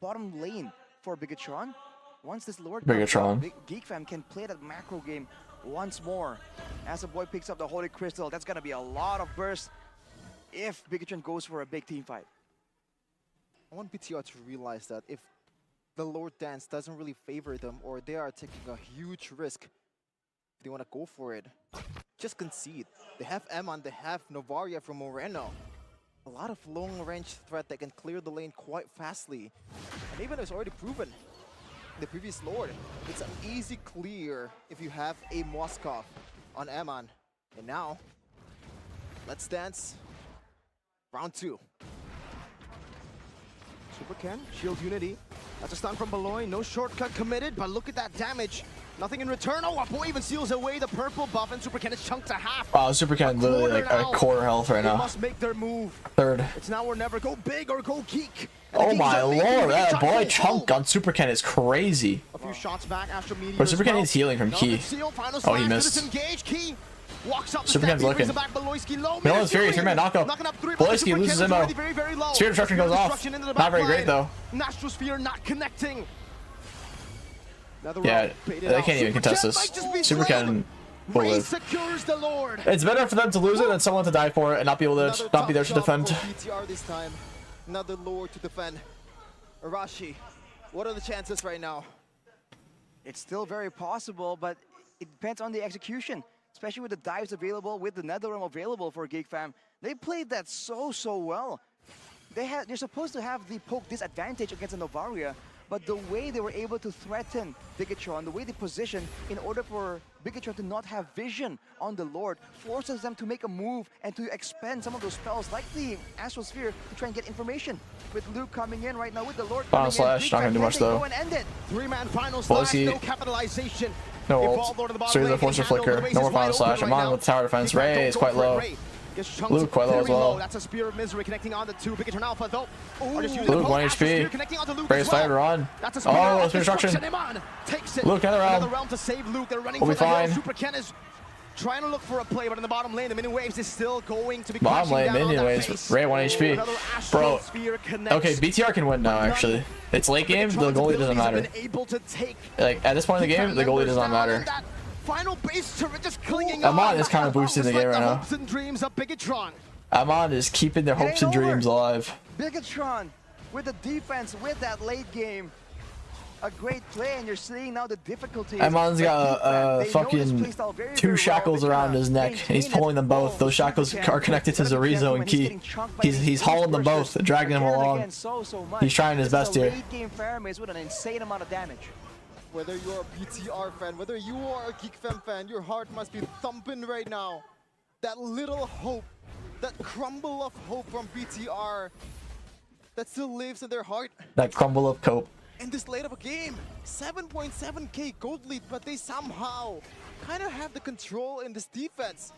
A: bottom lane for Bigetron, once this Lord comes up, Geek Fam can play that macro game once more. As the boy picks up the Holy Crystal, that's gonna be a lot of burst if Bigetron goes for a big team fight.
B: I want BTR to realize that if the Lord Dance doesn't really favor them, or they are taking a huge risk, if they want to go for it, just concede. They have Amon, they have Novaria from Moreno. A lot of long-range threat that can clear the lane quite fastly. And even it's already proven, the previous Lord, it's an easy clear if you have a Moskov on Amon. And now, let's dance. Round 2.
D: Super Ken, shield unity. That's a stun from Beloy, no shortcut committed, but look at that damage. Nothing in return. Oh, Apo even seals away the purple buff, and Super Ken is chunked to half.
C: Wow, Super Ken literally like a quarter health right now.
D: They must make their move.
C: Third.
D: It's now or never. Go big or go geek.
C: Oh my lord, that boy chunk on Super Ken is crazy.
D: A few shots back, Astro Meteor.
C: But Super Ken needs healing from Key. Oh, he missed. Super Ken's looking. Milan's Fury, 3-man knockup. Beloyski loses ammo. Sphere Destruction goes off. Not very great though.
D: Nastrosphere not connecting.
C: Yeah, they can't even contest this. Super Ken will live. It's better for them to lose it than someone to die for it and not be able to not be there to defend.
B: BTR this time. Another Lord to defend. Arashi, what are the chances right now?
A: It's still very possible, but it depends on the execution, especially with the dives available, with the Netherrealm available for Geek Fam. They played that so well. They're supposed to have the poke disadvantage against the Novaria, but the way they were able to threaten Bigetron, the way they positioned in order for Bigetron to not have vision on the Lord, forces them to make a move and to expend some of those spells like the Astral Sphere to try and get information. With Luke coming in right now, with the Lord
C: Final slash, not gonna do much though.
D: 3-man final slash, no capitalization.
C: No ult. So the force of flicker. No more final slash. I'm on with tower defense. Ray is quite low. Luke quite low as well.
D: That's a Spear of Misery connecting on the 2. Bigetron Alpha though.
C: Luke 1 HP. Ray's fired run. Oh, Spear Destruction. Luke another realm
D: to save Luke. They're running
C: for
D: the hill. Super Ken is trying to look for a play, but in the bottom lane, the minion waves is still going to be
C: bottom lane minion waves. Ray 1 HP. Bro. Okay, BTR can win now actually. It's late game, the goalie doesn't matter. Like at this point in the game, the goalie does not matter.
D: Final base turret just clinging
C: Amon is kind of boosting the game right now.
D: Hopes and dreams of Bigetron.
C: Amon is keeping their hopes and dreams alive.
A: Bigetron with the defense, with that late game. A great play, and you're seeing now the difficulties.
C: Amon's got fucking 2 shackles around his neck, and he's pulling them both. Those shackles are connected to Zorizo and Key. He's hauling them both, dragging them along. He's trying his best here.
A: With an insane amount of damage.
B: Whether you're a BTR fan, whether you are a Geek Fam fan, your heart must be thumping right now. That little hope, that crumble of hope from BTR that still lives in their heart.
C: That crumble of cope.
B: In this late of a game, 7.7k gold lead, but they somehow kind of have the control in this defense.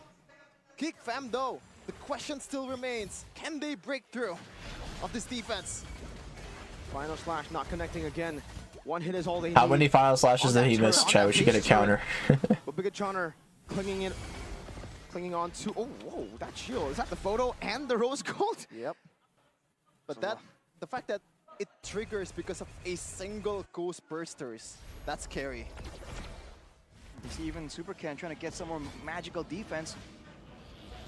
B: Geek Fam though, the question still remains, can they break through of this defense?
D: Final slash not connecting again. One hit is all they need.
C: How many final slashes did he miss, Chad? We should get a counter.
D: But Bigetron clinging on to. Oh, whoa, that shield. Is that the photo and the rose gold?
B: Yep. But the fact that it triggers because of a single ghost bursters, that's scary.
A: You see even Super Ken trying to get some more magical defense.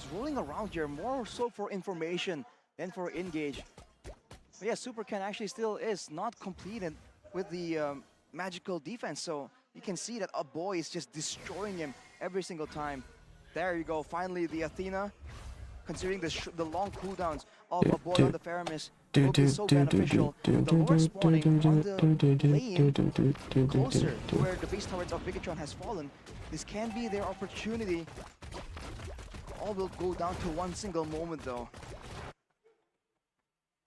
A: It's rolling around here, more so for information than for engage. But yeah, SuperCan actually still is not completed with the magical defense, so you can see that a boy is just destroying him every single time. There you go, finally the Athena, considering the long cooldowns of a boy on the Faramis, will be so beneficial. The Lord spawning on the lane closer to where the base turrets of Bigatron has fallen. This can be their opportunity. All will go down to one single moment though.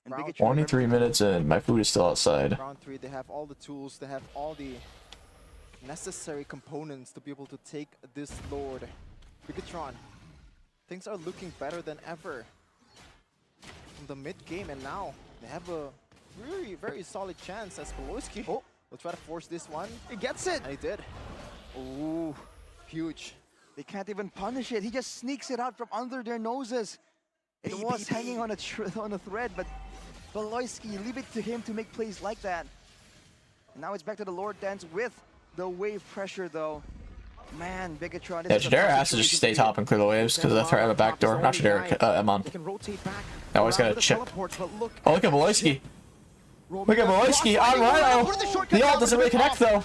A: And Bigatron,
C: 23 minutes in, my food is still outside.
B: Round 3, they have all the tools, they have all the necessary components to be able to take this Lord. Bigatron, things are looking better than ever from the mid game, and now they have a very, very solid chance as FwydChickn. Oh, will try to force this one.
A: He gets it!
B: And he did. Ooh, huge.
A: They can't even punish it. He just sneaks it out from under their noses. It was hanging on a thread, but FwydChickn, leave it to him to make plays like that. And now it's back to the Lord Dance with the wave pressure though. Man, Bigatron.
C: Yeah, Jadera has to just stay top and clear the waves because of the threat of a backdoor. Not Jadera, Emon. I always got a chip. Oh, look at FwydChickn. Look at FwydChickn on Rhino. The ult doesn't really connect though.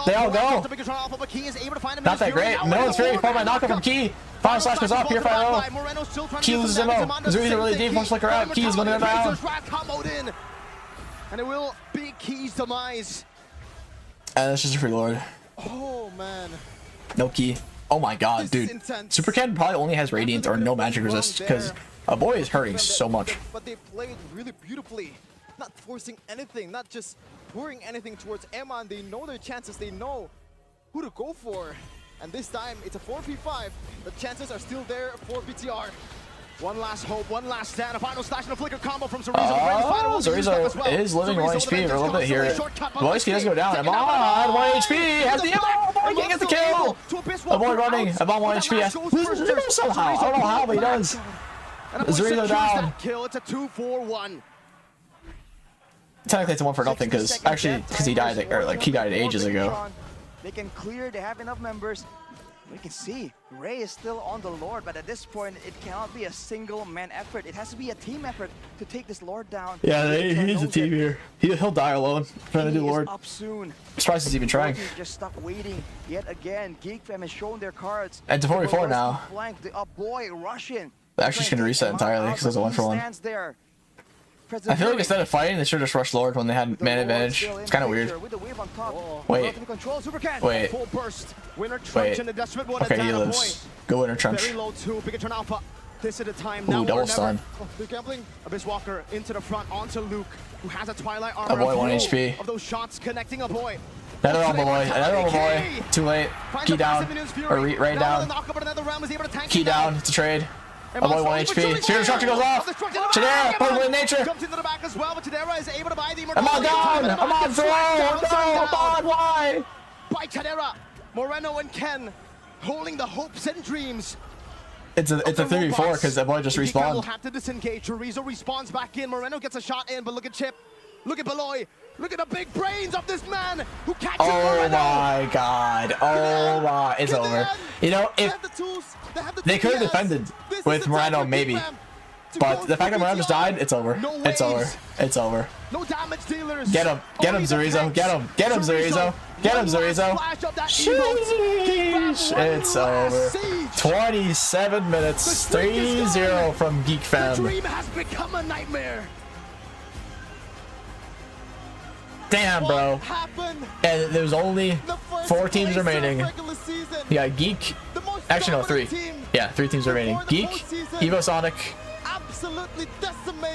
C: They all go. Not that great. No, it's very far by knockup from Key. Final slash goes off here, Final. Key loses MO. Zuri's really deep. One flicker out. Key's going to go down.
D: And it will be Key's demise.
C: And that's just a free Lord.
B: Oh, man.
C: No Key. Oh my god, dude. SuperCan probably only has Radiant or no magic resist because a boy is hurting so much.
B: But they played really beautifully. Not forcing anything, not just pouring anything towards Emon. They know their chances, they know who to go for. And this time, it's a 4v5. The chances are still there for BTR.
D: One last hope, one last stand. A final slash and a flicker combo from Zurizo.
C: Zurizo is living 1 HP for a little bit here. FwydChickn does go down. I'm on 1 HP. Has the MO. Boy can't get the kill. A boy running. I'm on 1 HP. Loses him somehow. I don't know how, but he does. Zurizo down.
D: It's a 2-4-1.
C: Technically, it's a 1 for nothing because he died, or like he died ages ago.
A: They can clear. They have enough members. We can see Ray is still on the Lord, but at this point, it cannot be a single-man effort. It has to be a team effort to take this Lord down.
C: Yeah, he's a team here. He'll die alone trying to do Lord.
A: Up soon.
C: Surprised he's even trying.
A: Just stuck waiting yet again. Geek Fam has shown their cards.
C: And to 44 now.
A: The boy Russian.
C: They're actually just gonna reset entirely because there's a 1-for-1. I feel like instead of fighting, they should just rush Lord when they had man advantage. It's kind of weird. Wait. Wait. Okay, he lives. Go Winter Trench.
D: This at a time.
C: Ooh, double stun.
B: They're gambling.
D: Abyss Walker into the front onto Luke, who has a Twilight armor.
C: A boy 1 HP.
D: Of those shots connecting a boy.
C: Another elbow boy. Another elbow boy. Too late. Key down. Or Ray down. Key down. It's a trade. A boy 1 HP. Sphere Destruction goes off. Jadera, Pokemon nature.
D: Jumps into the back as well, but Jadera is able to buy the
C: I'm on down. I'm on throw. No, I'm on. Why?
D: By Jadera, Moreno and Ken holding the hopes and dreams.
C: It's a 3v4 because that boy just respawned.
D: Will have to disengage. Chorizo respawns back in. Moreno gets a shot in, but look at Chip. Look at Beloy. Look at the big brains of this man who catches Moreno.
C: Oh my god. Oh my. It's over. You know, if they could have defended with Moreno, maybe. But the fact that Moreno just died, it's over. It's over. It's over.
D: No damage dealers.
C: Get him. Get him, Zurizo. Get him. Get him, Zurizo. Get him, Zurizo. Sheesh. It's over. 27 minutes. 3-0 from Geek Fam.
D: The dream has become a nightmare.
C: Damn, bro. And there's only 4 teams remaining. You got Geek. Actually, no, 3. Yeah, 3 teams remaining. Geek, Evo Sonic.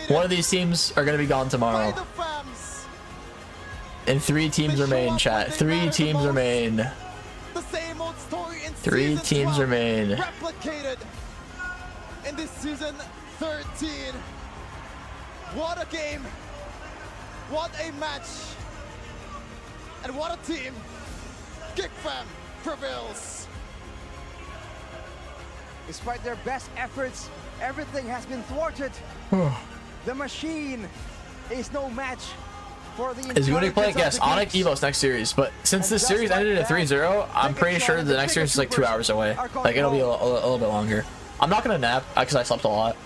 C: One of these teams are going to be gone tomorrow. And 3 teams remain, chat. 3 teams remain. 3 teams remain.
B: Replicated in this season 13. What a game. What a match. And what a team. Geek Fam prevails.
A: Despite their best efforts, everything has been thwarted. The machine is no match for the
C: is going to play against Onyx Evo's next series, but since this series ended at 3-0, I'm pretty sure the next series is like 2 hours away. Like it'll be a little bit longer. I'm not gonna nap because I slept a lot.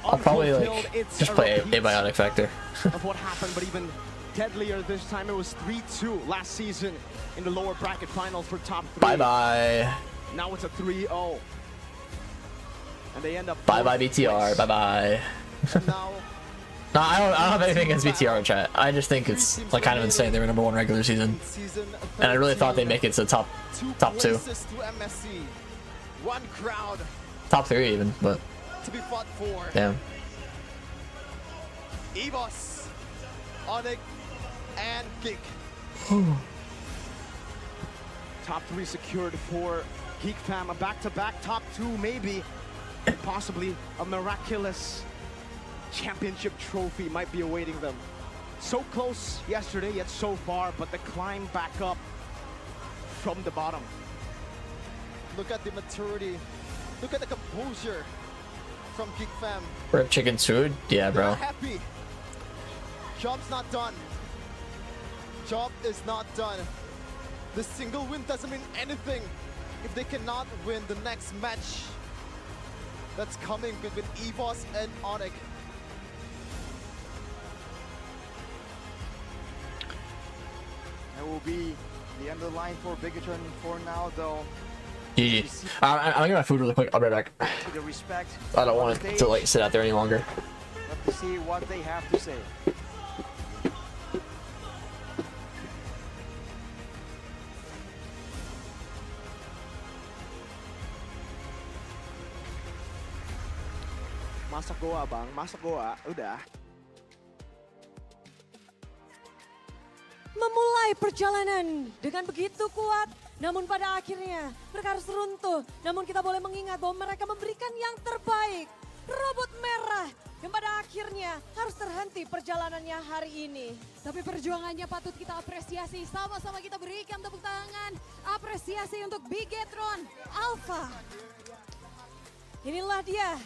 C: I'll probably like just play Abiotic Factor.
D: Of what happened, but even deadlier this time. It was 3-2 last season in the lower bracket final for top 3.
C: Bye bye.
D: Now it's a 3-0. And they end up
C: bye bye BTR. Bye bye.
D: Now
C: no, I don't have anything against BTR chat. I just think it's like kind of insane. They were #1 regular season, and I really thought they'd make it to top 2,
D: one crowd,
C: top 3 even. But
D: to be fought for.
C: Damn.
D: EVOS, Onyx, and Geek. Top 3 secured for Geek Fam. A back-to-back top 2 maybe, and possibly a miraculous championship trophy might be awaiting them. So close yesterday, yet so far, but the climb back up from the bottom.
B: Look at the maturity. Look at the composure from Geek Fam.
C: FwydChickn's food? Yeah, bro.
B: They're happy. Job's not done. Job is not done. The single win doesn't mean anything if they cannot win the next match that's coming between EVOS and Onyx.
A: That will be the end of the line for Bigatron for now, though.
C: GG. I'm gonna get my food really quick. I'll be right back.
A: The respect
C: I don't want it to like sit out there any longer.
A: Love to see what they have to say.
D: Masuk goa bang, masuk goa, udah.
E: Memulai perjalanan dengan begitu kuat, namun pada akhirnya mereka harus runtuh. Namun kita boleh mengingat bahwa mereka memberikan yang terbaik. Robot merah yang pada akhirnya harus terhenti perjalanannya hari ini.
G: Tapi perjuangannya patut kita apresiasi. Sama-sama kita berikan tepuk tangan. Apresiasi untuk Bigatron Alpha.
E: Inilah dia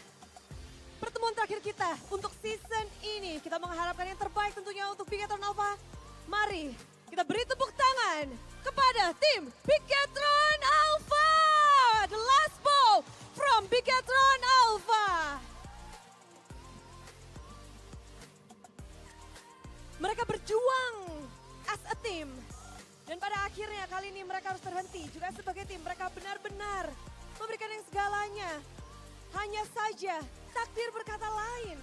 E: pertemuan terakhir kita untuk season ini. Kita mengharapkan yang terbaik tentunya untuk Bigatron Alpha. Mari kita beri tepuk tangan kepada tim Bigatron Alpha. The last ball from Bigatron Alpha. Mereka berjuang as a team. Dan pada akhirnya kali ini mereka harus terhenti. Juga sebagai tim mereka benar-benar memberikan yang segalanya. Hanya saja takdir berkata lain.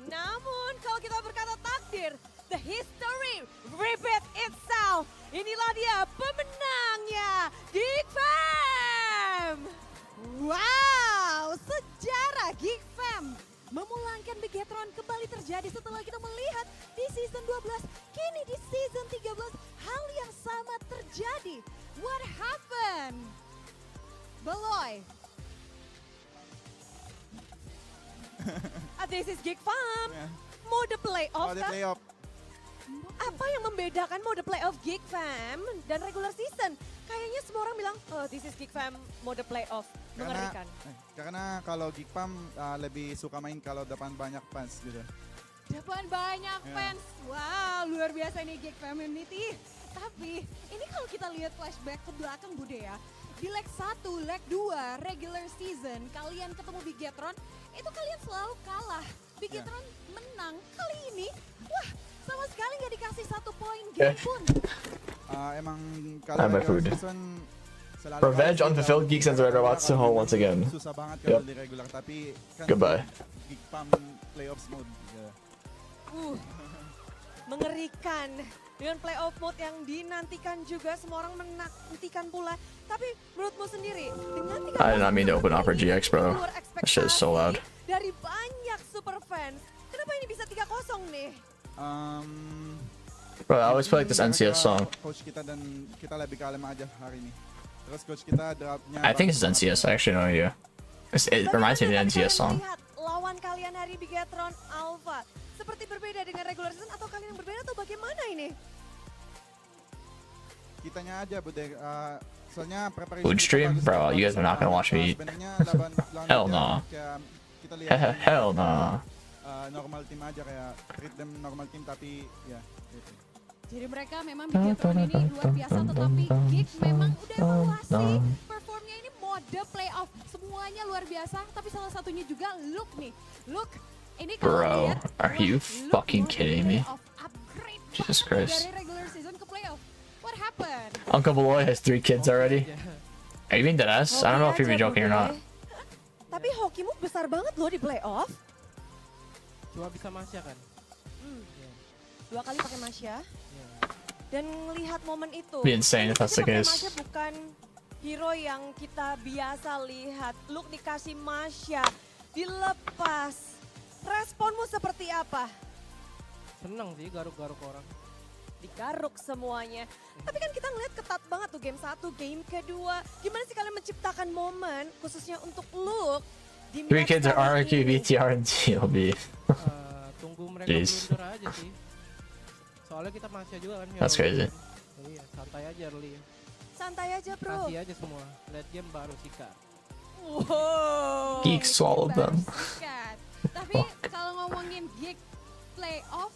E: Namun kalau kita berkata takdir, the history repeat itself. Inilah dia pemenangnya, Geek Fam.
G: Wow, sejarah Geek Fam memulangkan Bigatron kembali terjadi setelah kita melihat di season 12. Kini di season 13 hal yang sama terjadi. What happened? Beloy.
E: This is Geek Fam. Mode playoff
B: Mode
E: kan?
B: playoff.
E: Apa yang membedakan mode playoff Geek Fam dan regular season? Kayaknya semua orang bilang, oh this is Geek Fam mode playoff. Mengerikan.
J: Karena kalau Geek Fam lebih suka main kalau depan banyak fans gitu.
G: Depan banyak fans. Wow, luar biasa nih Geek Family. Tapi ini kalau kita lihat flashback ke belakang Bude ya. Di leg 1, leg 2, regular season, kalian ketemu Bigatron, itu kalian selalu kalah. Bigatron menang. Kali ini, wah sama sekali nggak dikasih 1 poin game pun.
J: Emang kalau regular season selalu
C: Revenge unfulfilled Geek sends red robots to home once again.
J: Susah banget kalau di regular, tapi kan
C: Goodbye.
J: Geek Fam playoffs mode.
E: Mengerikan. Dengan playoff mode yang dinantikan juga, semua orang menantikan pula. Tapi menurutmu sendiri, dengan 3
C: I did not mean to open Opera GX, bro. That shit is so loud.
E: Dari banyak super fans, kenapa ini bisa 3-0 nih?
C: Bro, I always play like this NCS song.
J: Coach kita dan kita lebih kalem aja hari ini. Terus coach kita draftnya.
C: I think it's NCS. I actually no idea. It reminds me of the NCS song.
E: Lawan kalian hari Bigatron Alpha seperti berbeda dengan regular season atau kalian yang berbeda atau bagaimana ini?
J: Kitanya aja Bude, soalnya preparation
C: Food stream? Bro, you guys are not gonna watch me eat. Hell no. Hell no.
J: Normal team aja, kayak treat them normal team, tapi ya gitu.
G: Jadi mereka memang Bigatron ini luar biasa, tetapi Geek memang udah evaluasi performnya ini mode playoff. Semuanya luar biasa, tapi salah satunya juga Luke nih. Luke, ini
C: Bro, are you fucking kidding me? Jesus Christ.
G: Dari regular season ke playoff. What happened?
C: Uncle Beloy has 3 kids already. Are you being deadass? I don't know if you're joking or not.
E: Tapi hokimu besar banget loh di playoff.
K: Cuma bisa Masya kan?
E: 2 kali pakai Masya. Dan melihat momen itu.
C: Be insane if that's the case.
E: Masya bukan hero yang kita biasa lihat. Luke dikasih Masya, dilepas. Responmu seperti apa?
K: Seneng sih garuk-garuk orang.
E: Digaruk semuanya. Tapi kan kita ngeliat ketat banget tuh game 1, game kedua. Gimana sih kalian menciptakan momen khususnya untuk Luke?
C: 3 kids are RRQ, BTR, and TLB.
K: Tunggu mereka blunder aja sih. Soalnya kita masih juga kan.
C: That's crazy.
K: Iya, santai aja early.
E: Santai aja bro.
K: Kasih aja semua. Late game baru sikat.
E: Wow.
C: Geek swallowed them.
G: Tapi kalau ngomongin Geek playoff,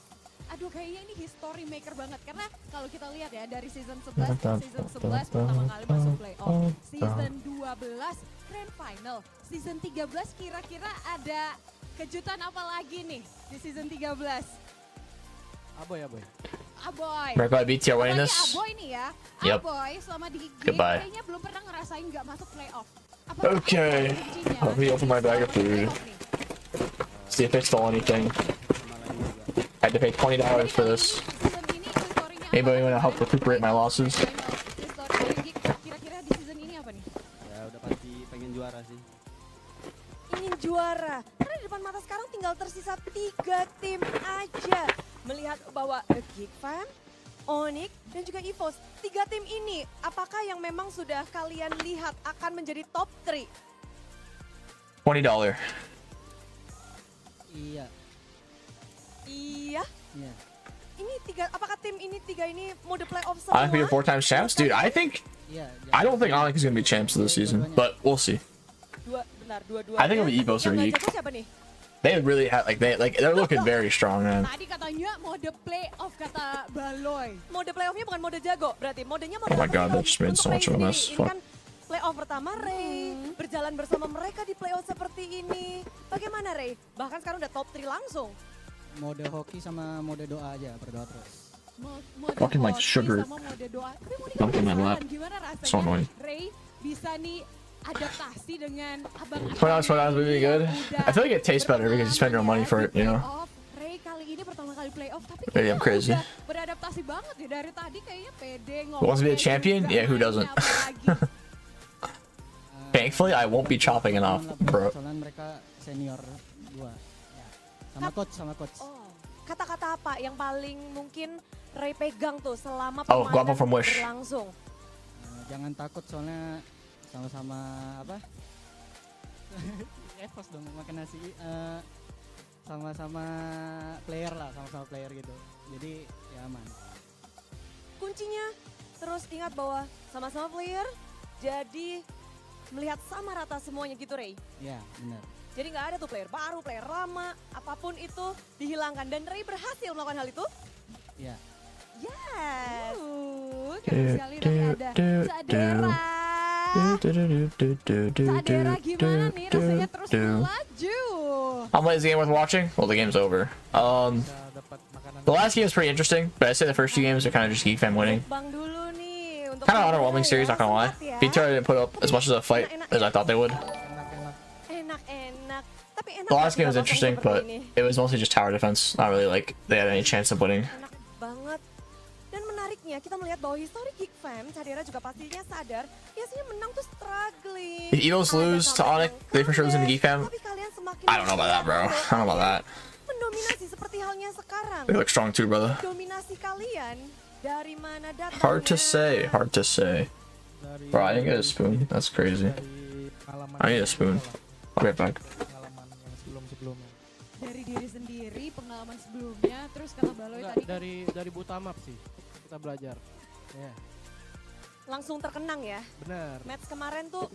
G: aduh kayaknya ini history maker banget. Karena kalau kita lihat ya dari season 11 ke season 11 pertama kali masuk playoff. Season 12 grand final. Season 13 kira-kira ada kejutan apa lagi nih di season 13?
K: Aboy.
G: Aboy.
C: Mereka BTR winning this.
G: Aboy nih ya.
C: Yep.
G: Aboy selama di Geek
C: Goodbye.
G: kayaknya belum pernah ngerasain nggak masuk playoff.
C: Okay, let me open my bag of food. See if they stole anything. I had to pay $20 for this. Anybody want to help recuperate my losses?
G: Kira-kira di season ini apa nih?
L: Ya udah pasti pengen juara sih.
E: Ingin juara. Karena di depan mata sekarang tinggal tersisa 3 tim aja. Melihat bahwa Geek Fam, Onyx, dan juga EVOS. 3 tim ini, apakah yang memang sudah kalian lihat akan menjadi top 3?
C: $20.
L: Iya.
E: Iya?
L: Iya.
E: Ini 3, apakah tim ini 3 ini mode playoff semua?
C: Onyx be 4 times champs? Dude, I don't think Onyx is going to be champs this season, but we'll see. I think it'll be EVOS or Geek. They really have they're looking very strong, man.
G: Tadi katanya mode playoff kata Baloy.
E: Mode playoffnya bukan mode jago, berarti modenya mode.
C: Oh my god, that just made so much of a mess.
E: Ini kan playoff pertama Ray, berjalan bersama mereka di playoff seperti ini. Bagaimana Ray? Bahkan sekarang udah top 3 langsung.
L: Mode hoki sama mode doa aja, berdoa terus.
C: Fucking like sugar. Dumping my lap. So annoying.
G: Ray bisa nih adaptasi dengan abang.
C: $20 would be good. I feel like it tastes better because you spend your own money for it, you know.
G: Ray kali ini pertama kali playoff tapi
C: Maybe I'm crazy.
G: beradaptasi banget ya dari tadi kayaknya pede ngomong.
C: Wants to be a champion? Yeah, who doesn't? Thankfully, I won't be chopping it off, bro.
L: Soalnya mereka senior gua. Ya. Sama coach.
E: Oh, kata-kata apa yang paling mungkin Ray pegang tuh selama
C: Guapo from Wish.
E: berlangsung?
L: Jangan takut soalnya sama-sama apa? Evos dong makan nasi. Sama-sama player lah, sama-sama player gitu. Jadi ya aman.
E: Kuncinya terus ingat bahwa sama-sama player, jadi melihat sama rata semuanya gitu Ray.
L: Ya benar.
E: Jadi nggak ada tuh player baru, player lama, apapun itu dihilangkan. Dan Ray berhasil melakukan hal itu?
L: Ya.
E: Yes.
G: Keren sekali tapi ada Sadera. Sadera gimana nih rasanya terus melaju?
C: How late is the game worth watching? Well, the game's over. The last game is pretty interesting, but I'd say the first 2 games are kind of just Geek Fam winning. Kind of underwhelming series, not gonna lie. BTR didn't put up as much of a fight as I thought they would.
E: Enak-enak. Tapi enak.
C: The last game was interesting, but it was mostly just tower defense. Not really like they had any chance of winning.
E: Enak banget. Dan menariknya kita melihat bahwa histori Geek Fam, Sadera juga pastinya sadar, biasanya menang tuh struggling.
C: If EVOS lose to Onyx, they for sure lose in Geek Fam. I don't know about that, bro. I don't know about that.
E: Mendominasi seperti halnya sekarang.
C: They look strong too, brother.
E: Dominasi kalian dari mana datangnya?
C: Hard to say. Bro, I didn't get a spoon. That's crazy. I need a spoon. I'll be right back.
G: Dari diri sendiri, pengalaman sebelumnya, terus kata Baloy tadi.
K: Dari Butamap sih, kita belajar. Ya.
E: Langsung terkenang ya?
K: Benar.
E: Match kemarin tuh,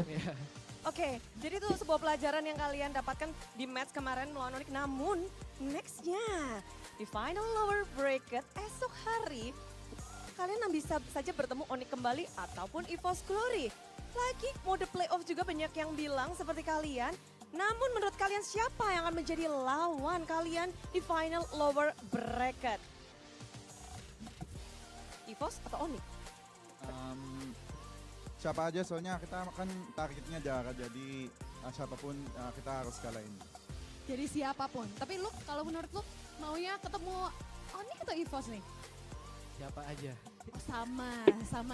K: Yeah.
E: Oke, jadi itu sebuah pelajaran yang kalian dapatkan di match kemarin melawan Onyx. Namun, nextnya di final lower bracket esok hari, kalian bisa saja bertemu Onyx kembali ataupun EVOS Glory. Lagi mode playoff juga banyak yang bilang seperti kalian. Namun menurut kalian siapa yang akan menjadi lawan kalian di final lower bracket? EVOS atau Onyx?
J: Siapa aja soalnya kita kan targetnya jarak, jadi siapapun kita harus kalahin.
G: Jadi siapapun. Tapi lu kalau menurut lu maunya ketemu Onyx atau EVOS nih?
K: Siapa aja.
G: Oh, sama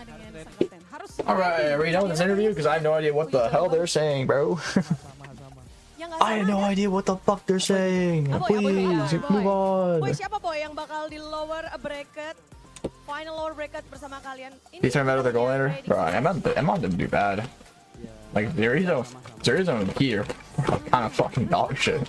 G: dengan Sangaten. Harus.
C: Alright, are we done with this interview? Because I have no idea what the hell they're saying, bro. I have no idea what the fuck they're saying. Please, move on.
E: Boy, siapa boy yang bakal di lower bracket? Final lower bracket bersama kalian.
C: He's talking about their goal laner? Bro, I'm not them do bad. Like, Zerizo and here are kind of fucking dog shit.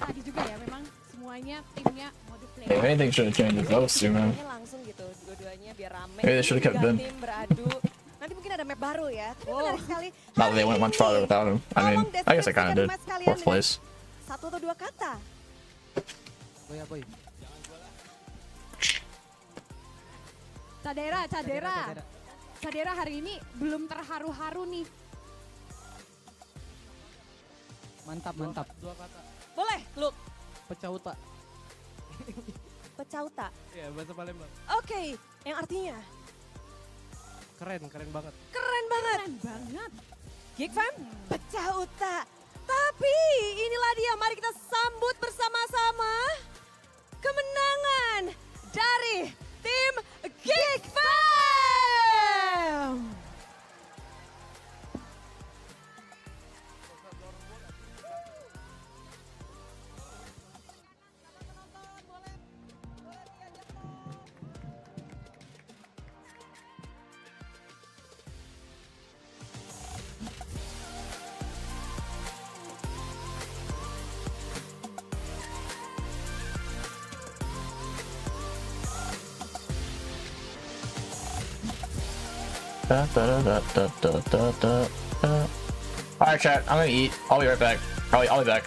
G: Tadi juga ya, memang semuanya timnya mode play.
C: If anything should have changed with those two, man.
E: Langsung gitu, dua-duanya biar rame.
C: Maybe they should have kept Ben.
E: Tim beradu. Nanti mungkin ada map baru ya. Tapi menarik sekali.
C: Not that they went much farther without him. I mean, I guess I kind of did. Fourth place.
E: Satu atau dua kata.
K: Boy.
G: Cadera hari ini belum terharu-haru nih.
K: Mantap. Dua kata.
E: Boleh, Luke.
K: Pecah utak.
E: Pecah utak.
K: Iya, bahasa Palembang.
E: Oke, yang artinya?
K: Keren banget.
E: Keren banget. Geek Fam, pecah utak. Tapi inilah dia, mari kita sambut bersama-sama kemenangan dari tim Geek Fam.
C: Alright, chat, I'm gonna eat. I'll be right back. I'll be back.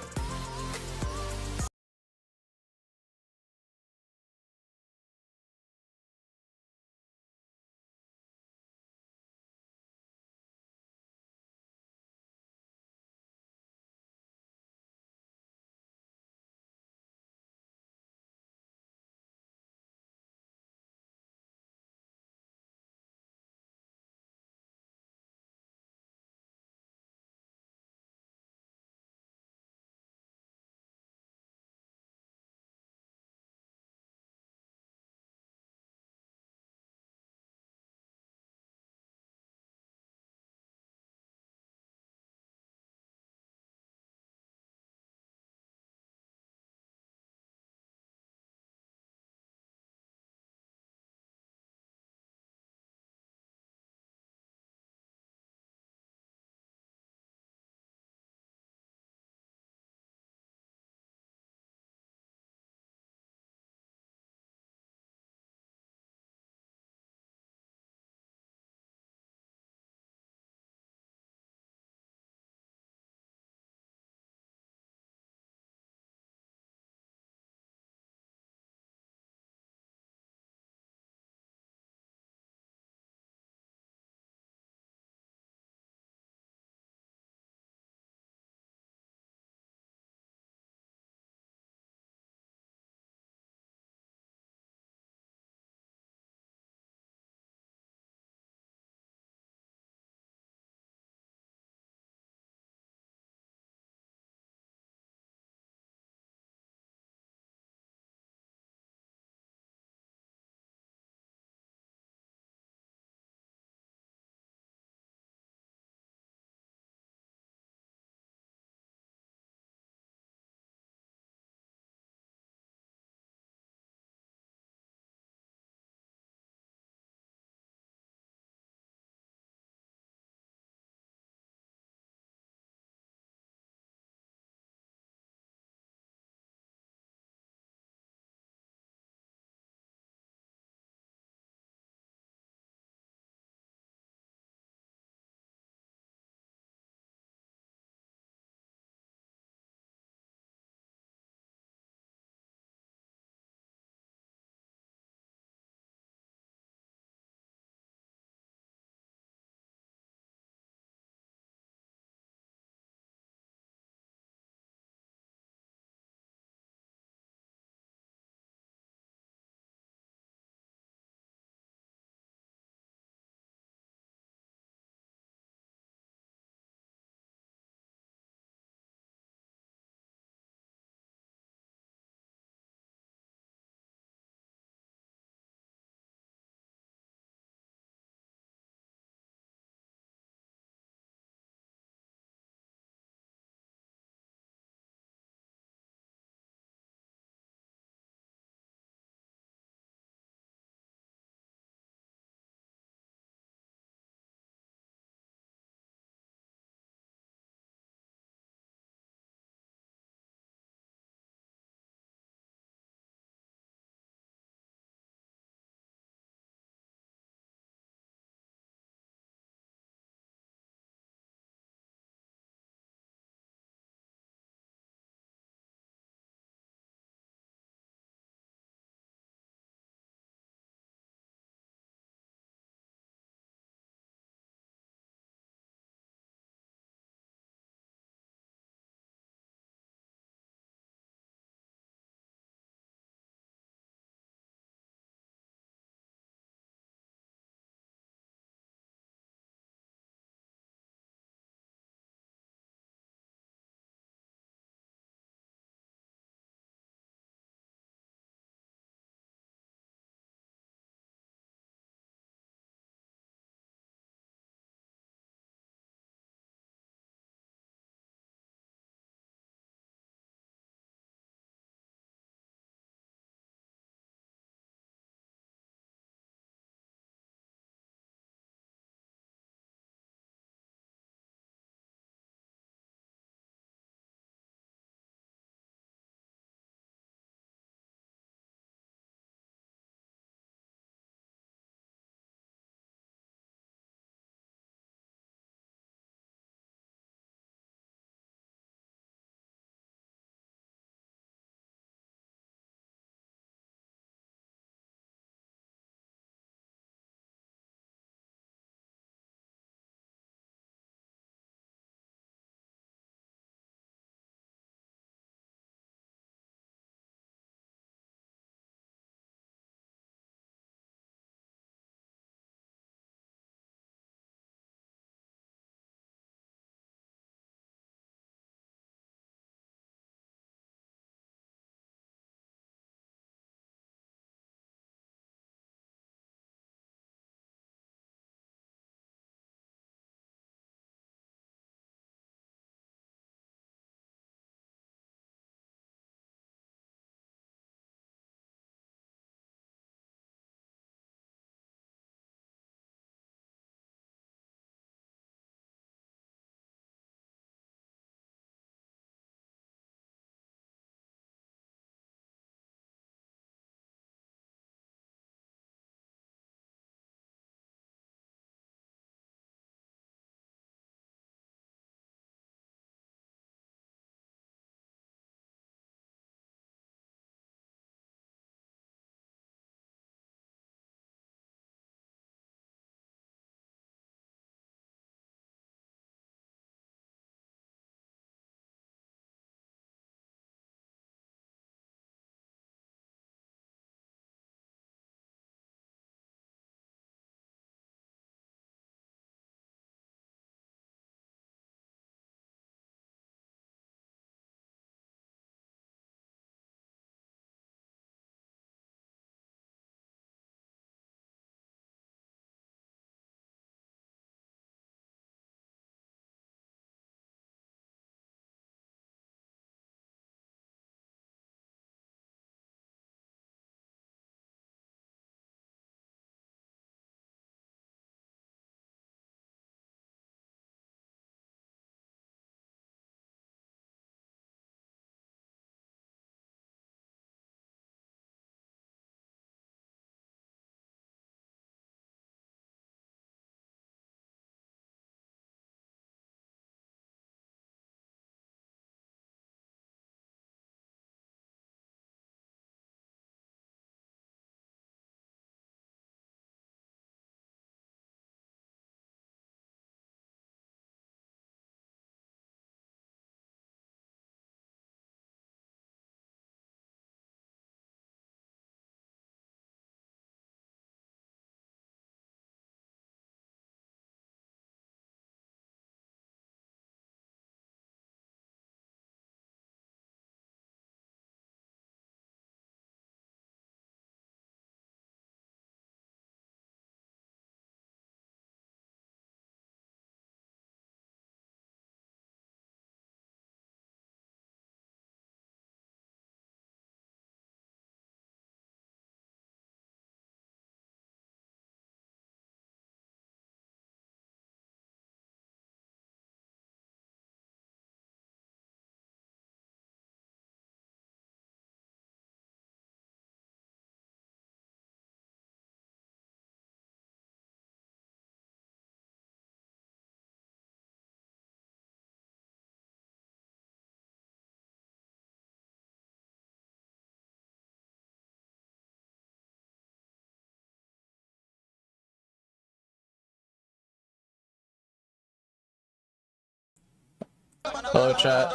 C: Hello, chat.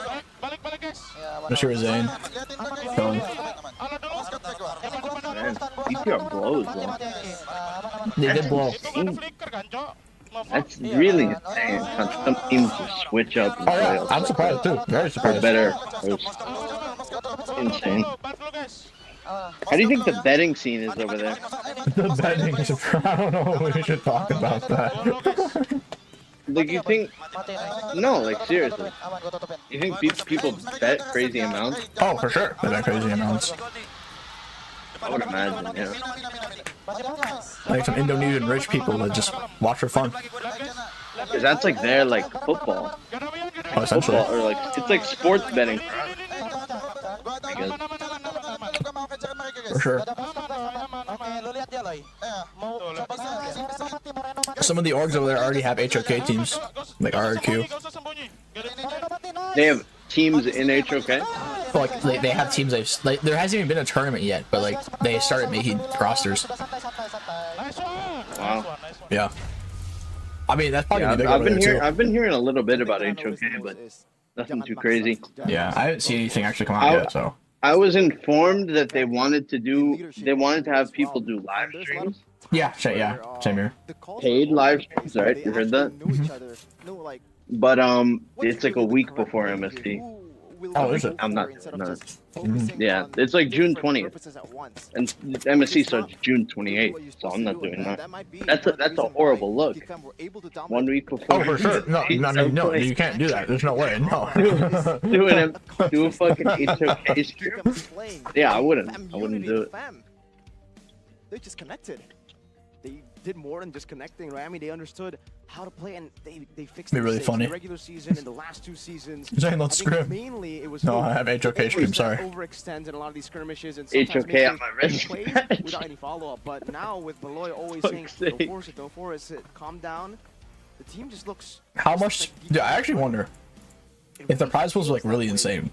C: Mr. Zane. Chilling.
M: Man, DPR blows, bro.
C: They did blow.
M: That's really insane how some teams just switch up.
C: Oh yeah, I'm surprised too. Very surprised.
M: For better. It's insane. How do you think the betting scene is over there?
C: The betting is, I don't know if we should talk about that.
M: Like, you think... No, like, seriously. You think people bet crazy amounts?
C: Oh, for sure. They bet crazy amounts.
M: I would imagine, yeah.
C: Like some Indonesian rich people that just watch for fun.
M: Because that's like their, like, football.
C: Oh, essentially.
M: Football, or, like, it's like sports betting. I guess.
C: For sure. Some of the orgs over there already have HOK teams, like RRQ.
M: They have teams in HOK?
C: But, like, they have teams. Like, there hasn't even been a tournament yet, but like they started making rosters.
M: Wow.
C: Yeah. I mean, that's probably big
M: I've been hearing a little bit about HOK, but nothing too crazy.
C: Yeah, I haven't seen anything actually come out yet, so.
M: I was informed that they wanted to have people do live streams.
C: Yeah, same here.
M: Paid live streams, right? You heard that? But it's like a week before MSC.
C: Oh, is it?
M: I'm not. Yeah, it's like June 20th, and MSC starts June 28th. So I'm not doing that. That's a horrible look. 1 week before.
C: Oh, for sure. No, you can't do that. There's no way. No.
M: do a fucking HOK stream. Yeah, I wouldn't do it.
D: They're just connected. They did more than just connecting, right? I mean, they understood how to play, and they fixed it
C: really funny.
D: in the regular season, in the last 2 seasons.
C: Zane, let's scrim.
D: Mainly, it was
C: no, I have HOK stream, sorry.
D: Overextend in a lot of these skirmishes, and
M: HOK on my wrist
D: without any follow-up. But now with Beloy always saying, don't force it, calm down, the team just looks...
C: How much... Dude, I actually wonder if the prize pools were, like, really insane.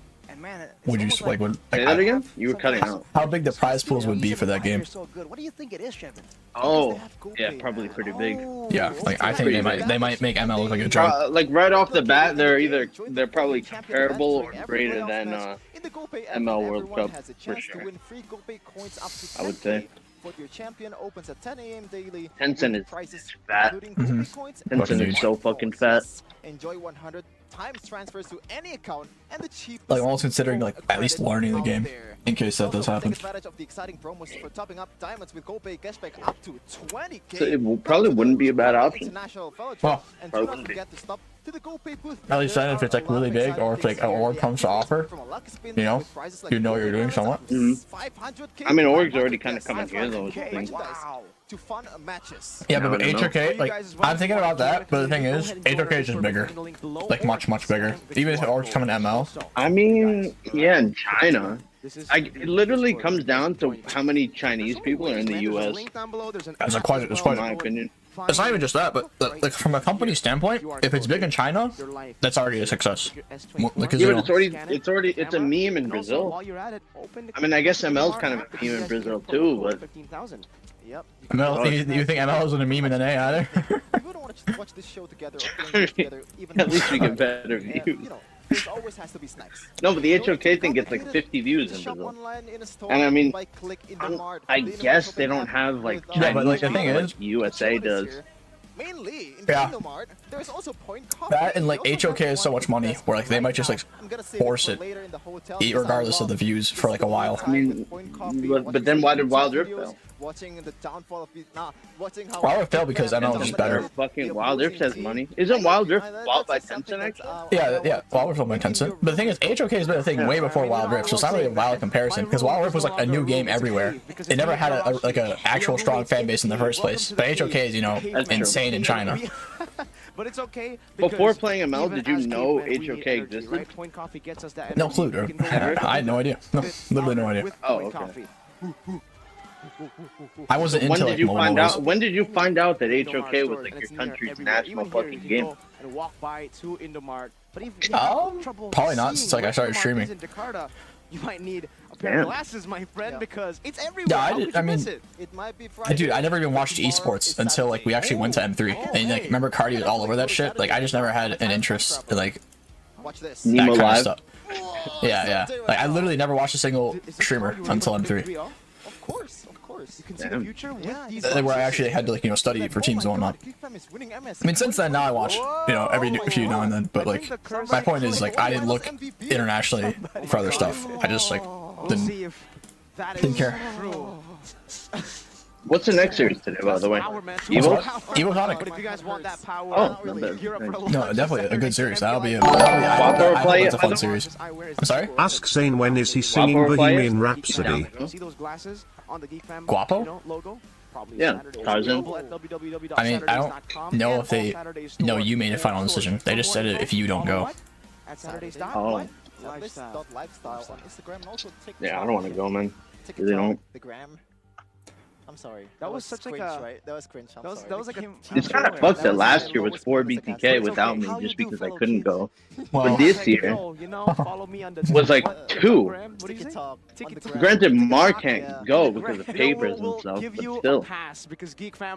C: Would you like would
M: say that again? You were cutting out.
C: How big the prize pools would be for that game?
A: What do you think it is, Shevin?
M: Oh, yeah, probably pretty big.
C: Yeah, like I think they might make ML look like a joke.
M: Like right off the bat, they're probably comparable or greater than ML World Cup for sure. I would say.
B: Your champion opens at 10 a.m. daily.
M: Tencent is fat. Tencent is so fucking fat.
B: Enjoy 100 times transfers to any account and the cheapest.
C: Like almost considering like at least learning the game in case that does happen.
B: Advantage of the exciting promos for topping up diamonds with GoPay cashback up to 20K.
M: So it probably wouldn't be a bad option.
C: Well,
B: probably wouldn't be.
C: At least then if it's like really big or if like an org comes to offer, you know what you're doing somewhat.
M: I mean, org's already kind of coming here though.
B: Yeah,
C: but HOK, like I'm thinking about that, but the thing is, HOK is just bigger, like much bigger. Even if orgs come in ML.
M: I mean, yeah, in China. It literally comes down to how many Chinese people are in the US.
C: That's quite
M: in my opinion.
C: It's not even just that, but like from a company standpoint, if it's big in China, that's already a success. Like,
M: yeah, but it's a meme in Brazil. I mean, I guess ML's kind of a meme in Brazil too, but.
C: ML, you think ML isn't a meme in NA either?
M: At least we get better views. No, but the HOK thing gets like 50 views in Brazil. And I mean, I guess they don't have like Chinese,
C: but like the thing is,
M: USA does.
C: Yeah. That and like HOK is so much money, where like they might just like force it, regardless of the views for like a while.
M: I mean, but then why did Wild Rift fail?
C: Wild Rift failed because ML is just better.
M: Fucking Wild Rift has money. Isn't Wild Rift bought by Tencent actually?
C: Yeah, Wild Rift bought by Tencent. But the thing is, HOK has been a thing way before Wild Rift, so it's not really a valid comparison because Wild Rift was like a new game everywhere. It never had like an actual strong fan base in the first place. But HOK is, you know, insane in China.
D: But it's okay.
M: Before playing ML, did you know HOK existed?
C: No clue, dude. I had no idea. No, literally no idea.
M: Oh, okay.
C: I wasn't into like mobile wars.
M: When did you find out that HOK was like your country's national fucking game?
D: And walk by to Indomart. But even
C: probably not since like I started streaming.
D: You might need a pair of glasses, my friend, because it's everywhere.
C: Yeah, I mean, dude, I never even watched esports until like we actually went to M3, and like remember Cardi was all over that shit. Like I just never had an interest in like
B: Watch this.
M: Nemo
C: that kind of
M: Live.
C: stuff. Yeah. Like I literally never watched a single streamer until M3.
B: Of course.
A: You can see the future with these.
C: Where I actually had to like study for teams and whatnot. I mean, since then now I watch every few now and then. But like my point is like I didn't look internationally for other stuff. I just like didn't care.
M: What's the next series today, by the way?
C: Evo Sonic.
A: But if you guys want that power,
C: No, definitely a good series. That'll be a fun series. I'm sorry?
N: Ask Zane when is he singing Bohemian Rhapsody?
A: See those glasses on the Geek Fam
C: Guapo?
A: logo? Probably
M: Yeah, Tarzan.
C: I mean, I don't know if they know you made a final decision. They just said it if you don't go.
A: At Saturdays.
M: Oh.
B: Lifestyle on Instagram and also TikTok.
M: Yeah, I don't want to go, man. Really don't.
B: The gram. I'm sorry.
A: That was such
B: cringe,
A: like a
B: right? That was cringe. I'm sorry.
A: That was like a.
M: It's kind of fucked that last year was 4 BTK without me just because I couldn't go. But this year was like 2. Granted, Mark can't go because of papers and stuff, but still.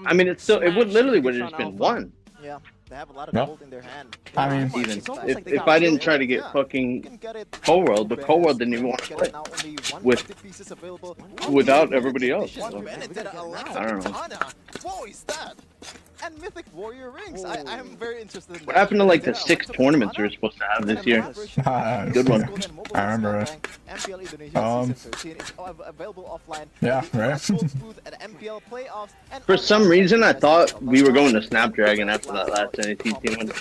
M: I mean, it literally would have just been 1.
B: Yeah, they have a lot of gold in their hand.
C: I mean,
M: even if I didn't try to get fucking Co-World, but Co-World didn't even want to play without everybody else. So, I don't know.
B: What is that? And Mythic Warrior rings. I am very interested in
M: What happened to like the 6 tournaments we were supposed to have this year? Good one.
C: I remember it.
B: Available offline.
C: Yeah, right.
M: For some reason, I thought we were going to Snapdragon after that last NAT team went.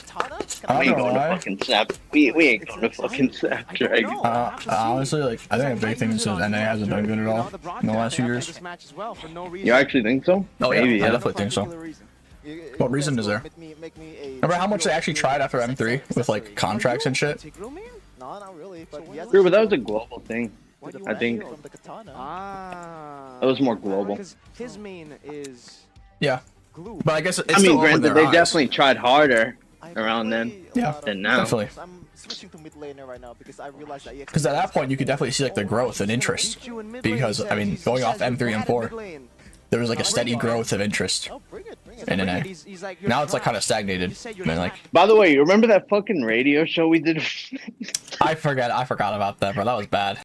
M: We ain't going to fucking Snap. We ain't going to fucking Snapdragon.
C: Honestly, like I think a big thing is that NA hasn't done good at all in the last few years.
M: You actually think so?
C: Oh yeah,
M: Maybe,
C: I definitely think so. What reason is there? Remember how much they actually tried after M3 with like contracts and shit?
B: No, not really. But
M: Sure, but that was a global thing. I think that was more global.
A: His main is.
C: Yeah, but I guess it's
M: I mean,
C: still
M: granted,
C: opened
M: they
C: their eyes.
M: definitely tried harder around then.
C: Yeah,
M: than now.
C: definitely.
B: I'm switching to mid laner right now because I realized that
C: Because at that point, you could definitely see like the growth and interest. Because I mean, going off M3 and 4, there was like a steady growth of interest in NA. Now it's like kind of stagnated. I mean, like.
M: By the way, you remember that fucking radio show we did?
C: I forgot about that, bro. That was bad.